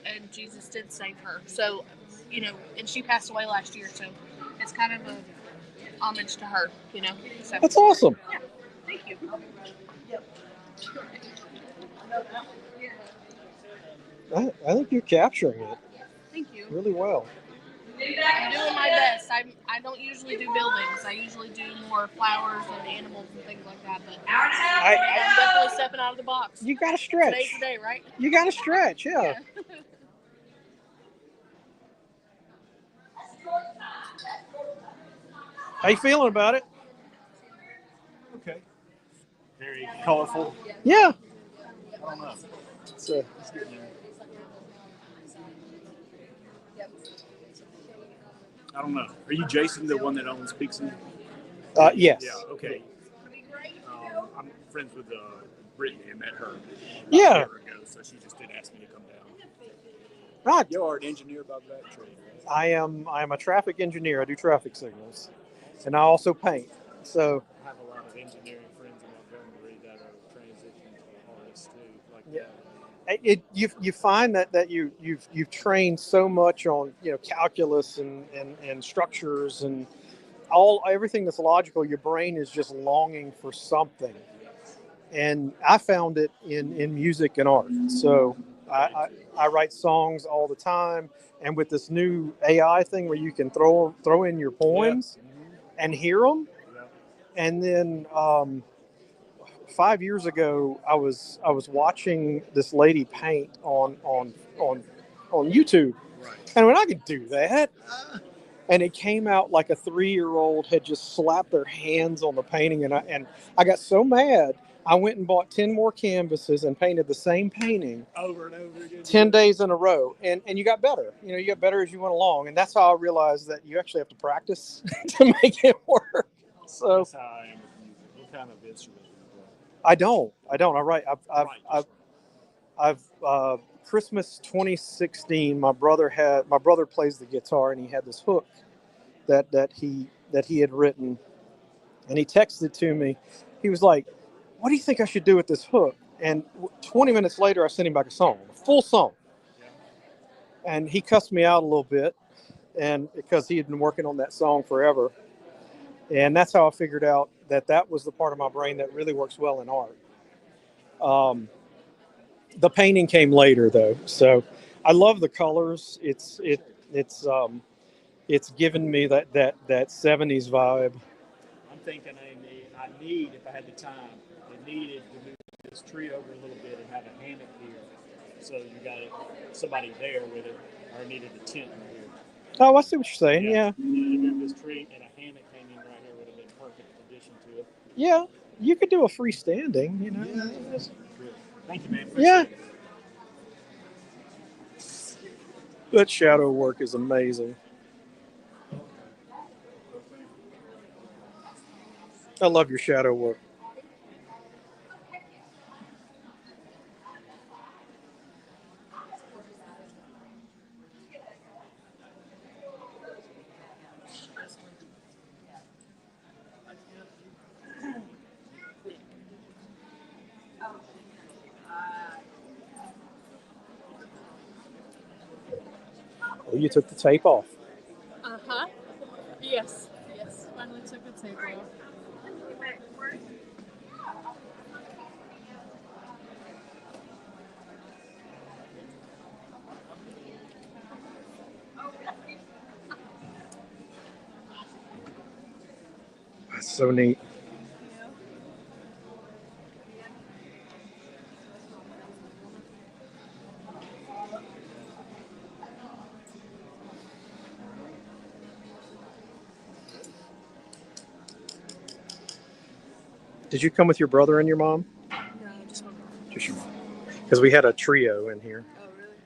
And Jesus did save her. So, and she passed away last year, so it's kind of a homage to her, So, That's awesome. yeah, thank you. I think you're capturing it Thank you. really well. I'm doing my best. I don't usually do buildings. I usually do more flowers and animals and things like that. But I'm definitely stepping out of the box. You got to stretch. Today's the day, right? You got to stretch, yeah. How you feeling about it? Okay. Very colorful. Yeah. I don't know. It's getting there. I don't know. Are you Jason, the one that owns Peakson? Yes. Yeah. Okay. I'm friends with Brittany. I met her about a Yeah. year ago, so she just did ask me to come down. Right. You are an engineer by that trade, right? I am a traffic engineer. I do traffic signals, and I also paint. So I have a lot of engineering friends in Montgomery that are transitioning artists too. Like yeah. You find that you've trained so much on calculus and structures and everything that's logical. Your brain is just longing for something, and I found it in music and art. So I write songs all the time, and with this new AI thing where you can throw in your poems and hear them, and then 5 years ago I was watching this lady paint on YouTube, and when I could do that. And it came out like a 3-year-old had just slapped their hands on the painting, and I got so mad. I went and bought 10 more canvases and painted the same painting over and over again. 10 days in a row, and you got better. You got better as you went along, and that's how I realized that you actually have to practice to make it work. So that's how I am with music. What kind of instrument do you play? I don't. I write. I've Christmas 2016. My brother plays the guitar, and he had this hook that he had written, and he texted to me. He was like, "What do you think I should do with this hook?" And 20 minutes later, I sent him back a song, a full song, and he cussed me out a little bit, and because he had been working on that song forever, and that's how I figured out that was the part of my brain that really works well in art. The painting came later, though, so I love the colors. It's given me that 70s vibe. I'm thinking I need, if I had the time, I needed to move this tree over a little bit and have a hammock here. So you got somebody there with it, or needed a tent in here. Oh, I see what you're saying. Yeah. Move this tree and a hammock hanging right here would have been perfect addition to it. Yeah, you could do a freestanding. Yeah. Thank you, man. Yeah. That shadow work is amazing. I love your shadow work. Oh, you took the tape off. Uh-huh. Yes. Finally took the tape off. So neat. Did you come with your brother and your mom? No, just my mom. Just your mom. Because we had a trio in here. Oh, really?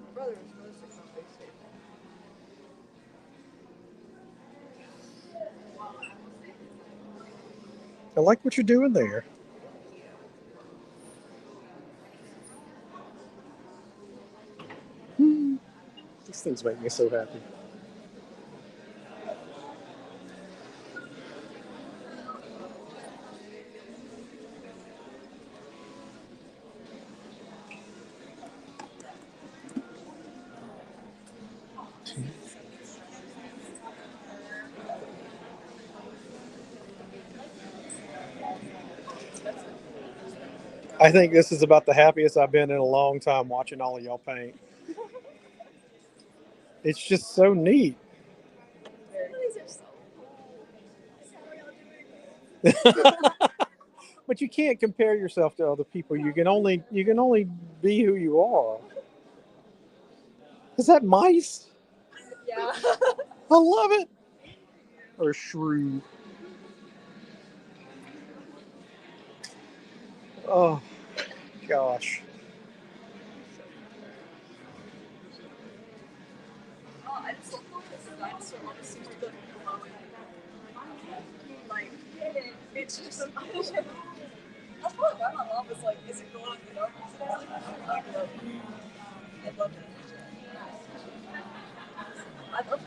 My brother was supposed to come visit. I like what you're doing there. These things make me so happy. I think this is about the happiest I've been in a long time watching all of y'all paint. It's just so neat. These are so cool. But you can't compare yourself to other people. You can only be who you are. Is that mice? Yeah. I love it. Or shrew. Oh gosh. Oh, I just love this dinosaur on the seems to go like it's just that's what my mom was like, is it going on the darkness now? I love it. I love it. I love it.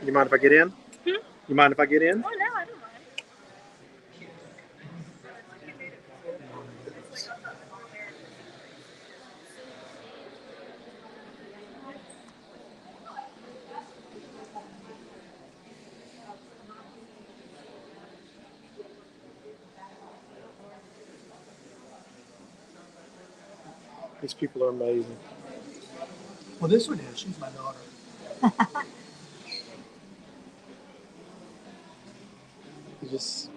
You mind if I get in? You mind if I get in? Oh no, I don't mind. These people are amazing. Well, this one is. She's my daughter. You just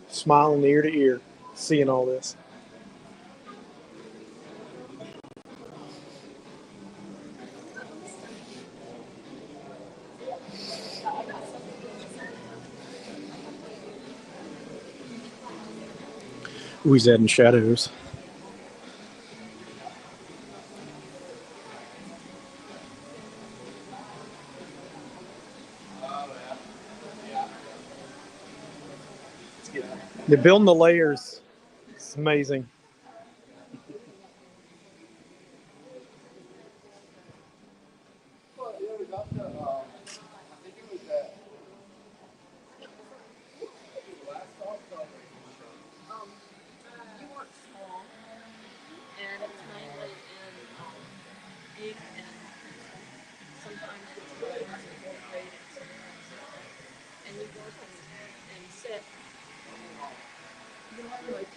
smiling ear to ear, seeing all this. Ooh, he's adding shadows. They're building the layers. It's amazing. You want small, and it's mainly in ink and sometimes it's grade and sometimes and you go and sit. You have like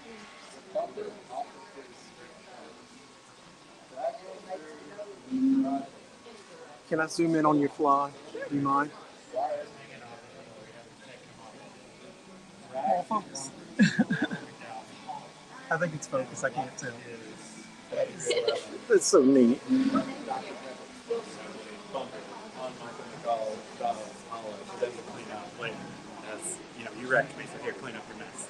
Can I zoom in on your fly? Do you mind? Well, focus. I think it's focused. I can't tell. That's so neat. You wrecked me, so here, clean up your mess.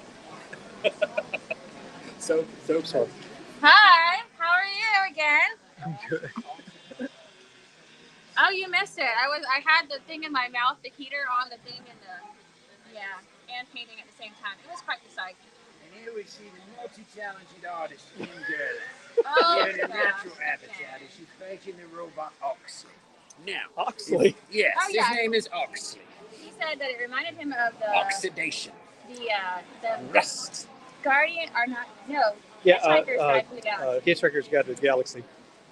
So sorry. Hi, how are you again? I'm good. Oh, you missed it. I had the thing in my mouth, the heater on the thing and painting at the same time. It was quite exciting. And here we see the multi-talented artist, Ian Girl. Oh, Here in a gosh. natural habitat, as she's making the robot Oxley. Now, Oxley? Yes, Oh, yeah. his name is Oxley. He said that it reminded him of the Oxidation. the Rust. Guardian or not? No, Yeah, Hitchhiker's Guide to the Galaxy. Hitchhiker's Guide to the Galaxy.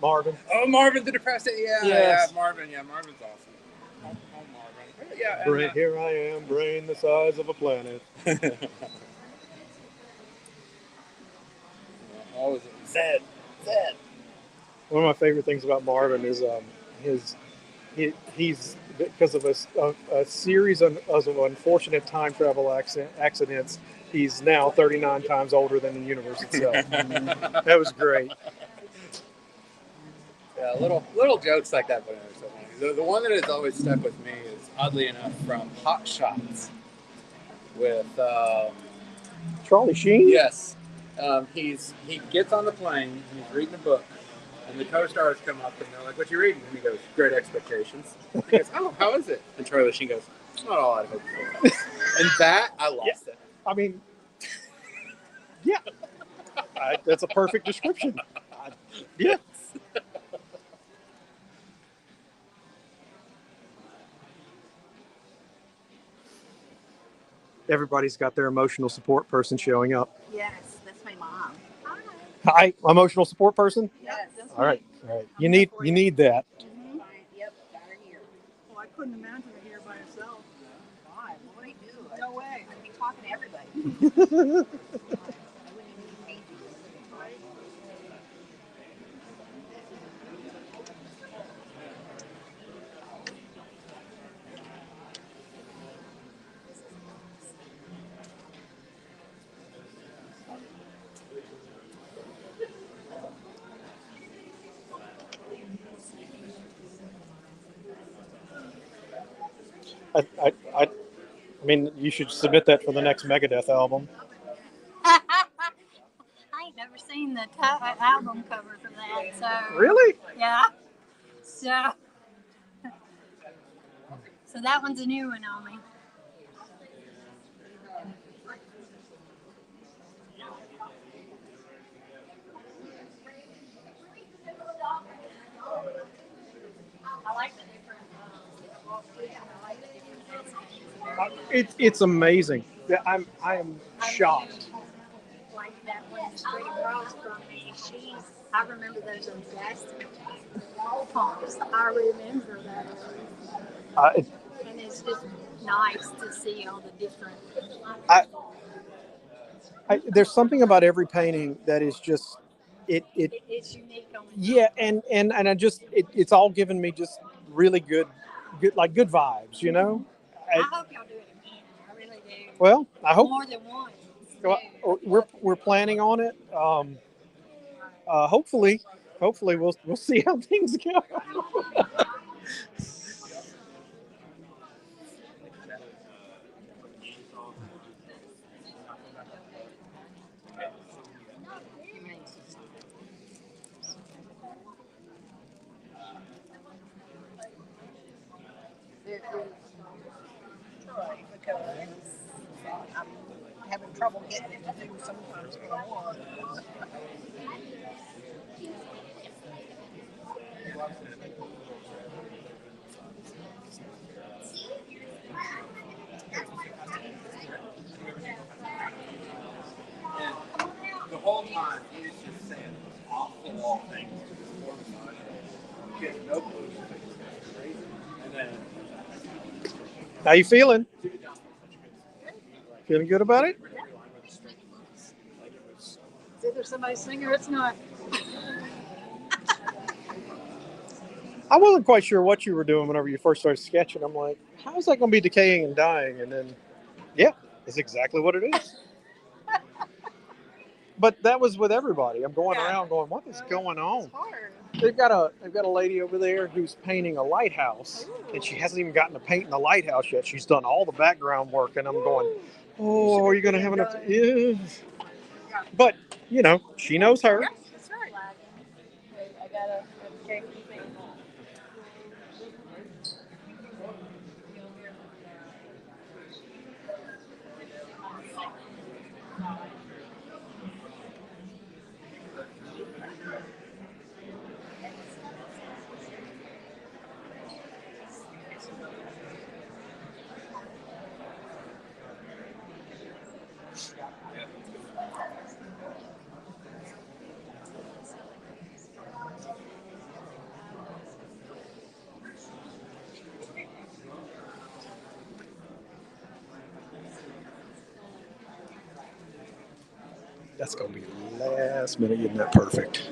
Marvin. Oh, Marvin the Depressed. Yeah, Yes. Marvin. Yeah, Marvin's awesome. Yeah. Brain, here I am, brain the size of a planet. What was it? Zed. One of my favorite things about Marvin is he's because of a series of unfortunate time travel accidents. He's now 39 times older than the universe itself. That was great. Yeah, little jokes like that, but they're so funny. The one that has always stuck with me is, oddly enough, from Hot Shots with Charlie Sheen. Yes, he gets on the plane and he's reading a book, and the co-stars come up and they're like, "What you reading?" And he goes, "Great Expectations." He goes, "Oh, how is it?" And Charlie Sheen goes, "It's not all I'd hoped for." And that I lost it. I mean, yeah, that's a perfect description. Yeah. Everybody's got their emotional support person showing up. Yes, that's my mom. Hi, emotional support person. Yes, that's All right. You need that. Mm-hmm. Yep, got her here. Well, I couldn't imagine her here by herself. Why? What would I do? No way. I'd be talking to everybody. I wouldn't even be I mean, you should submit that for the next Megadeth album. I ain't never seen the album cover for that, so. Really? Yeah. So that one's a new one on me. I like the different. It's amazing. I am shocked. Like that one straight across from me. I remember those on plastic wall pumps. I remember those. And it's just nice to see all the different. There's something about every painting that is just it's unique on the yeah, and I just it's all given me just really good vibes, you know. I hope y'all do it again. I really do. Well, I hope more than once. we're planning on it. Hopefully we'll see how things go. Because I'm having trouble getting it to do sometimes for one. The whole time he was just saying off-the-wall things. He has no clue. And then, How you feeling? Feeling good about it? It's either somebody's singer or it's not. I wasn't quite sure what you were doing whenever you first started sketching. I'm like, how is that going to be decaying and dying? And then, yeah, it's exactly what it is. But that was with everybody. I'm going around going, what is going on? They've got a lady over there who's painting a lighthouse, and she hasn't even gotten to painting the lighthouse yet. She's done all the background work, and I'm going, oh, are you going to have enough? Yeah. But you know, she knows her. That's right. I gotta check things. That's going to be last minute getting that perfect.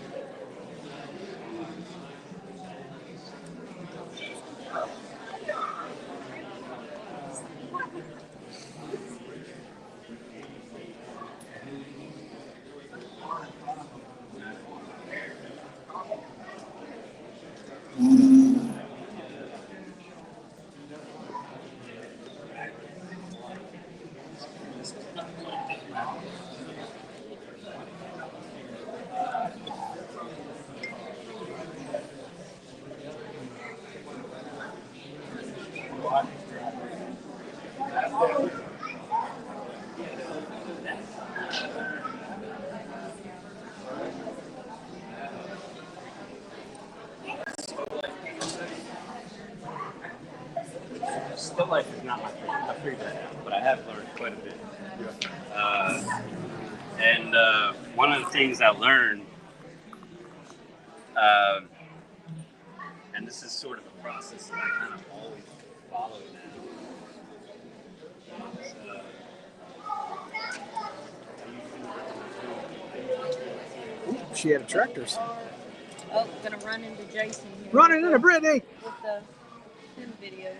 Still life is not my thing. I figured that out, but I have learned quite a bit. And one of the things I learned, and this is sort of a process that I kind of always follow now. She had tractors. Oh, gonna run into Jason here. Running into Brittany. With the Tim video.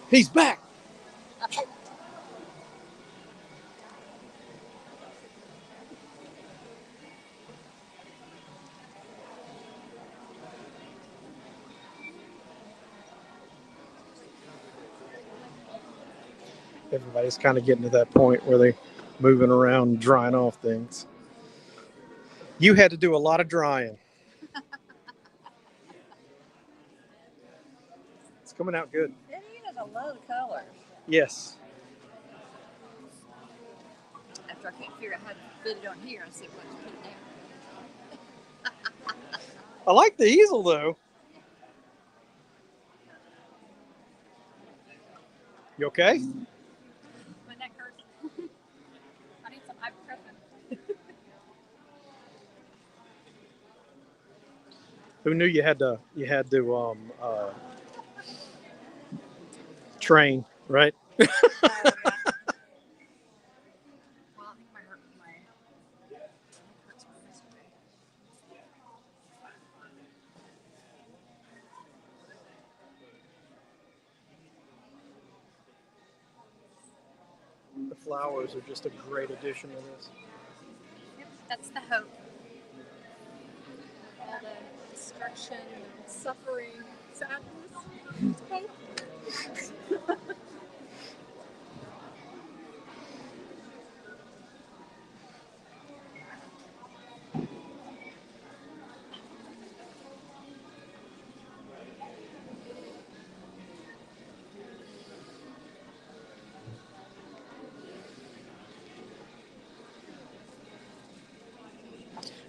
He's back. Everybody's kind of getting to that point where they're moving around, drying off things. You had to do a lot of drying. It's coming out good. It is a lot of colors. Yes. After I can't figure out how to fit it on here, I said, well, put it down. I like the easel though. You okay? My neck hurts. I need some ibuprofen. Who knew you had to train, right? Oh, yeah. Well, I think my hurts yesterday. The flowers are just a great addition to this. Yep, that's the hope. All the destruction, suffering, sadness, hope.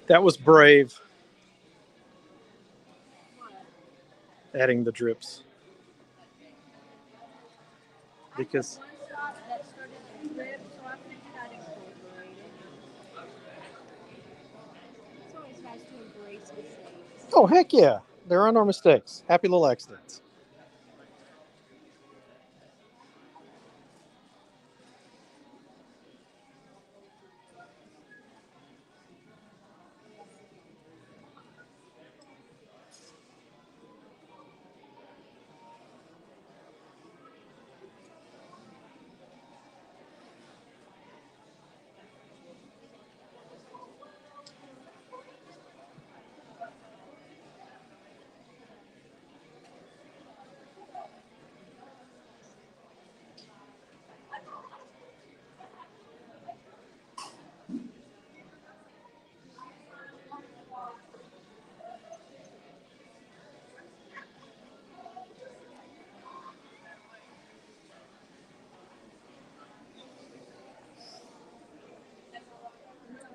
That was brave. Adding the drips. Because That started to drip, so I figured I'd incorporate it. It's always nice to embrace mistakes. oh heck yeah, there are no mistakes. Happy little accidents.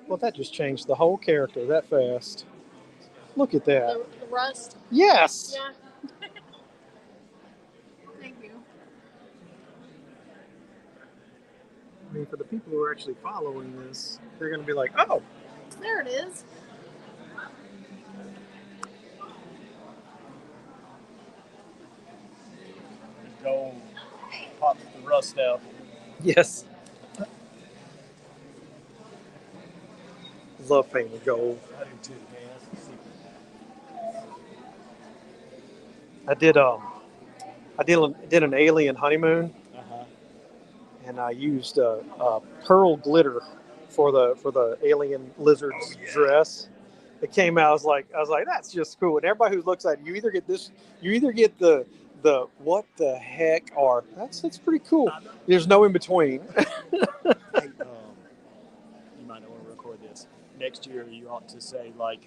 Well, that just changed the whole character that fast. Look at that. The rust? Yes. Yeah. mean, for the people who are actually following this, they're going to be like, oh, There it is. Gold pops the rust out. yes. Love painting with gold. I do too, man. That's the secret. I did an alien honeymoon, and I used pearl glitter for the alien lizard's dress. It came out. I was like, that's just cool. And everybody who looks at it, you either get the what the heck, or that's pretty cool. There's no in between. Hey, you might not want to record this. Next year, you ought to say like.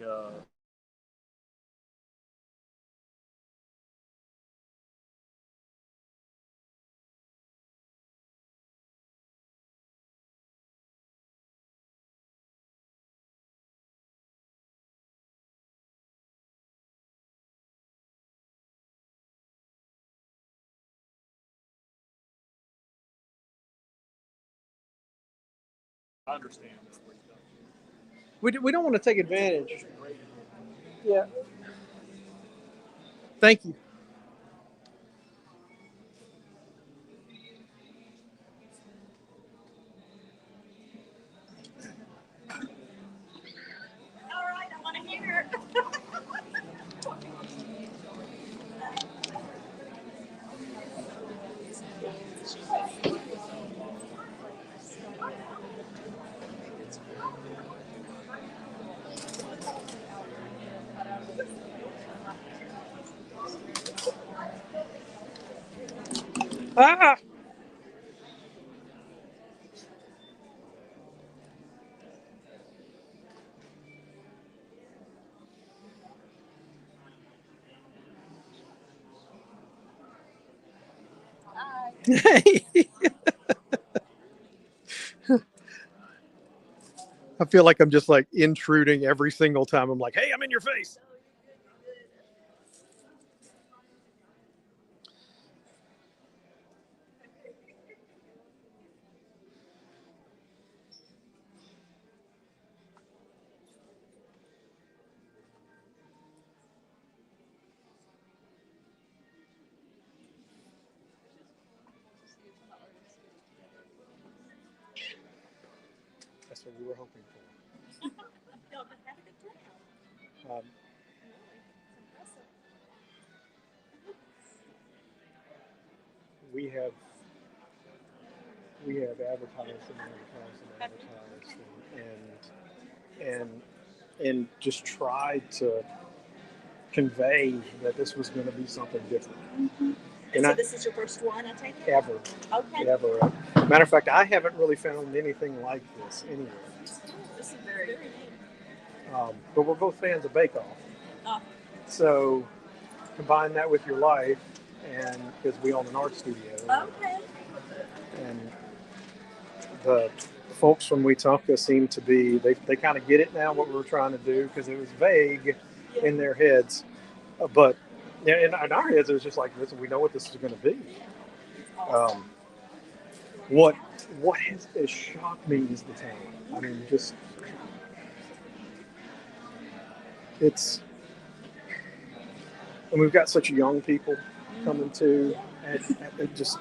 I understand. We don't want to take advantage. Yeah. Thank you. All right, I want to hear it. Ah! I feel like I'm just like intruding every single time. I'm like, hey, I'm in your face. That's what we were hoping for. We have advertised and advertised and just tried to convey that this was going to be something different. And so this is your first one, I take it? Ever. Okay. Ever. Matter of fact, I haven't really found anything like this anywhere. This is very neat. But we're both fans of Bake Off. Oh. So combine that with your life, and because we own an art studio. Okay. And the folks from Wetumpka seem to be, they kind of get it now what we were trying to do, because it was vague in their heads. But in our heads, it was just like, listen, we know what this is going to be. What has shocked me is the talent. I mean, just it's, and we've got such young people coming to, and it just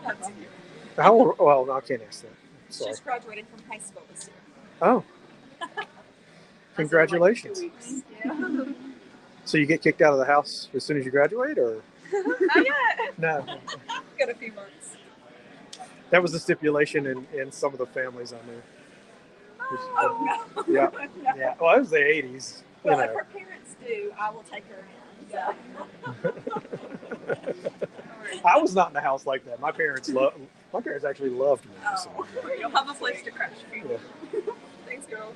how old, well, I can't ask that. Sorry. She's graduating from high school this year. Oh, congratulations! Like 2 weeks. Yeah. So you get kicked out of the house as soon as you graduate, or Not yet. no? Got a few months. That was the stipulation in some of the families I knew. Oh no. Yeah. No. Yeah. Well, it was the '80s. Well, if her parents do, I will take her in. So. I was not in a house like that. My parents actually loved me. Oh, So. you'll have a place to crash. Yeah. Thanks, girl.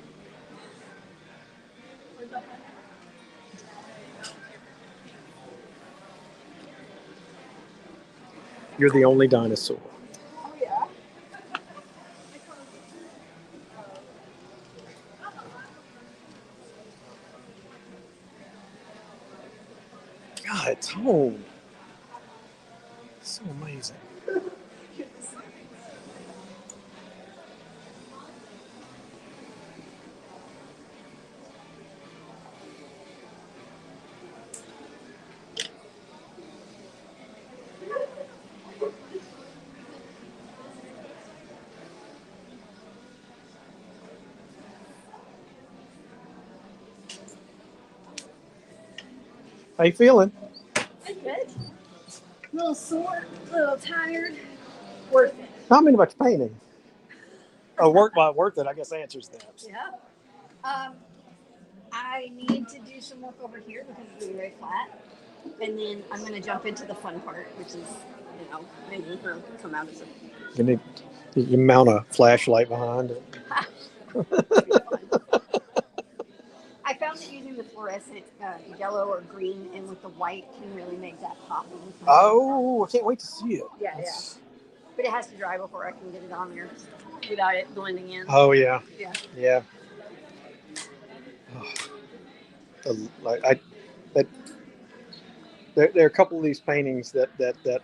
You're the only dinosaur. Oh yeah. God, tone. So amazing. How you feeling? Good. A little sore, a little tired. Worth it. How many about your painting? Oh, worth it. I guess answers that. Yeah. I need to do some work over here because it's very flat. And then I'm going to jump into the fun part, which is, making her come out as a... You mount a flashlight behind it. I found that using the fluorescent yellow or green and with the white can really make that pop. Oh, I can't wait to see it. Yeah. But it has to dry before I can get it on there without it blending in. Oh, yeah. Yeah. Yeah. There are a couple of these paintings that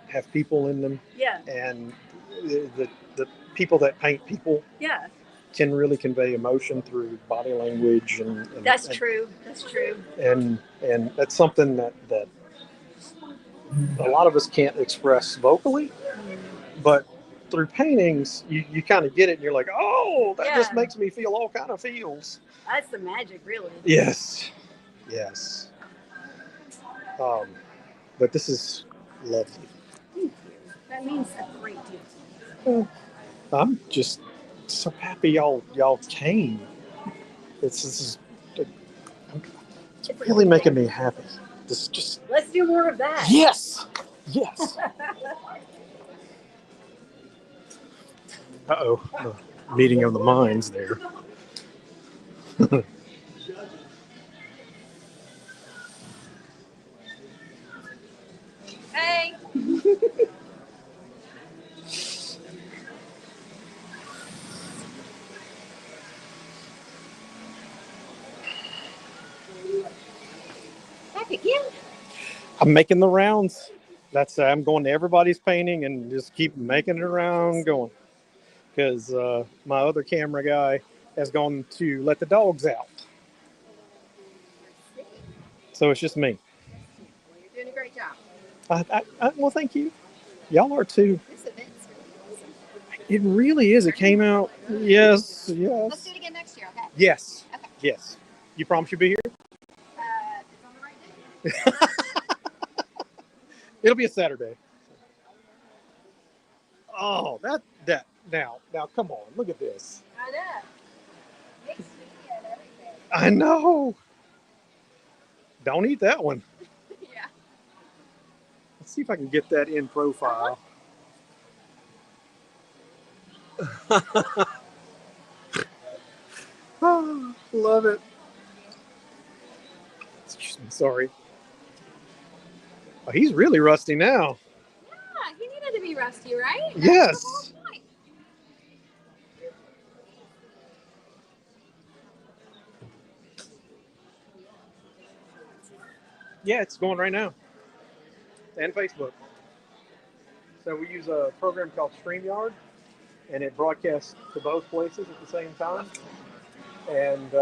have people in them. Yeah. And the people that paint people Yeah. can really convey emotion through body language and That's true. That's true. And that's something that a lot of us can't express vocally, but through paintings you kind of get it and you're like, oh, that just makes me feel all kind of feels. That's the magic, really. Yes. But this is lovely. Thank you. That means a great deal. I'm just so happy y'all came. It's really making me happy. This just Let's do more of that. Yes. Uh-oh. Meeting of the minds there. Hey. Back again? I'm making the rounds. I'm going to everybody's painting and just keep making it around going. Because my other camera guy has gone to let the dogs out. So it's just me. Well, you're doing a great job. Well, thank you. Y'all are too. This event's really awesome. It really is. It came out. Yes. Let's do it again next year, okay? Yes. Okay. Yes. You promise you'll be here? It's on the right day. It'll be a Saturday. Oh, that now come on, look at this. I know. Mixed media and everything. I know. Don't eat that one. Yeah. Let's see if I can get that in profile. Oh, love it. Excuse me, sorry. Oh, he's really rusty now. Yeah, he needed to be rusty, right? Yes. That's the whole point. Yeah, it's going right now. And Facebook. So we use a program called StreamYard, and it broadcasts to both places at the same time. And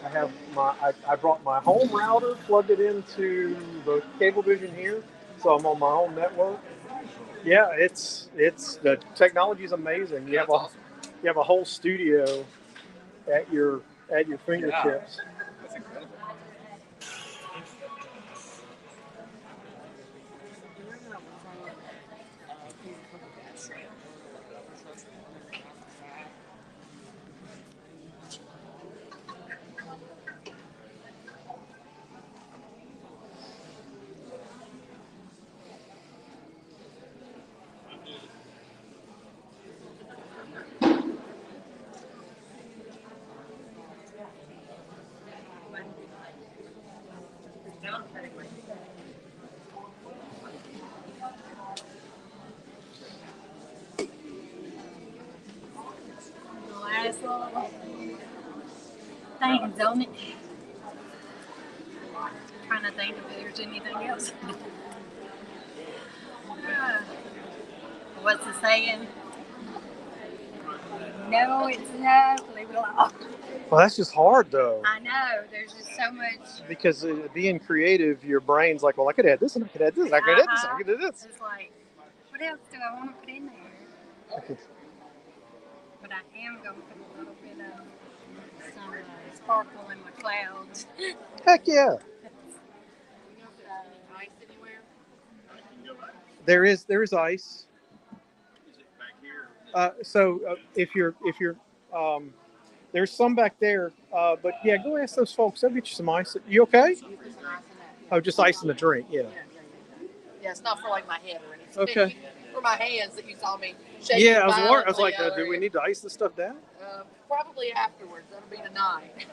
I brought my home router, plugged it into the Cablevision here, so I'm on my own network. Yeah, it's the technology is amazing. You have a whole studio at your fingertips. That's incredible. The last little things on it. Trying to think if there's anything else. What's the saying? No, it's enough. Leave it alone. Well, that's just hard though. I know. There's just so much. Because being creative, your brain's like, well, I could add this and I could add this. I could add this. I could add this. It's like, what else do I want to put in there? But I am going to put a little bit of some sparkle in my clouds. Heck yeah. ice anywhere? There is ice. Is it back here? If you're there's some back there, but yeah, go ask those folks. They'll get you some ice. You okay? There's some ice in that. Oh, just ice in the drink. Yeah. Yeah, it's not for like my head or anything. Okay. For my hands that you saw me shaking. Yeah, I was violently like, over do we it. need to ice this stuff down? Probably afterwards. That'll be tonight.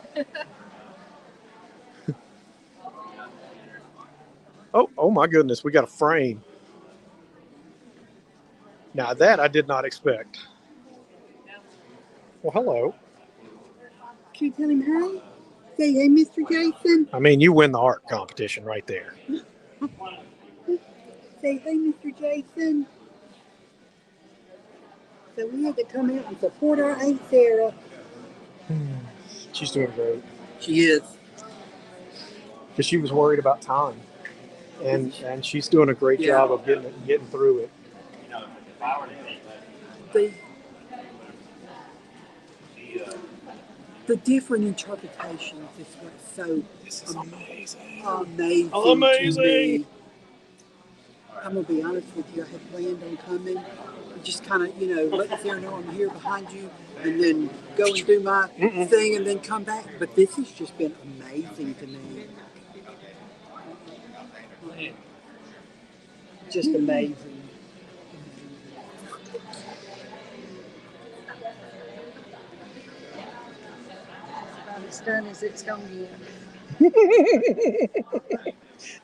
Oh my goodness, we got a frame. Now that I did not expect. Well, hello. Can you tell him hi? Say hey, Mr. Jason. I mean, you win the art competition right there. Say hey, Mr. Jason. So we had to come out and support our Aunt Sarah. She's doing great. She is. Because she was worried about time. And she's doing a great job of getting through it. The different interpretations is what's so amazing to me. I'm going to be honest with you. I had planned on coming. Just kind of, let Sarah know I'm here behind you and then go and do my thing and then come back. But this has just been amazing to me. Just amazing. About as done as it's going to get.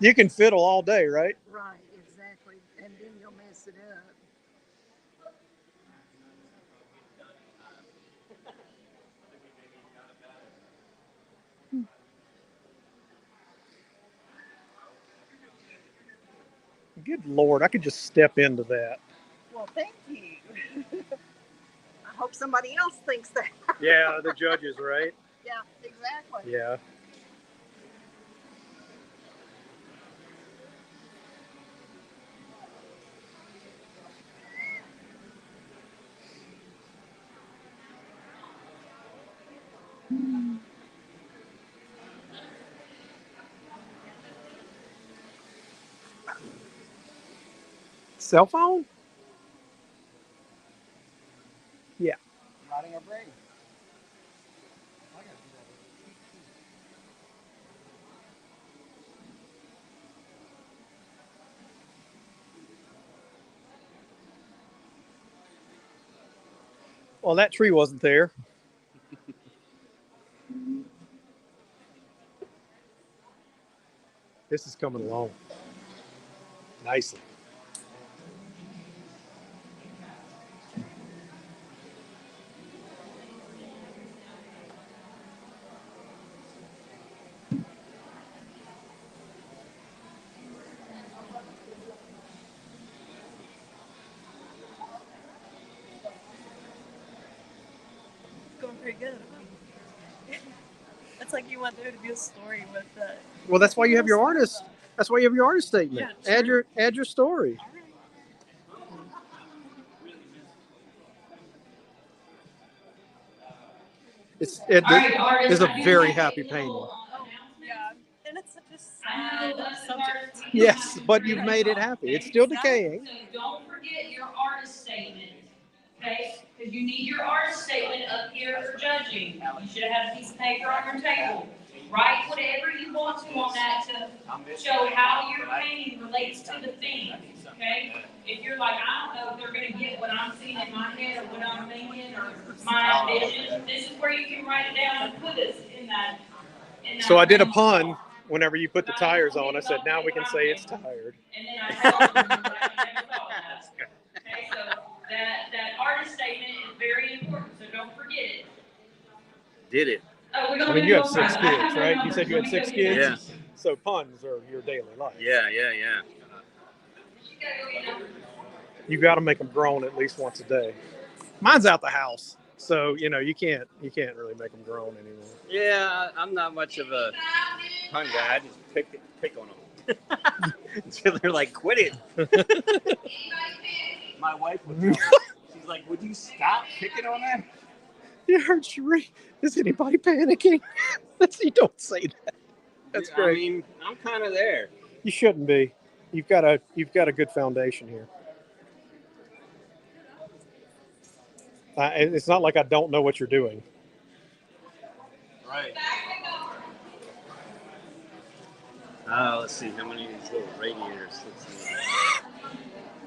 You can fiddle all day, right? Right, exactly. And then you'll mess it up. Good Lord, I could just step into that. Well, thank you. I hope somebody else thinks that. Yeah, the judges, right? Yeah, exactly. Yeah. Cell phone? Yeah. Riding a brain. Well, that tree wasn't there. This is coming along nicely. Going pretty good. That's like you want there to be a story with Well, that's why you have your artist. That's why you have your artist statement. Yeah, add your story. It is a very happy painting. Yeah, and it's such a sad subject. Yes, but you've made it happy. It's still decaying. So don't forget your artist statement, okay? Because you need your artist statement up here for judging. You should have had a piece of paper on your table. Write whatever you want to on that to show how your painting relates to the theme, okay? If you're like, I don't know if they're going to get what I'm seeing in my head or what I'm thinking or my vision, this is where you can write it down and put us in that. So I did a pun whenever you put the tires on. I said, now we can say it's tired. And then I told them, I never thought of that. Okay, so that artist statement is very important, so don't forget it. Did it. Oh, we're I gonna mean, do you have both 6 sides. I have kids, my right? You numbers. said you Let had me 6 go get kids? Yeah. So puns are your daily life. Yeah. You got to make them grown at least once a day. Mine's out the house, so you can't really make them grown anymore. Yeah, I'm not much of a pun guy. I just pick on them until they're like, quit it. My wife would tell me, she's like, would you stop picking on that? You heard Cherie. Is anybody panicking? You don't say that. That's great. I mean, I'm kind of there. You shouldn't be. You've got a good foundation here. It's not like I don't know what you're doing. Right. Let's see how many of these little radiators. Let's see.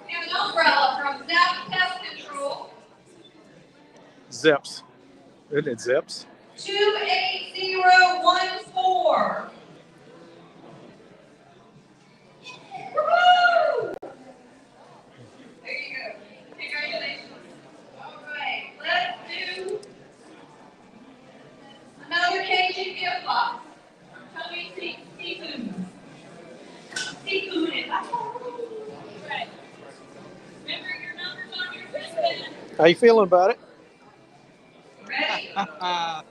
We have an umbrella from Zap Pest Control. Zips. Isn't it Zips? 28014. Woo! There you go. Congratulations. All right, let's do another Cajun gift box. Tell me seafood. Seafood is right. Remember your numbers on your wristband. How you feeling about it? Ready? I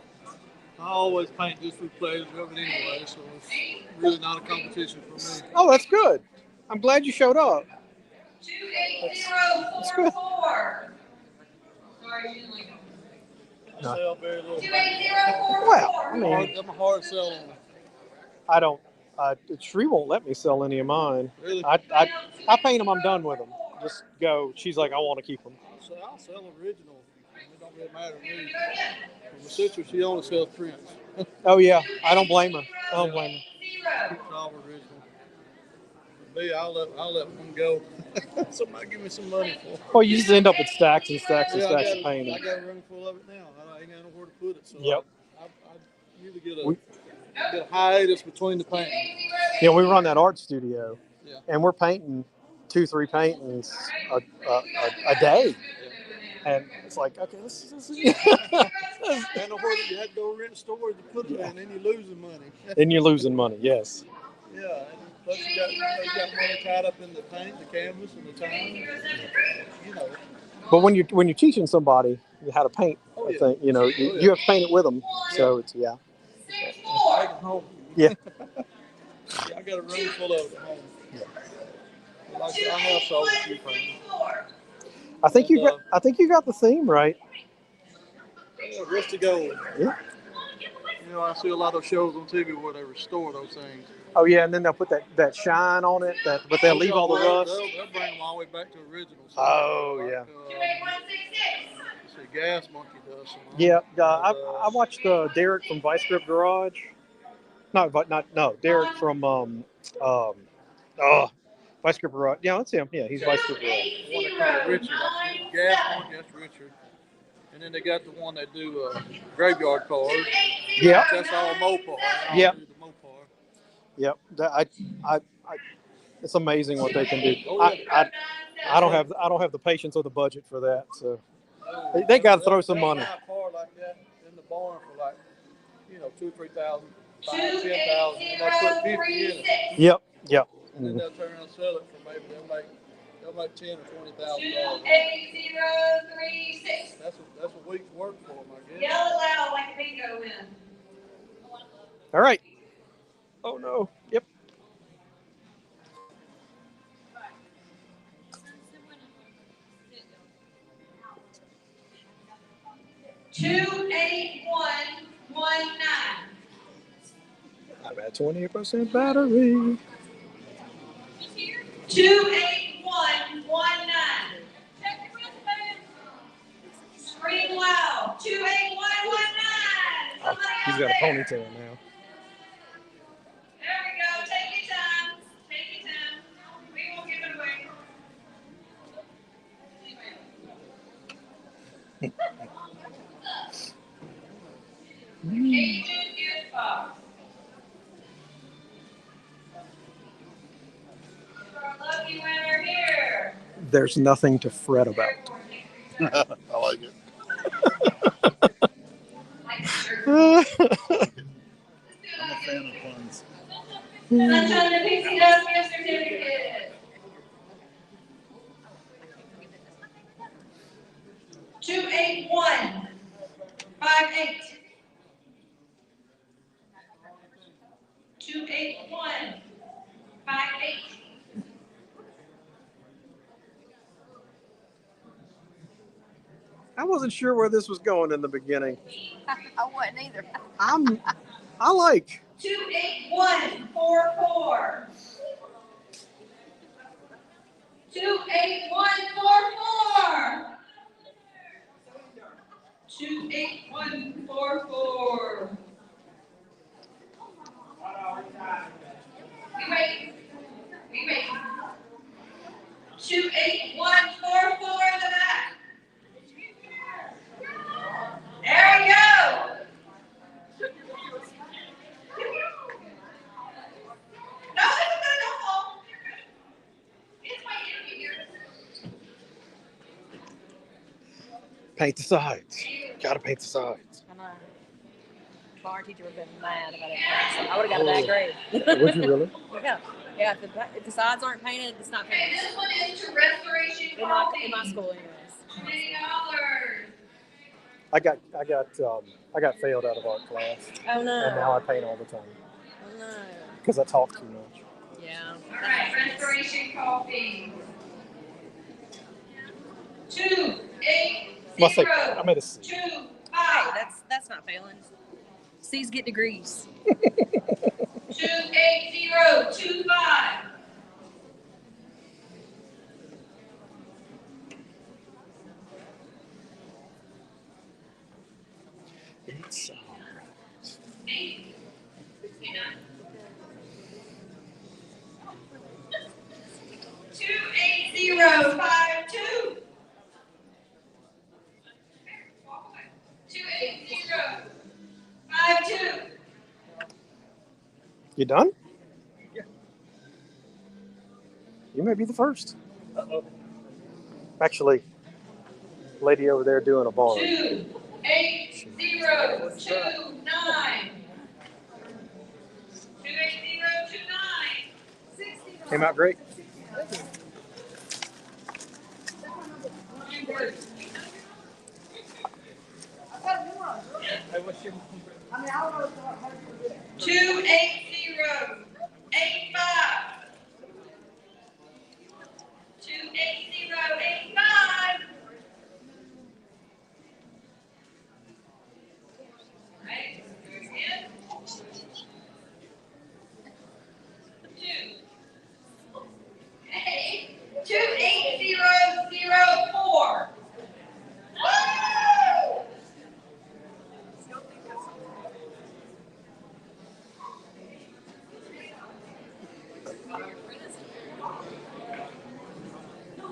always paint just for pleasure of it anyway, so it's really not a competition for me. Oh, that's good. I'm glad you showed up. 28044. Sorry, you didn't like them. I sell very little. 28044. Well, I mean, I'm a hard seller. I don't. Shree won't let me sell any of mine. Really? I paint them. I'm done with them. Just go. She's like, I want to keep them. I'll sell original. It don't really matter to me. My sister, she only sells prints. Oh yeah, I don't blame her. I don't blame her. It's all original. Me, I'll let one go. Somebody give me some money for it. Well, you just end up with stacks and stacks and stacks of painting. I got a room full of it now. I ain't got nowhere to put it. So yep. I usually get a hiatus between the painting. Yeah, we run that art studio, yeah. And we're painting 2-3 paintings a day. And it's like, okay, this is and you had to go rent a store to put it in, and then you're losing money. Then you're losing money, yes. Yeah, and plus you got money tied up in the paint, the canvas, and the time. You know. But when you're teaching somebody how to paint, I think you have to paint it with them. So it's Take it home. Yeah. I got a room full of it at home. Yeah. I have sold a few paintings. I think you got the theme right. Yeah, Rusty Gold. Yeah. You know, I see a lot of shows on TV where they restore those things. Oh yeah, and then they'll put that shine on it. But they'll leave all the rust. They'll bring them all the way back to originals. Oh yeah. See, Gas Monkey does some. Yeah, I watched Derek from Vice Grip Garage. Derek from Vice Grip Garage. Yeah, that's him. Yeah, he's Vice Grip Garage. The one they call Richard. That's Gas Monkey. That's Richard. And then they got the one that do graveyard cars. Yeah. That's all Mopar. Yeah. Yep. It's amazing what they can do. I don't have the patience or the budget for that. So they got to throw some money. A car like that in the barn for like, $2,000 or $3,000, $5,000, $10,000, and they put 50 in it. Yep. And then they'll turn around and sell it for maybe they'll make $10,000 or $20,000. 28036. That's a week's work for them, I guess. Yell it loud like a bingo win. All right. Oh no. Yep. Two 8119. I'm at 20% battery. 28119. Scream loud. 28119. He's got a ponytail now. There we go. Take your time. Take your time. We won't give it away. Cajun gift box. Our lucky winner here. There's nothing to fret about. I like it. I'm a fan of puns. Sunshine and Pixie Dust gift certificate. 28158. 28158. I wasn't sure where this was going in the beginning. I wasn't either. I like. 28144. 28144. 28144. We wait. We wait. 28144 in the back. There we go. No, this is good. Don't fall. It's my interview here. Paint the sides. Gotta paint the sides. I know. My teacher would have been mad about it. So I would have got a bad grade. Would you really? Yeah. Yeah, if the sides aren't painted, it's not Okay, finished. this one is to Restoration In Coffee. my school, anyways. $20. I got failed out of art class. Oh no. And now I paint all the time. Oh no. Because I talk too much. Yeah. All right, Restoration Coffee. 280. I'm at a C. 25. Hey, that's not failing. C's get degrees. 28025. It's 28052. 28052. You done? Yeah. You may be the first. Uh-oh. Actually, lady over there doing a barn. 28029. 28029. Came out great. Hey, what's your? 28085. 28085. Right, do it again. 28004.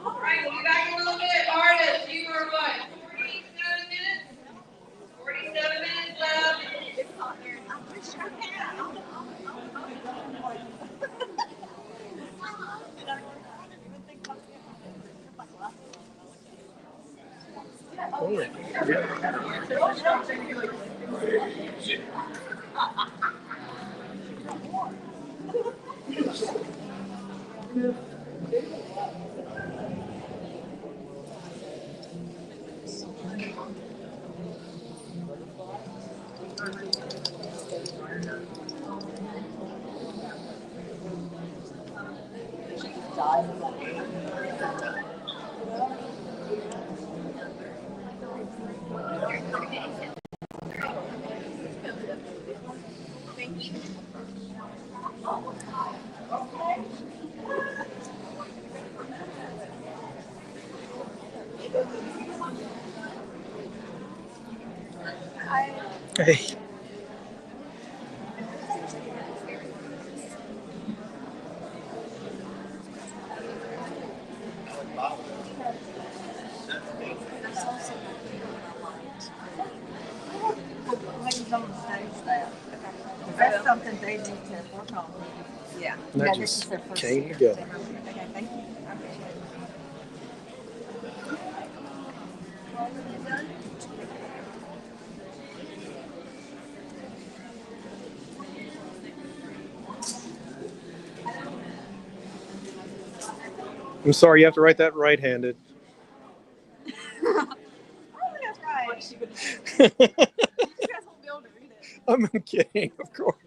All right, we'll be back in a little bit. Artists, you were what? 47 minutes? 47 minutes left. Hey. That's something they need to work on. Yeah. That This is just their first came year. together. Okay, thank you. I appreciate it. I'm sorry, you have to write that right-handed. That's right. What is she gonna do? You guys won't be able to read it. I'm kidding, of course.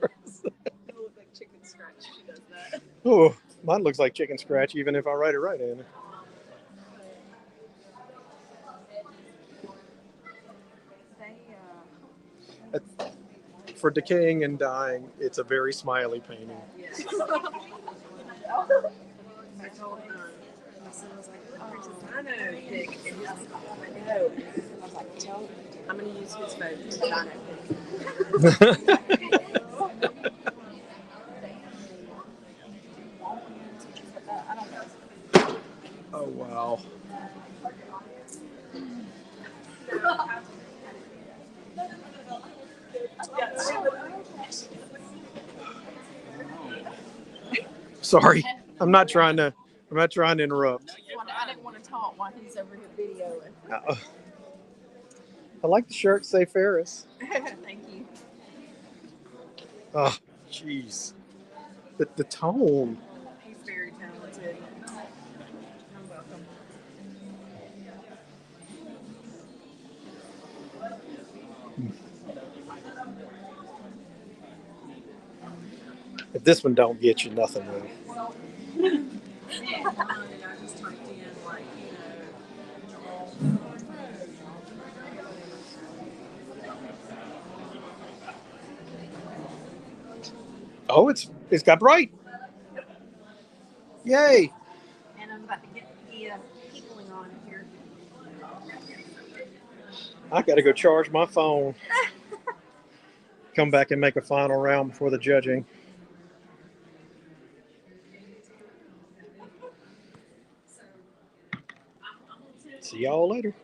It'll look like chicken scratch. She does that. Oh, mine looks like chicken scratch, even if I write it right-handed. For decaying and dying, it's a very smiley painting. Yes. my son was like, oh, there's a dino pic. And he's like, oh, I know. I was like, I'm going to use his phone for the dino pic. I don't know. Oh, wow. Sorry, I'm not trying to interrupt. I didn't want to talk while he's over here videoing. I like the shirt. Say Ferris. Thank you. Oh, jeez. The tone. He's very talented. You're welcome. If this one don't get you, nothing will. I just typed in, like, Oh, it's got bright. Yay! and I'm about to get the peopling on here. I got to go charge my phone. Come back and make a final round before the judging. See y'all later.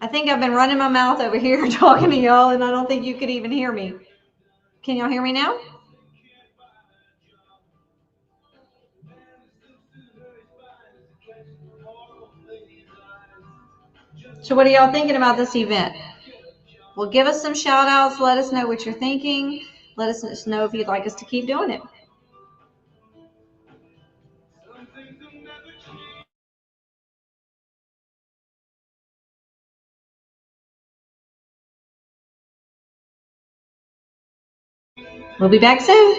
I think I've been running my mouth over here talking to y'all, and I don't think you could even hear me. Can y'all hear me now? So what are y'all thinking about this event? Well, give us some shout outs. Let us know what you're thinking. Let us know if you'd like us to keep doing it. We'll be back soon.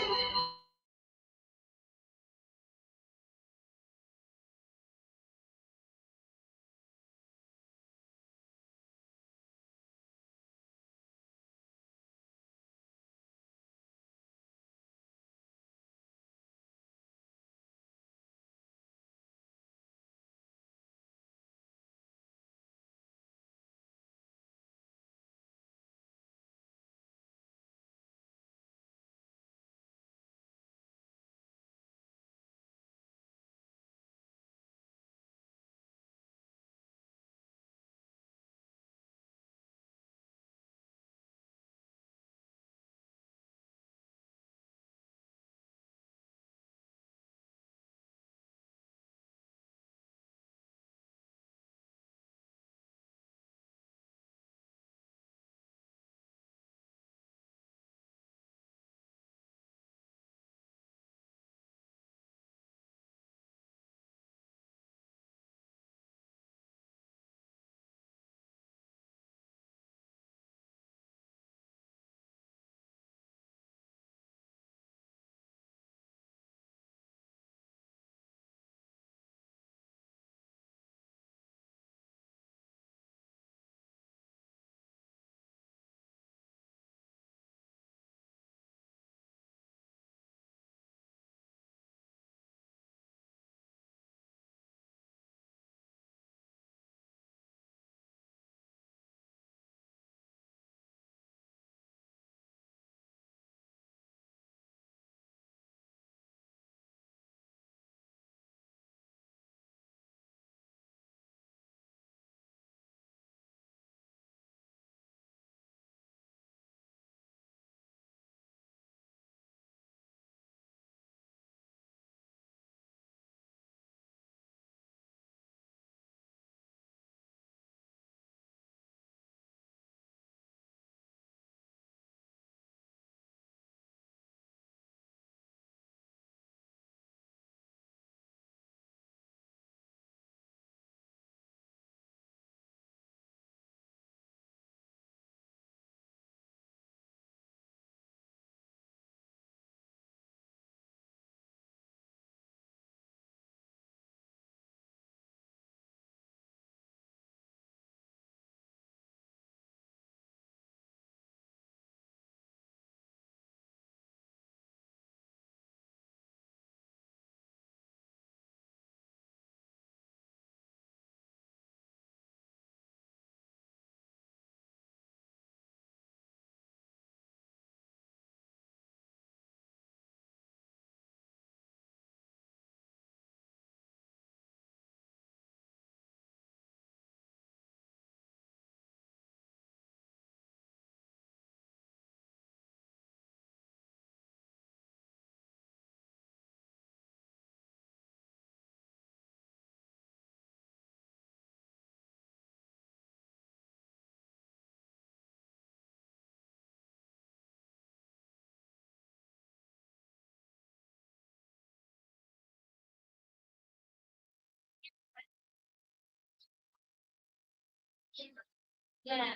Yeah.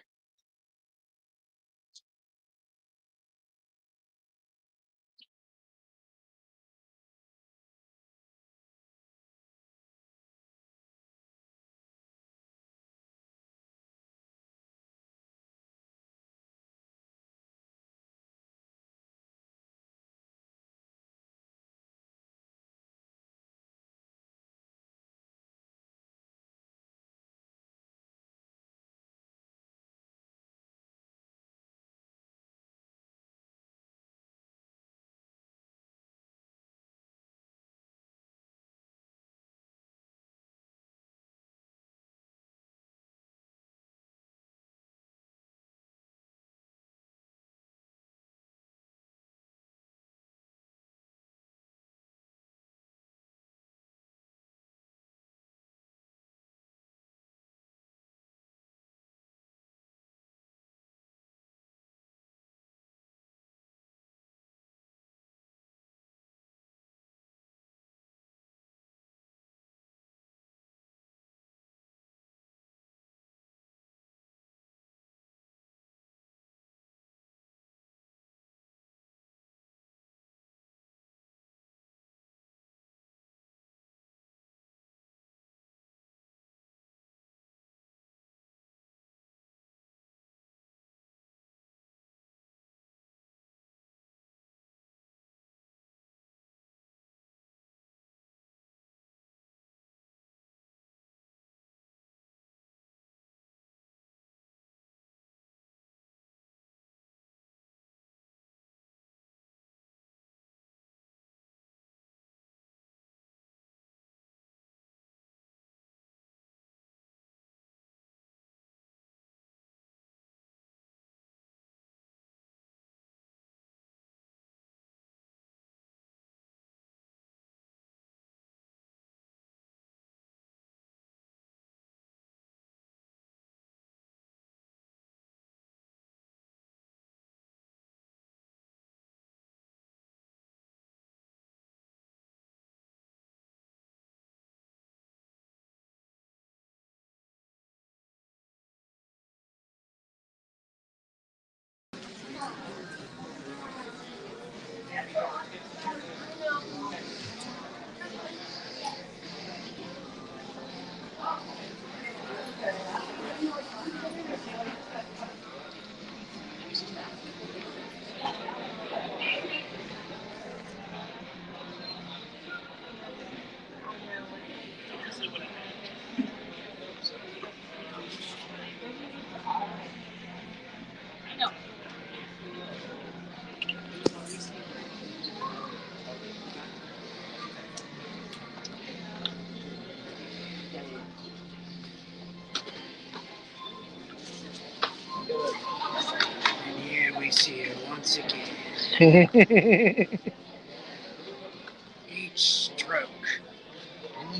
once again. Each stroke,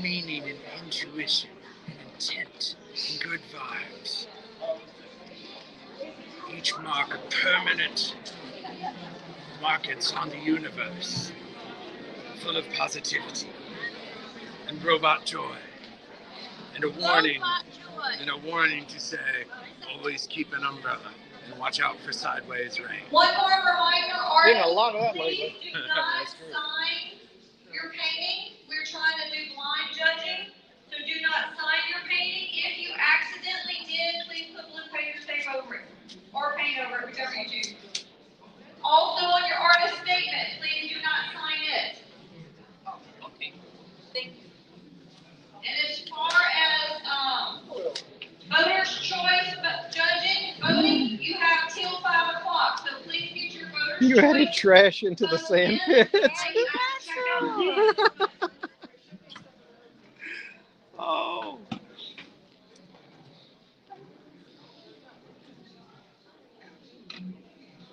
meaning and intuition and intent and good vibes. Each mark a permanent markings on the universe, full of positivity and robot joy. And a warning to say, always keep an umbrella and watch out for sideways rain. One more reminder, Been a artists, lot of that please lately. do not sign your painting. We're trying to do blind judging, so do not sign your painting. If you accidentally did, please put blue paper tape over it, or paint over it, whichever you choose. Also on your artist statement, please do not sign it. Thank you. And as far as voters' choice voting, you have till 5 o'clock, so please get your voters' You choice. added trash into the sand pit. Oh.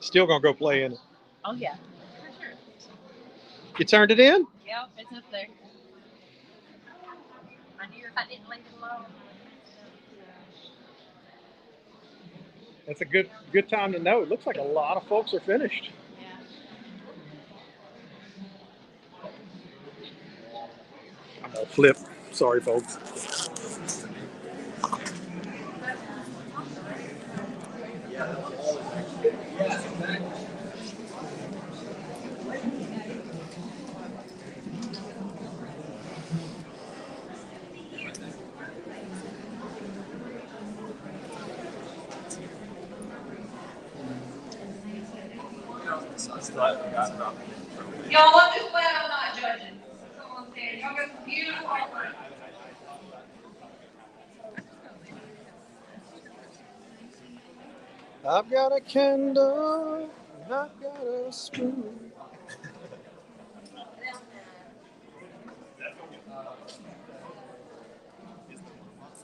Still gonna go play in it. Oh yeah, for sure. You turned it in? Yep, it's up there. I knew if I didn't leave it alone. That's a good time to know. It looks like a lot of folks are finished. I'm gonna flip. Sorry, folks. Y'all, I'm just glad I'm not judging. That's all I'm saying. Y'all got some beautiful artwork. I've got a candle and I've got a spoon.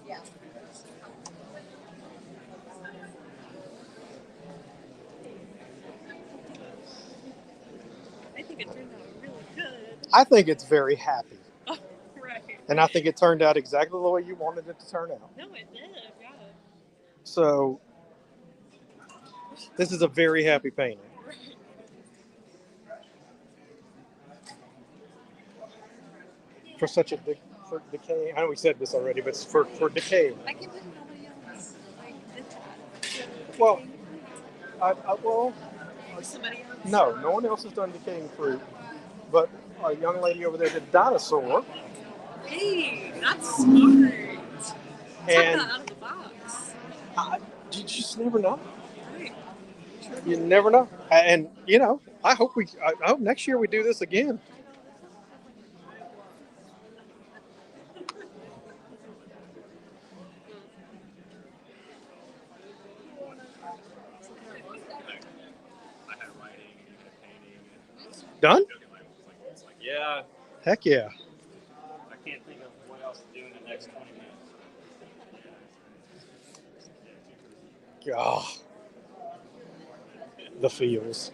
Yeah. I think it turned out really good. I think it's very happy. Oh, right. And I think it turned out exactly the way you wanted it to turn out. No, it did. Yeah. So, this is a very happy painting. For such a for decay. I know we said this already, but it's for decay. I can't believe nobody else did that. Well, well, Or somebody else. no one else has done decaying fruit, but a young lady over there did dinosaur. Hey, that's smart. And Talk out of the box. You just never know. Right. You never know. And I hope next year we do this again. Done? Yeah. Heck yeah. I can't think of what else to do in the next 20 minutes. Oh, the feels.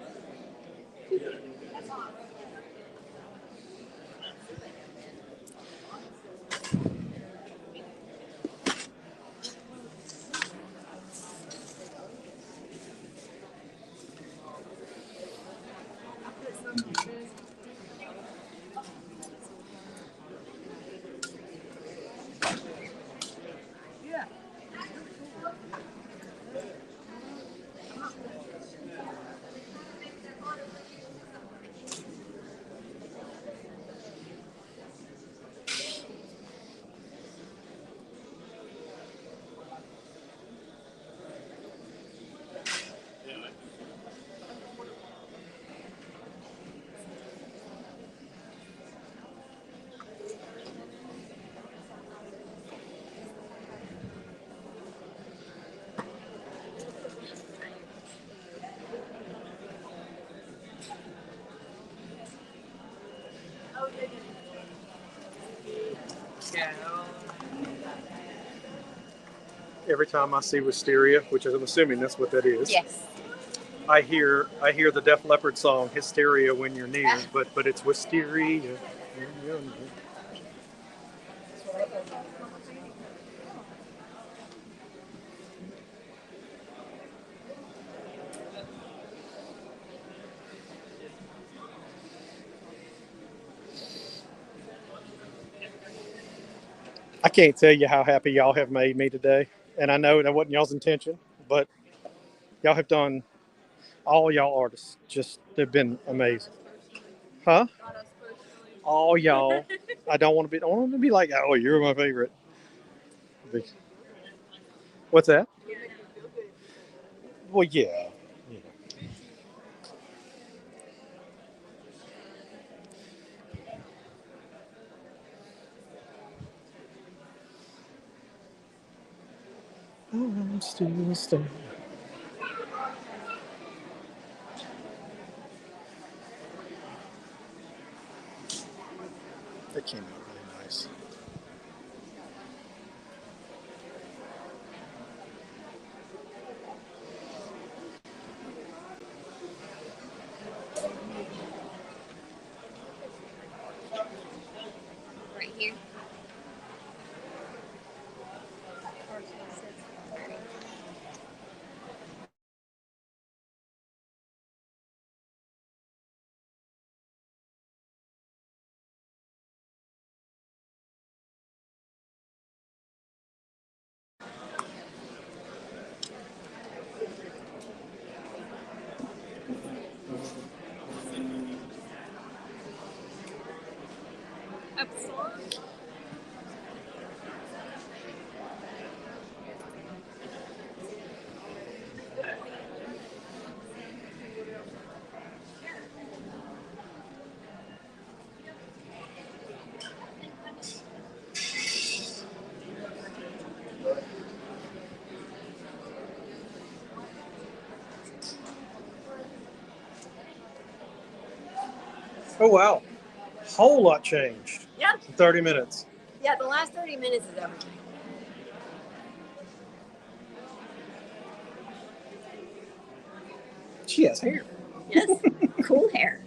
Yeah. Every time I see wisteria, which I'm assuming that's what that is. Yes. I hear the Def Leppard song "Hysteria" when you're near, but it's wisteria. I can't tell you how happy y'all have made me today, and I know that wasn't y'all's intention, but y'all have done. All y'all artists just have been amazing, huh? All y'all. I don't want to be like, oh, you're my favorite. What's that? Well, yeah. I'm still standing. That came out really nice. Right here. Oh wow, whole lot changed. Yeah. In 30 minutes. Yeah, the last 30 minutes is everything. She has hair. Yes. Cool hair.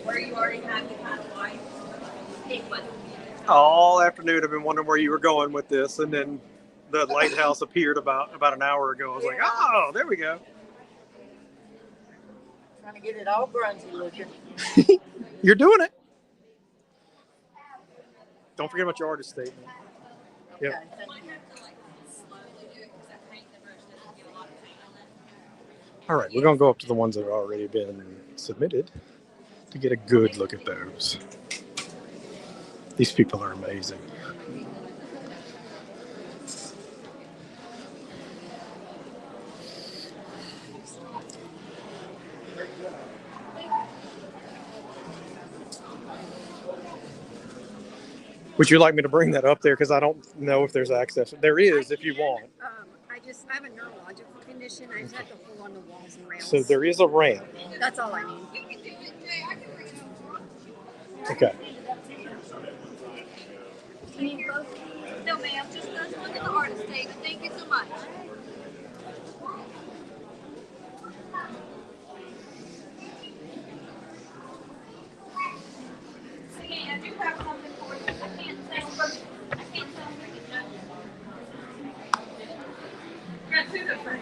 Where you already have the kind of life. It was. All afternoon, I've been wondering where you were going with this, and then the lighthouse appeared about an hour ago. I was like, oh, there we go. Trying to get it all grungy looking. You're doing it. Don't forget about your artist statement. Yep. Okay, thank you. All right, we're going to go up to the ones that have already been submitted to get a good look at those. These people are amazing. Would you like me to bring that up there? Because I don't know if there's access. There is if you want. I have a neurological condition. I just have to hold on the walls and rails. So there is a ramp. That's all I need. Okay. You need both? No, ma'am. Just let's look at the artist statement. Thank you so much. See, I do have something for you. I can't tell you. Got two different.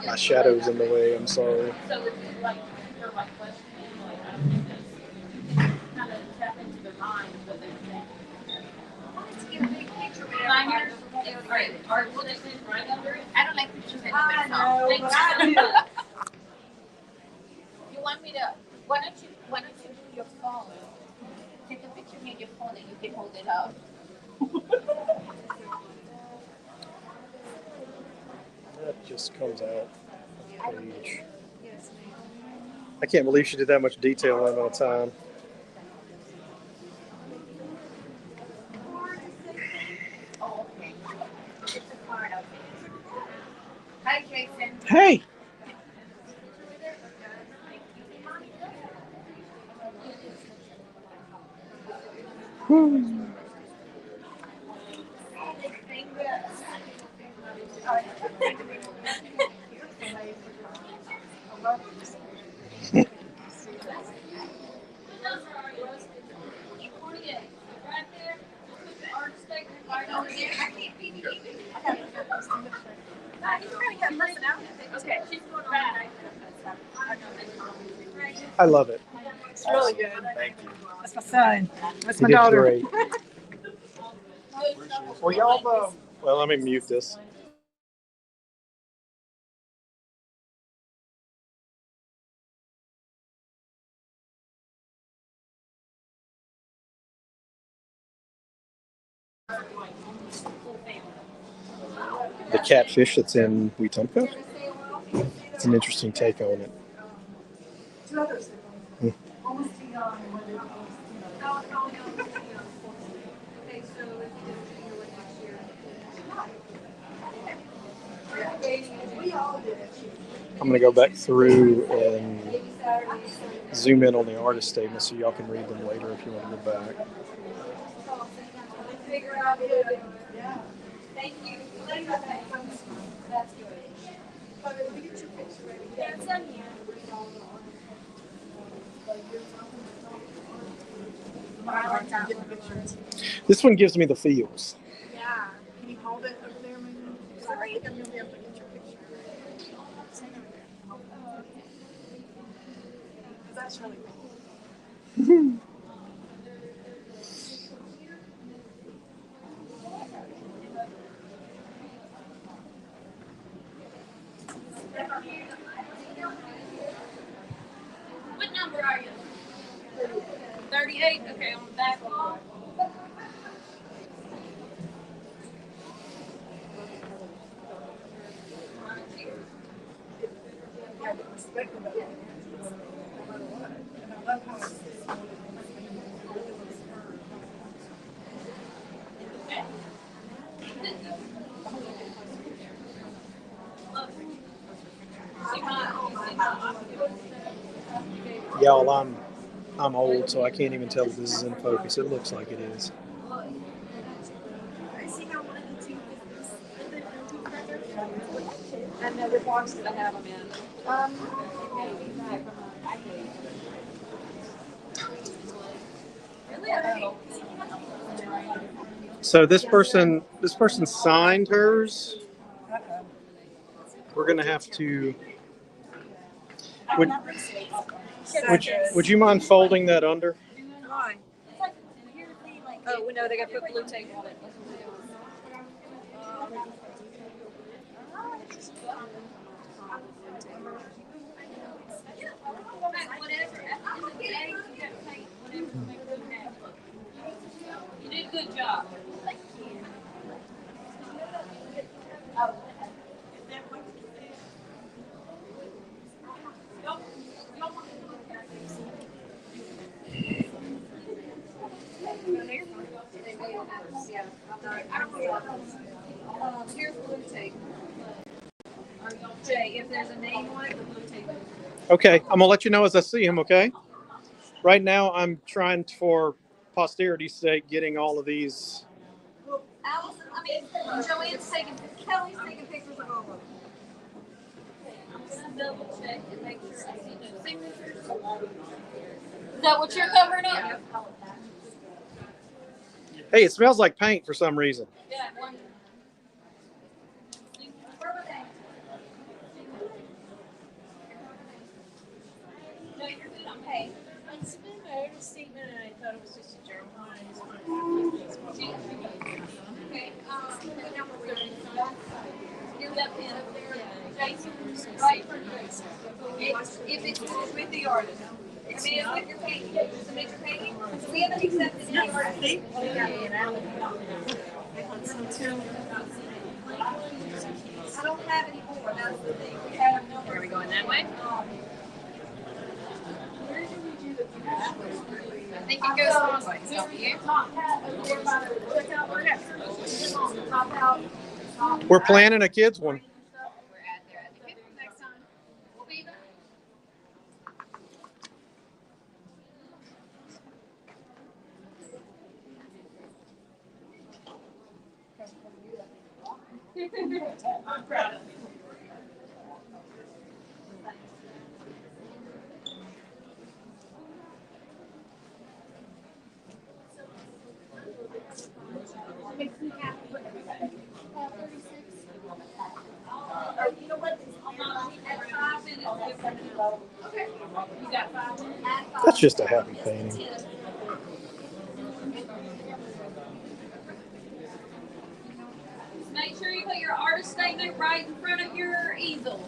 My shadow's in the way. I'm sorry. So it's like your like question, like kind of tap into their mind what they think. get a big picture whenever Mine I here? don't It's right. Art will they fit right under it? I don't like pictures anyway. I know, but I do. You want me to? Why don't you do your phone? Take a picture with your phone and you can hold it up. That just comes out of the page. I can't believe she did that much detail in on time. Oh, okay. It's a part of it. Hi, Jason. Hey! Okay, she's going on. I love it. It's really good. Thank you. That's my son. That's You my did daughter. great. Well, y'all, well, let me mute this. The catfish that's in Wetumpka. It's an interesting take on it. Hmm. I'm going to go back through and zoom in on the artist statements so y'all can read them later if you want to go back. Thank you. That's good. Yeah, it's on here. This one gives me the feels. Yeah. Can you hold it over there, maybe? I don't think I'm going to be able to get your picture. That's really cool. What number are you? 38. Okay, on the back wall. Yeah, but respect about it. No matter what. And I love how it's Y'all, I'm old, so I can't even tell if this is in focus. It looks like it is. I see how one of the two is and the other box that I have them in. So this person signed hers. We're gonna have to. Would you mind folding that under? Why? Oh, no, they got to put blue tape on it. You did a good job. Here's blue tape. Jay, if there's a name on it, the blue tape. Okay, I'm gonna let you know as I see him. Okay. Right now, I'm trying for posterity's sake, getting all of these. Allison, Joanne's Kelly's taking pictures of all of them. I'm gonna double check and make sure I see no signatures. Is that what you're covering up? Hey, it smells like paint for some reason. Yeah, one. No, you're good on pay. submitted my artist statement and I thought it was just a journal. I just wanted to Okay, get that pen. Jason, right? If it's with the artist. I mean, it's with your painting. Submit your painting. So we haven't accepted any artist. I don't have any more. That's the thing. We have no more. Are we going that way? I think it goes long ways, don't you? We're planning a kids one. I'm proud of you. You know what? At 5 minutes. Okay. You got 5 minutes? That's just a happy painting. Make sure you put your artist statement right in front of your easel.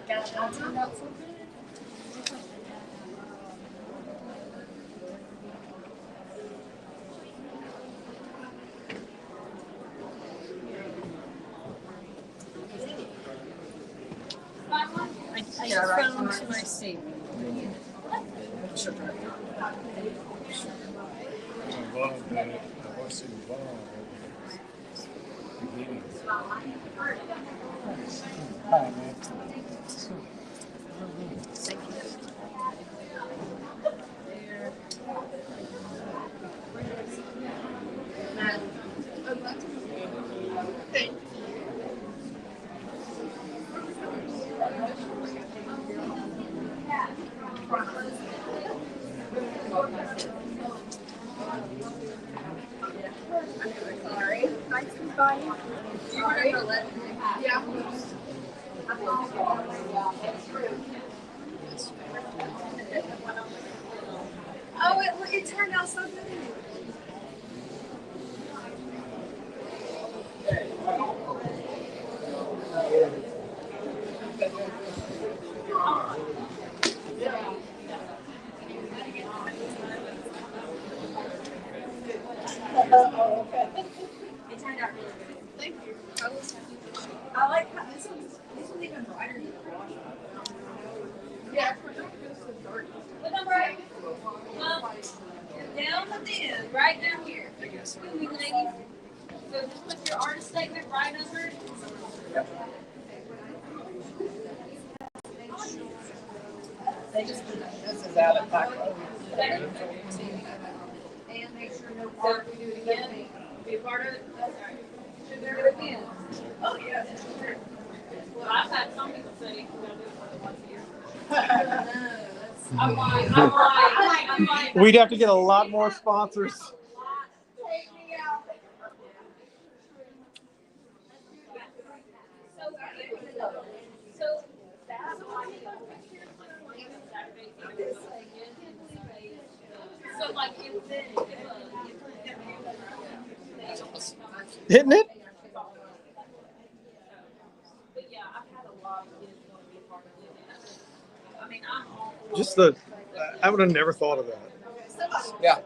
Gosh, that turned out so good. I found to my statement. Sorry. Nice to meet you. You were gonna let me. Yeah. Oh, it turned out so good. It turned out really good. Thank you. I like how this one's even brighter than the wash. Yeah. Look on right. Down at the end, right down here. Ladies. So just put your artist statement right under it. They just this is out of pocket. And make sure no part, we do it again. Be a part of it. That's right. Should there be again? Oh, yeah, that's true. Well, I've had some people say, we'll do it more than once a year. I'm lying. We'd have to get a lot more sponsors. Take me out. So that's why so like Isn't it? But yeah, I've had a lot of kids want to be a part of it. I mean, I'm all for Just the, I would have never thought of that. Yeah,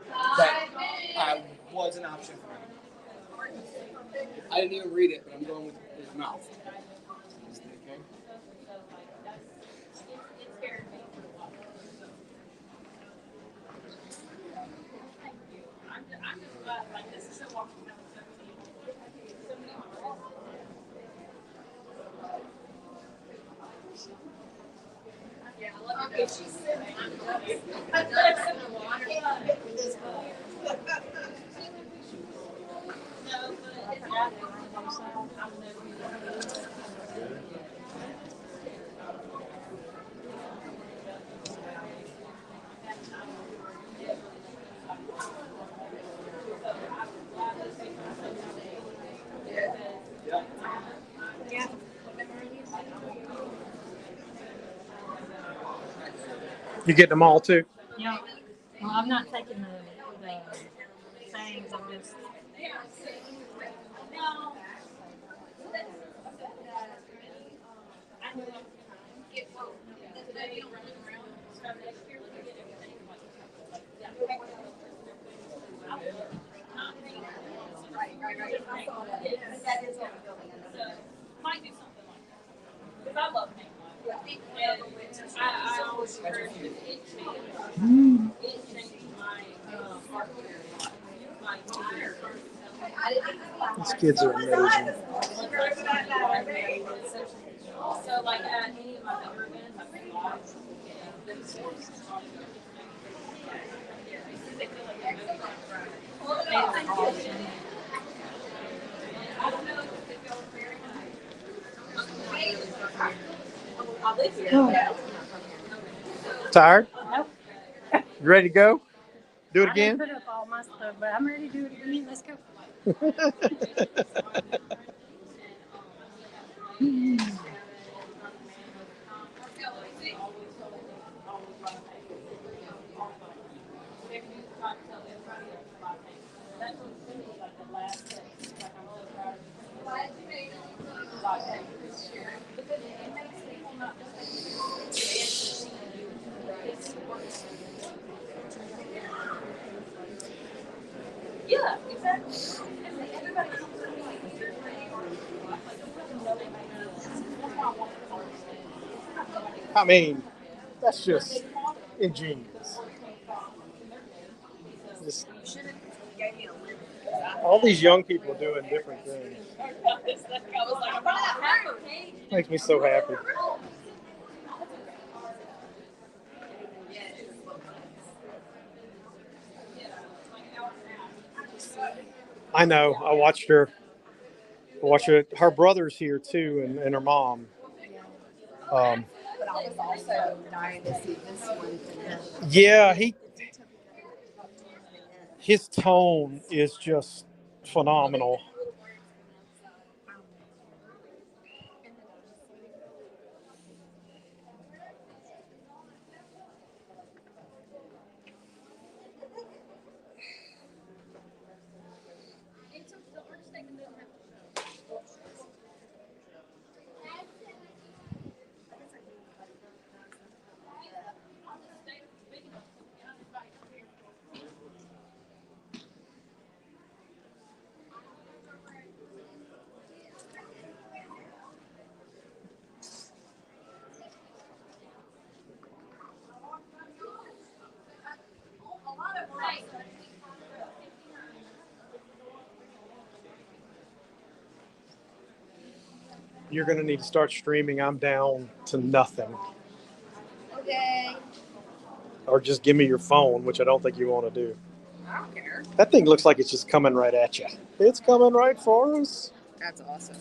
that was an option for me. I didn't even read it, but I'm going with his mouth. Okay. it scared me. I'm just glad, like, this is so awesome. Yeah, I love it. She's sitting. I'm nuts in the water. No, but it's not. You getting them all too? Yeah. Well, I'm not taking the things. I'm just. Might do something like that. Because I love paint. I always encourage it. It changed my heart. These kids are amazing. So, like at any of my bigger events, I've been lost. Tired? Nope. You ready to go? Do it I didn't again? put up all my stuff, but I'm ready to do it again. Let's go. Yeah, exactly. I mean, that's just ingenious. Just, all these young people doing different things. Makes me so happy. I know. I watched her. Her brother's here too, and her mom. Um, But I was also dying to see this one. yeah, his tone is just phenomenal. You're going to need to start streaming. I'm down to nothing. Okay. Or just give me your phone, which I don't think you want to do. I don't care. That thing looks like it's just coming right at you. It's coming right for us. That's awesome.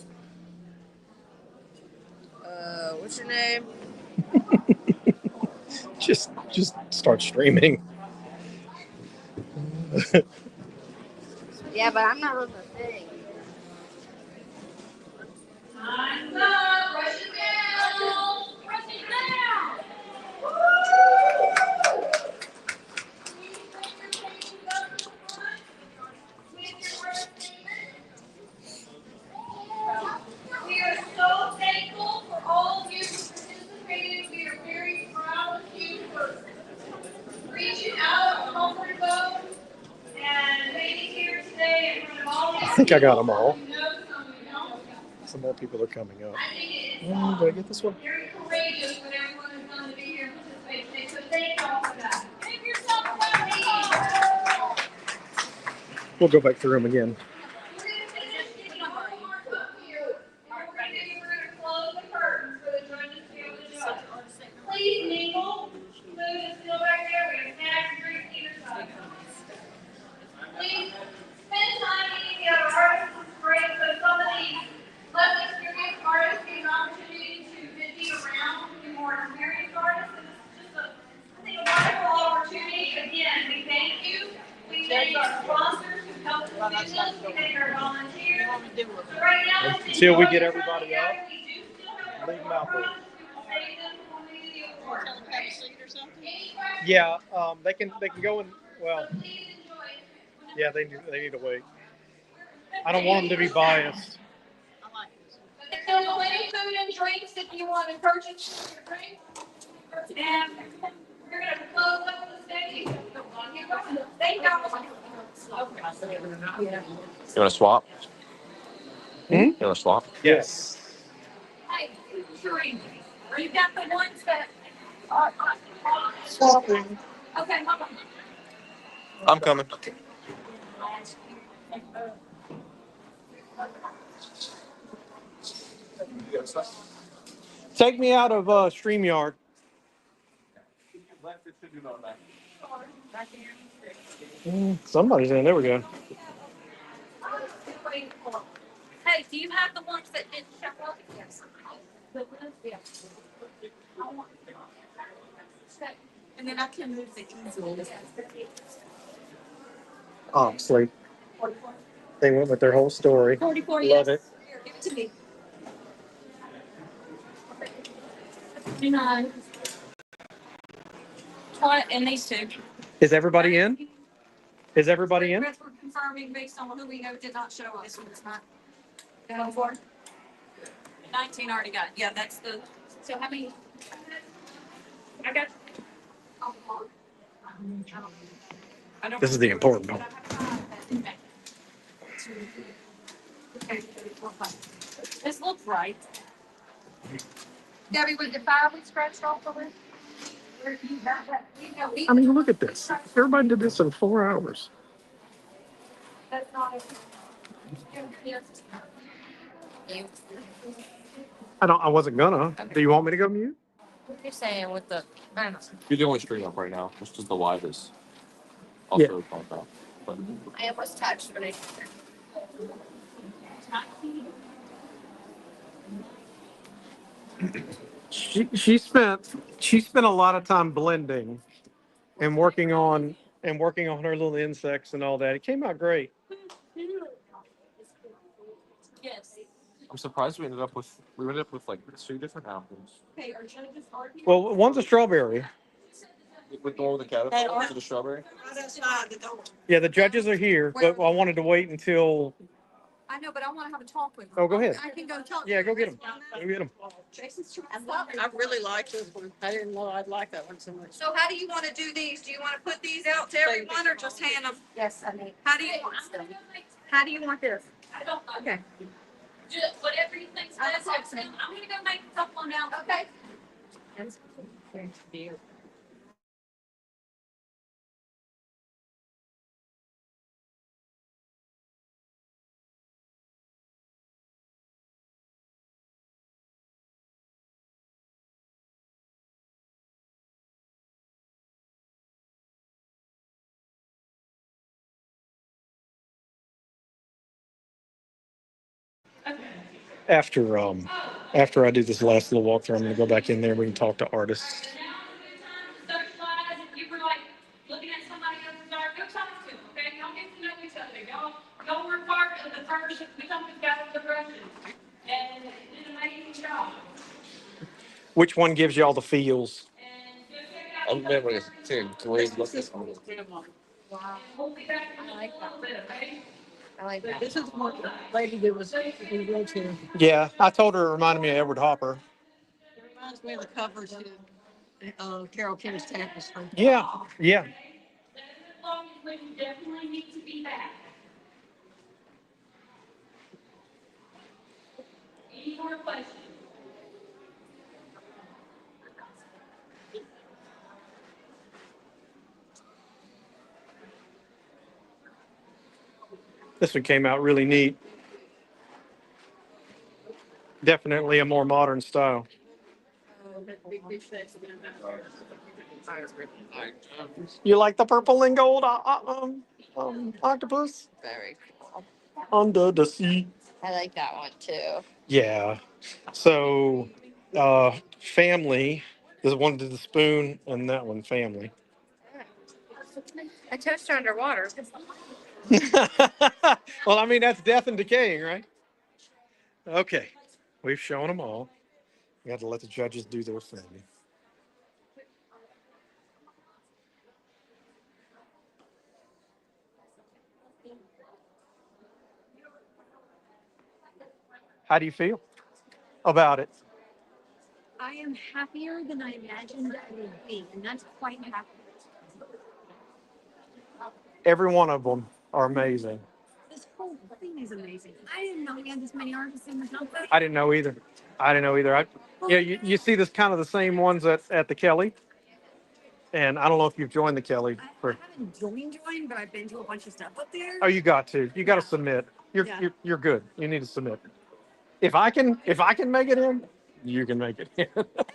What's your name? Just start streaming. Yeah, but I'm not on the thing. Time's up. Rush it down. Rush it down. We are so thankful for all of you who participated. We are very proud of you for reaching out of a comfort zone and being here today in front of all these I think I got them people. all. You know some, you don't. Some more people are coming up. I think it is Did I get this one? very courageous what everyone has done to be here and participate today. So thank y'all for that. Give yourself a round of applause. We'll go back through them again. We're going to finish getting all the marks up here. And what we're going to close the curtains for the judges to be able to judge. Please mingle. Food is still back there. We have snacks and drinks either side. Please spend time meeting the other artists. It's great. So some of these less experienced artists get an opportunity to be around the more experienced artists. And it's just I think, a wonderful opportunity. Again, we thank you. We thank our sponsors who helped us do this. We thank our volunteers. So right now, Until we get everybody up, leave them out there. we will save them when we do the awards. Have a seat or something? Yeah, they can go in. Well, yeah, they need to wait. I don't want them to be biased. There's plenty of food and drinks if you want to purchase your drink. And we're going to close up the stage. Thank you. You want to swap? You want to swap? Yes. Hey, drink. You got the ones that are Swapping. okay, hold on. I'm coming. Take me out of StreamYard. Somebody's in. There we go. Hey, do you have the ones that didn't show up? Yes. Yeah. And then I can move the easel. Honestly, they went with their whole story. 44, Love yes. it. Here, give it to me. 59. And these two. Is everybody in? Is everybody in? We're confirming based on who we know did not show up. This one's not. Going for 19 already got. Yeah, that's the. So how many? I got. This is the important one. This looks right. Gabby, was the 5 we scratched off of it? Where do you have that? I mean, look at this. Everybody did this in 4 hours. That's not it. I wasn't gonna. Do you want me to go mute? What are you saying with the? I don't know. You're the only stream up right now. It's just the live is Yeah. also called out. But I almost touched, but I. She spent a lot of time blending and working on her little insects and all that. It came out great. Yes. I'm surprised we ended up with like 2 different apples. Okay, our judges are here. Well, one's a strawberry. With the one with the caterpillar, is it a strawberry? Yeah, the judges are here, but I wanted to wait until. I know, but I want to have a talk with them. Oh, go ahead. I can go talk. Yeah, go get them. Go get them. Jason's trying. I really like this one. I didn't know I'd like that one so much. So how do you want to do these? Do you want to put these out to everyone or just hand them? Yes, I mean. How do you want them? How do you want this? I don't know. Okay. Just whatever you think's best. I'm gonna go make a couple now. Okay. After I do this last little walkthrough, I'm gonna go back in there. We can talk to artists. If you were like looking at somebody else's art, go talk to them, okay? Y'all get to know each other. Y'all were part of the first Wetumpka Battle of the Brushes. And did an amazing job. Which one gives y'all the feels? I'm never saying great look this one. Wow. We'll be back in a little bit, okay? I like that. This is what the lady that was we go to. Yeah, I told her it reminded me of Edward Hopper. It reminds me of the cover to Carol King's Tapestry. Yeah, yeah. As long as we definitely need to be back. Any more questions? This one came out really neat. Definitely a more modern style. You like the purple and gold octopus? Very cool. Under the sea. I like that one too. Yeah. So, family. This one did the spoon, and that one family. A toaster underwater. Well, I mean that's death and decaying, right? Okay, we've shown them all. We got to let the judges do their thing. How do you feel about it? I am happier than I imagined I would be, and that's quite happy. Every one of them are amazing. This whole thing is amazing. I didn't know we had this many artists in the company. I didn't know either. Yeah, you see this kind of the same ones at the Kelly. And I don't know if you've joined the Kelly. I haven't joined, but I've been to a bunch of stuff up there. Oh, you got to. You got to submit. You're good. You need to submit. If I can make it in, you can make it in.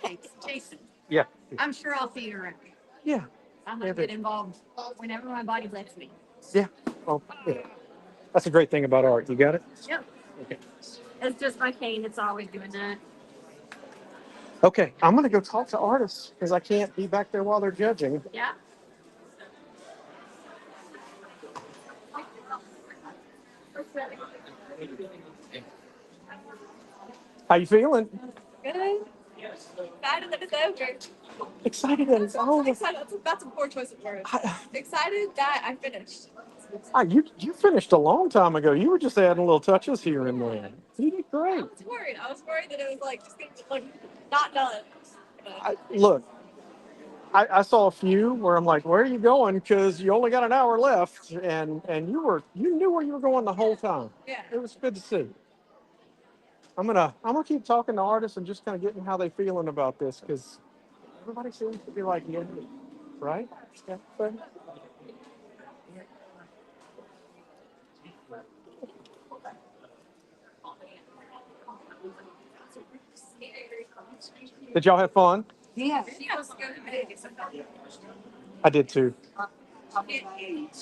Thanks, Jason. Yeah. I'm sure I'll see you around. Yeah. I'm gonna get involved whenever my body lets me. Yeah. Well, yeah. That's a great thing about art. You got it? Yep. Okay. It's just my cane. It's always doing that. Okay. I'm going to go talk to artists because I can't be back there while they're judging. Yeah. How you feeling? Good. Excited that it's over. Excited that it's over. Excited. That's a poor choice of words. Excited that I finished. You finished a long time ago. You were just adding little touches here and there. You did great. I was worried that it was like just gonna be like not done. But Look, I saw a few where I'm like, where are you going? Because you only got an hour left, and you knew where you were going the whole time. yeah. It was good to see. I'm gonna keep talking to artists and just kind of getting how they feeling about this because everybody seems to be like, yeah, right? Yeah, but did y'all have fun? Yeah. She wants to go to Vegas. I did too.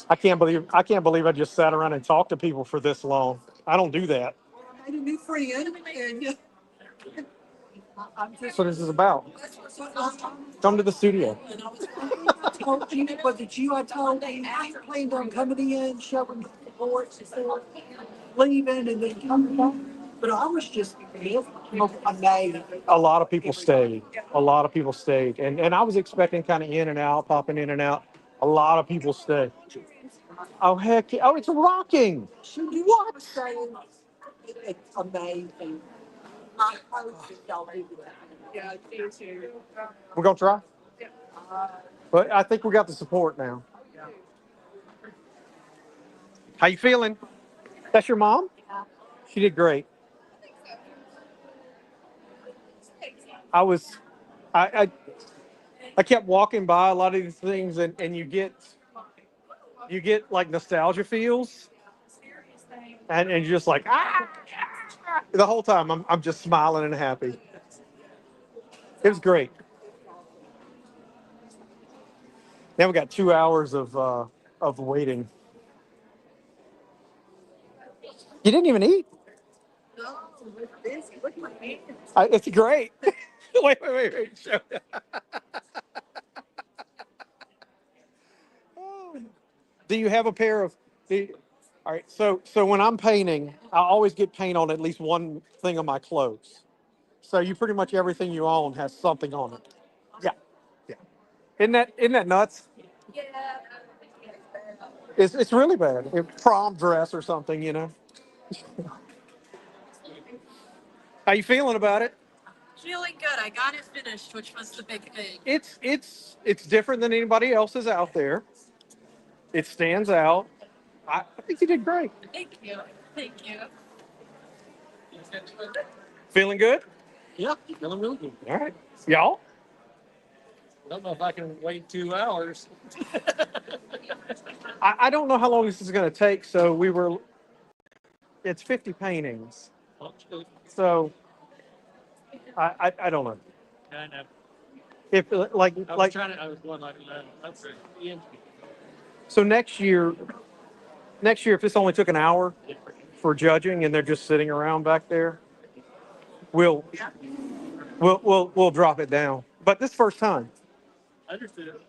I can't believe I just sat around and talked to people for this long. I don't do that. I made a new friend, and I'm just. That's what this is about. Come to the studio. I told you, was it you? I told you I planned on coming in, showing the reports, leaving, and then coming back. But I was just amazed. A lot of people stayed. A lot of people stayed, and I was expecting kind of in and out, popping in and out. A lot of people stayed. Oh heck! Yeah. Oh, it's rocking. What? It's amazing. I hope that y'all do that. Yeah, me too. We're gonna try. But I think we got the support now. How you feeling? That's your mom? She did great. I was, I kept walking by a lot of these things, and you get like nostalgia feels, and you're just like the whole time I'm just smiling and happy. It was great. Now we got 2 hours of waiting. You didn't even eat. No, look this. Look at my hands. It's great. Wait. Show. Do you have a pair of? All right. So when I'm painting, I always get paint on at least one thing of my clothes. So you pretty much everything you own has something on it. Yeah. Yeah. Isn't that nuts? Yeah. It's really bad. A prom dress or something, you know. How you feeling about it? Feeling good. I got it finished, which was the big thing. It's different than anybody else's out there. It stands out. I think you did great. Thank you. Thank you. Feeling good? Yeah, feeling really good. All right. Y'all? I don't know if I can wait 2 hours. I don't know how long this is going to take. It's 50 paintings. So I don't know. I know. If like I was going like that's it. so next year, if this only took an hour for judging and they're just sitting around back there, we'll drop it down. But this first time. Understood.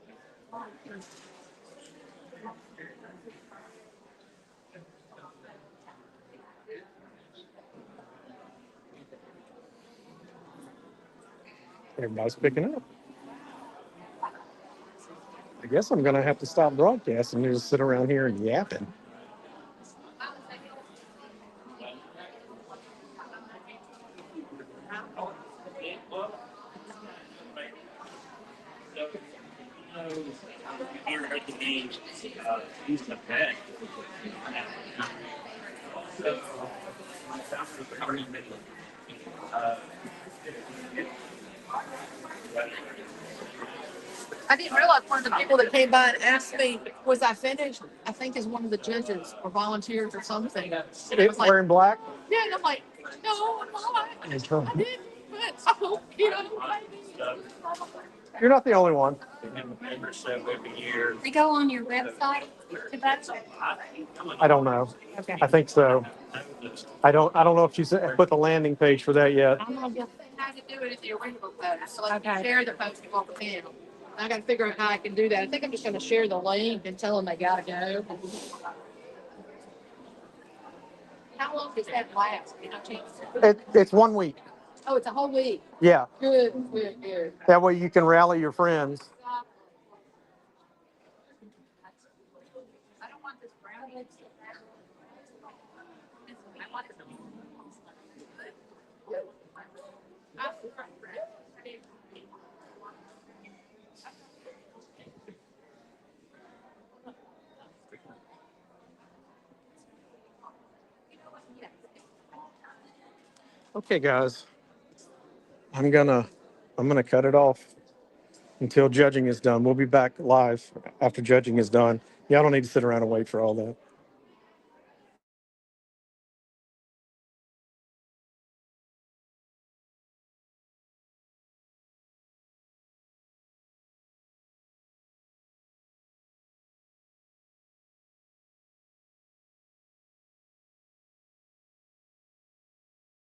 Everybody's picking up. I guess I'm going to have to stop broadcasting and just sit around here and yapping. heard the name. He's the bed. So, my family, I didn't realize one of the people that came by and asked me, was I finished? I think is one of the judges or volunteers or something. And I was like, Wearing black? yeah, and I'm like, no, I'm not. I didn't, but I hope you know. You're not the only one. membership every year. They go on your website to vote. I don't know. Okay. I think so. I don't know if she's put the landing page for that yet. I'm gonna get how to do it in the original photo, so I can share the post on the panel. I gotta figure out how I can do that. I think I'm just gonna share the link and tell them they gotta go. How long does that last? You know, It's 1 week. oh, it's a whole week. Yeah. Good, good, good. That way you can rally your friends. I don't want this brown. I want it. Okay, guys. I'm gonna cut it off until judging is done. We'll be back live after judging is done. Y'all don't need to sit around and wait for all that.